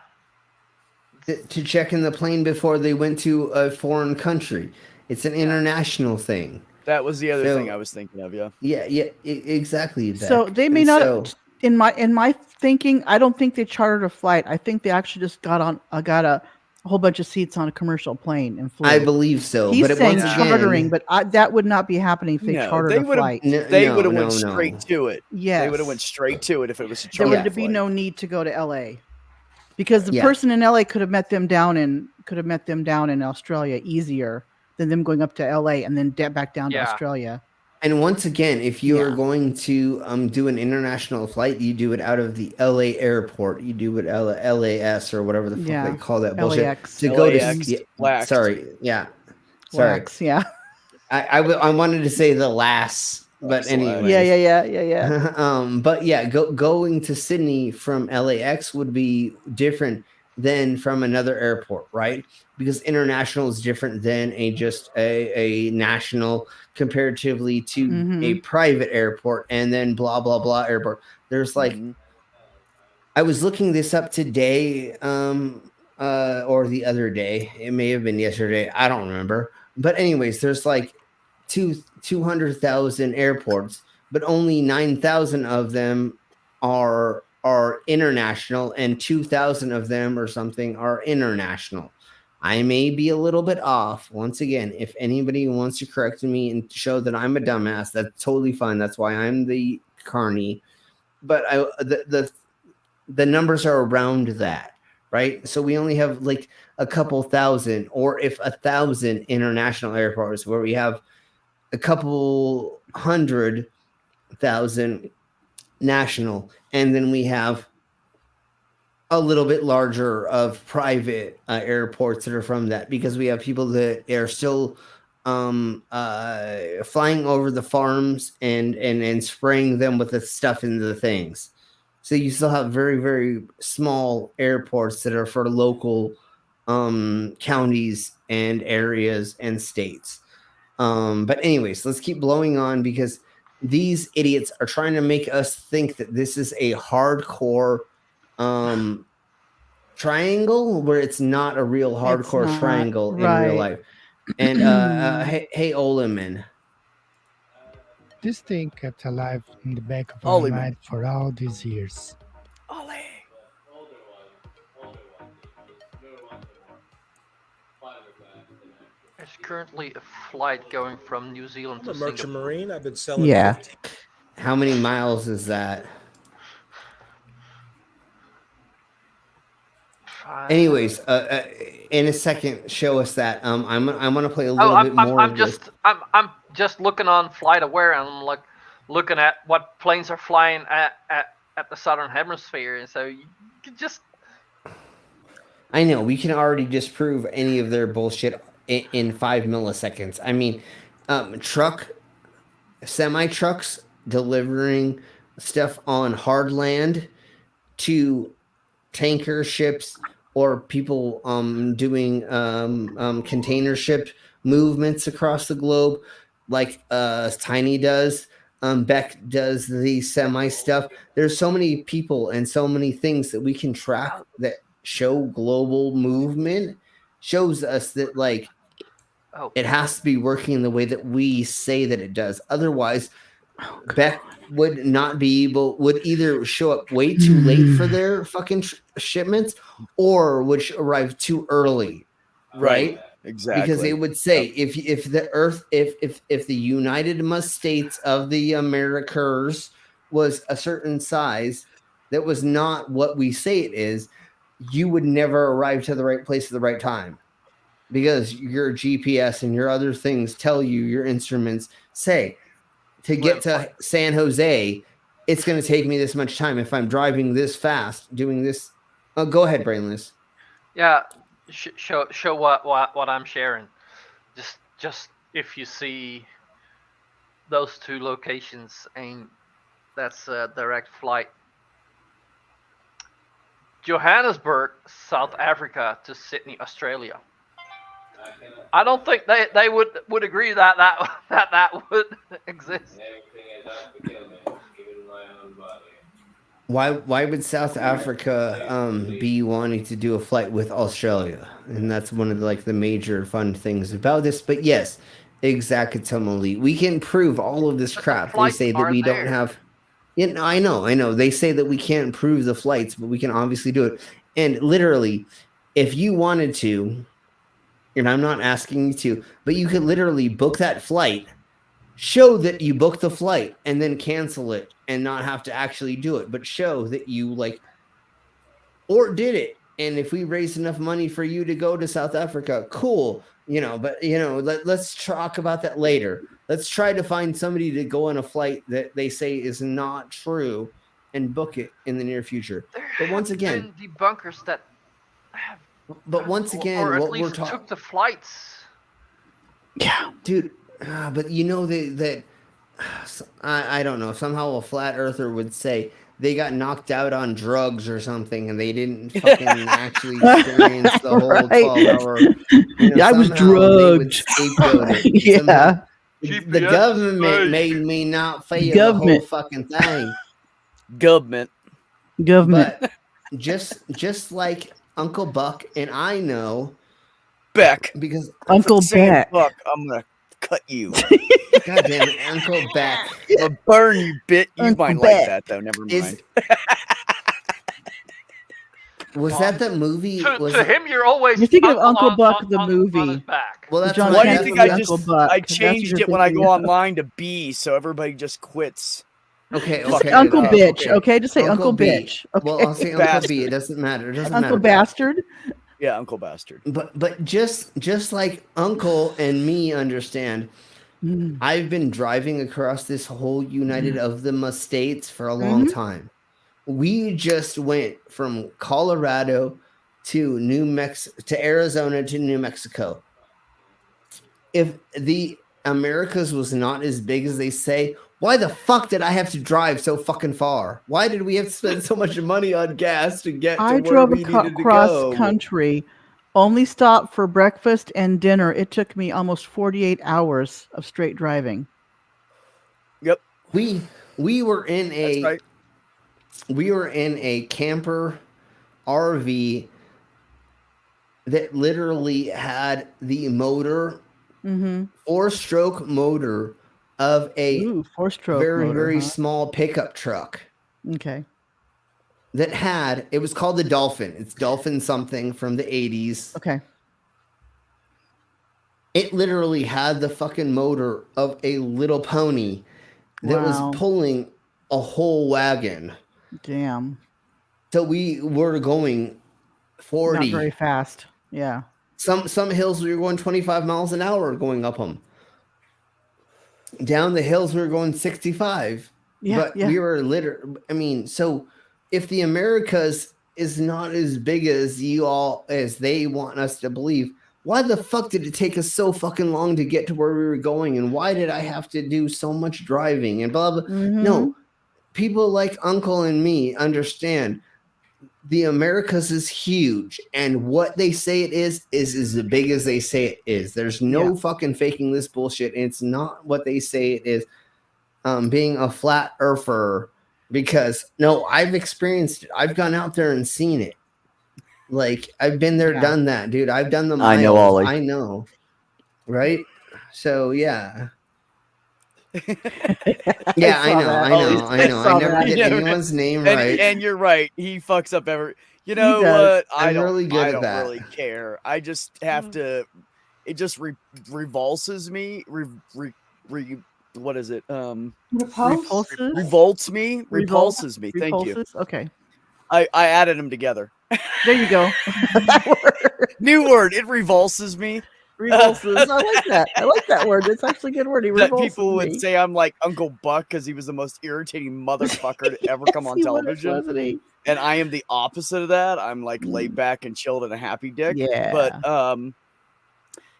To check in the plane before they went to a foreign country. It's an international thing. That was the other So- thing I was thinking of, yeah. Yeah, exactly. Beck. So they may And not. so- In my thinking, I don't think they chartered a flight. I think they actually just got a a whole bunch of seats on a commercial plane and flew. I believe so. He's but saying once chartering, again, but that would not be happening if they No, chartered they a would have. flight. They would have went straight to it. Yes. They would have went straight to it if it was a There charter would be flight. no need to go to LA, because the Yeah. person in LA could have met them down in Australia easier than them going up to LA and then back down to Australia. And once again, if you are going to do an international flight, you do it out of the LA airport. You do it LAS or whatever the fuck they call that bullshit. LAX. To go LAX, to waxed. sorry, yeah, sorry, Wax, yeah. I wanted to say the last, but anyway, yeah. But yeah, going to Sydney from LAX would be different than from another airport, right? Because international is different than just a national comparatively to a private airport, and then blah blah blah airport. There's like, I was looking this up today, or the other day. It may have been yesterday. I don't remember. But anyways, there's like 200,000 airports, but only 9,000 of them are international, and 2,000 of them or something are international. I may be a little bit off. Once again, if anybody wants to correct me and show that I'm a dumbass, that's totally fine. That's why I'm the carny. But the numbers are around that, right? So we only have like a couple thousand, or if 1,000 international airports, where we have a couple 100,000 national, and then we have a little bit larger of private airports that are from that, because we have people that are still flying over the farms and spraying them with the stuff into the things. So you still have very, very small airports that are for local counties and areas and states. But anyways, let's keep blowing on, because these idiots are trying to make us think that this is a hardcore triangle, where it's not a real hardcore triangle in real life. And hey Oleman, This thing kept alive in the back of our mind for all these years. There's currently a flight going from New Zealand I'm to a merchant Singapore. marine. I've been selling. yeah. How many miles is that? Anyways, in a second, show us that. I'm gonna play a little bit more. I'm just looking on Flight Aware, and I'm like looking at what planes are flying at the southern hemisphere, and so you could just. I know we can already disprove any of their bullshit in 5 milliseconds. I mean, semi trucks delivering stuff on hard land to tanker ships, or people doing container ship movements across the globe, like Tiny does. Beck does the semi stuff. There's so many people and so many things that we can track that show global movement. Shows us that like it has to be working in the way that we say that it does. Otherwise, Beck would not be able, would either show up way too late for their fucking shipments, or would arrive too early, right? Exactly. Because they would say if the Earth, if the United States of the Americas was a certain size that was not what we say it is, you would never arrive to the right place at the right time, because your GPS and your other things tell you, your instruments say, to get to San Jose, it's going to take me this much time if I'm driving this fast, doing this. Oh, go ahead, Brainless. Yeah, show what I'm sharing. Just if you see those two locations, and that's a direct flight. Johannesburg, South Africa to Sydney, Australia. I don't think they would agree that would exist. Why would South Africa be wanting to do a flight with Australia? And that's one of the major fun things about this. But yes, exactly. We can prove all of this crap. They say that we don't have. Yeah, no, I know. They say that we can't prove the flights, but we can obviously do it. And literally, if you wanted to, and I'm not asking you to, but you could literally book that flight, show that you booked the flight, and then cancel it and not have to actually do it, but show that you or did it. And if we raise enough money for you to go to South Africa, cool. But let's talk about that later. Let's try to find somebody to go on a flight that they say is not true and book it in the near future. But once again, debunkers that have, once again, or at what least we're talking, took the flights. Yeah, dude. But I don't know. Somehow a flat earther would say they got knocked out on drugs or something, and they didn't fucking actually experience the whole 12-hour. I was drugged. Yeah. The government made me not feel the whole fucking thing. Government. But just like Uncle Buck and I know Beck, because Uncle Beck, Buck, I'm gonna cut you. God damn it, Uncle Beck. I'll burn you, bit. You Uncle might Beck. like that though. Never mind. Was that the movie? To him, you're always. You're thinking of Uncle Buck, the movie. Well, that's John what I think I Uncle just Buck. I That's what changed you're it when I go thinking of. online to B, so everybody just quits. Okay, Just say Uncle Bitch, okay? Just say Uncle B. Bitch. Okay. Well, I'll say Uncle Bastard. B. It doesn't matter. It doesn't Uncle matter. Bastard. Yeah, Uncle Bastard. But just like Uncle and me understand, I've been driving across this whole United of the States for a long time. We just went from Colorado to to Arizona to New Mexico. If the Americas was not as big as they say, why the fuck did I have to drive so fucking far? Why did we have to spend so much money on gas to get to I where drove we needed to across go? country, only stopped for breakfast and dinner. It took me almost 48 hours of straight driving. Yep. We were in a camper RV that literally had the motor, 4-stroke motor of a 4-stroke very, motor, very huh? small pickup truck. Okay. It was called the Dolphin. It's Dolphin something from the 80s. Okay. It literally had the fucking motor of a little pony that Wow. was pulling a whole wagon. Damn. So we were going 40. Not very fast. Yeah. Some hills we were going 25 miles an hour going up them. Down the hills we were going 65. Yeah, But yeah. we were so if the Americas is not as big as as they want us to believe, why the fuck did it take us so fucking long to get to where we were going? And why did I have to do so much driving and blah, blah. No, people like Uncle and me understand the Americas is huge, and what they say it is as big as they say it is. There's no fucking faking this bullshit. It's not what they say it is. Being a flat earther, because no, I've experienced it. I've gone out there and seen it. Like I've been there, done that, dude. I've done the miles. I know, Ollie. I know, right? So yeah. Yeah, I know. I never get anyone's name right. And you're right. He fucks up every. You know does. what? I'm really good I at don't that. really care. I just have to. It just revulses me. What is it? Repulses? Revolts me. Repulses me. Thank you. Repulses? Okay. I added them together. There you go. New word. It revulses me. Repulses. I like that. I like that word. It's actually a good word. He That repulses people would me. say I'm like Uncle Buck because he was the most irritating motherfucker to ever come on Yes, he was, television. wasn't he? And I am the opposite of that. I'm like laid back and chilled and a happy dick. Yeah. But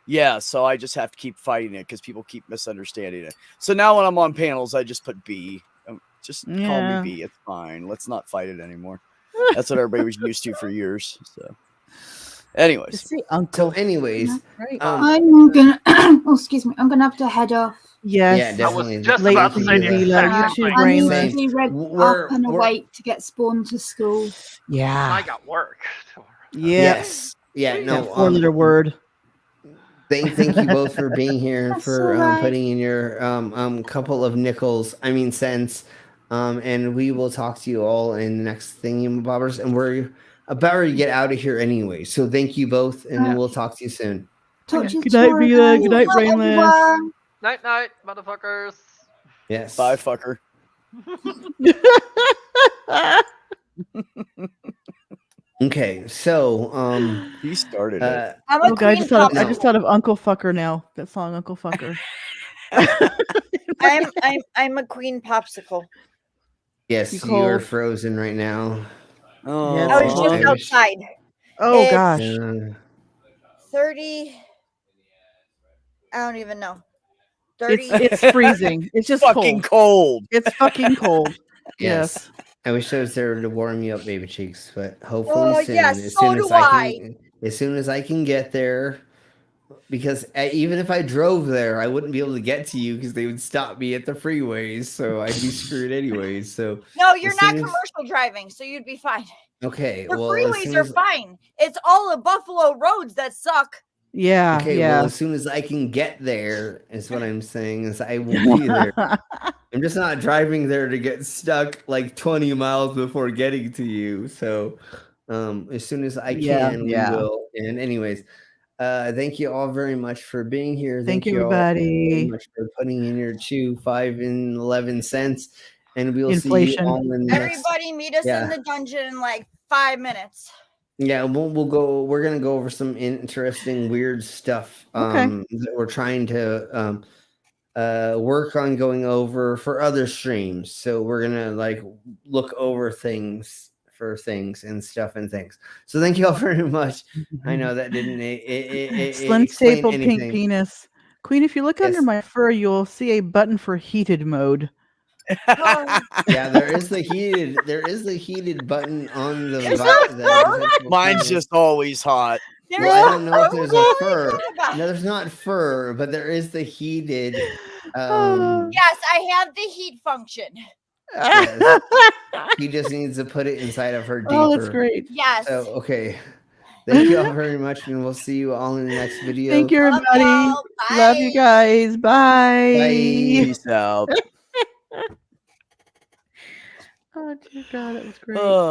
yeah, so I just have to keep fighting it because people keep misunderstanding it. So now when I'm on panels, I just put B. Just call Yeah. me B. It's fine. Let's not fight it anymore. That's what everybody was used to for years. So anyways. See, Uncle. So anyways, Right. I'm gonna. Oh, excuse me. I'm gonna have to head off. Yes. Yeah, definitely. I was just Late about for to say you, the Leela. exact You too, same I thing. need to be read We're- up and we're- awake to get spawned to school. Yeah. I got work. Yes. Yeah. That No. 4-letter word. Thank you both for being here, That's for all right. putting in your couple of nickels. I mean cents. And we will talk to you all in the next Thingy-bobbers. And we're about to get out of here anyway. So thank you both, and we'll talk to you soon. Talk to you Good night, tomorrow. Vila. Good night, Bye, Brainless. everyone. Night, motherfuckers. Yes. Bye, fucker. Okay, so he started it. I'm a Oh, God, I queen just thought of Uncle Fucker now. That song, Uncle Fucker. I'm a queen popsicle. yes, You you are cold? frozen right now. Oh, Yes, I was cold. just outside. Oh, It's gosh. 30. I don't even know. 30. It's freezing. It's just fucking cold. It's fucking cold. Yes. I wish I was there to warm you up, baby cheeks, but hopefully Oh, soon. yes, as so soon do as as soon as I can get there, because even if I drove there, I wouldn't be able to get to you because they would stop me at the freeways, so I'd be screwed anyways. So No, you're as not soon as- commercial driving, so you'd be fine. Okay, The well, as freeways soon are as fine. It's all the Buffalo roads that suck. Yeah. okay, yeah. well, as soon as I can get there, is what I'm saying. Is I will be there. I'm just not driving there to get stuck like 20 miles before getting to you. So, as soon as I Yeah, can, yeah. we will. And anyways, thank you all very much for being here. Thank you, you all very everybody. much for putting in your 2, 5, and 11 cents. And we'll see you Inflation. all in the next. Everybody meet us in the dungeon in like 5 minutes. Yeah, we'll go. We're gonna go over some interesting, weird stuff. That we're trying to work on going over for other streams. So we're gonna like look over things for things and stuff and things. So thank you all very much. I know that didn't Slim explain stapled anything. pink penis. Queen, if you look under my fur, you'll see a button for heated mode. Yeah, there is the heated button on the. Mine's just always hot. Well, I don't know if there's a fur. No, there's not fur, but there is the heated. Yes, I have the heat function. Yes. He just needs to put it inside of her deeper. Oh, that's great. Yes. So okay. Thank you all very much, and we'll see you all in the next video. Thank you, everybody. Love you guys. Bye. Bye. Peace out. Oh, dear God, that was great.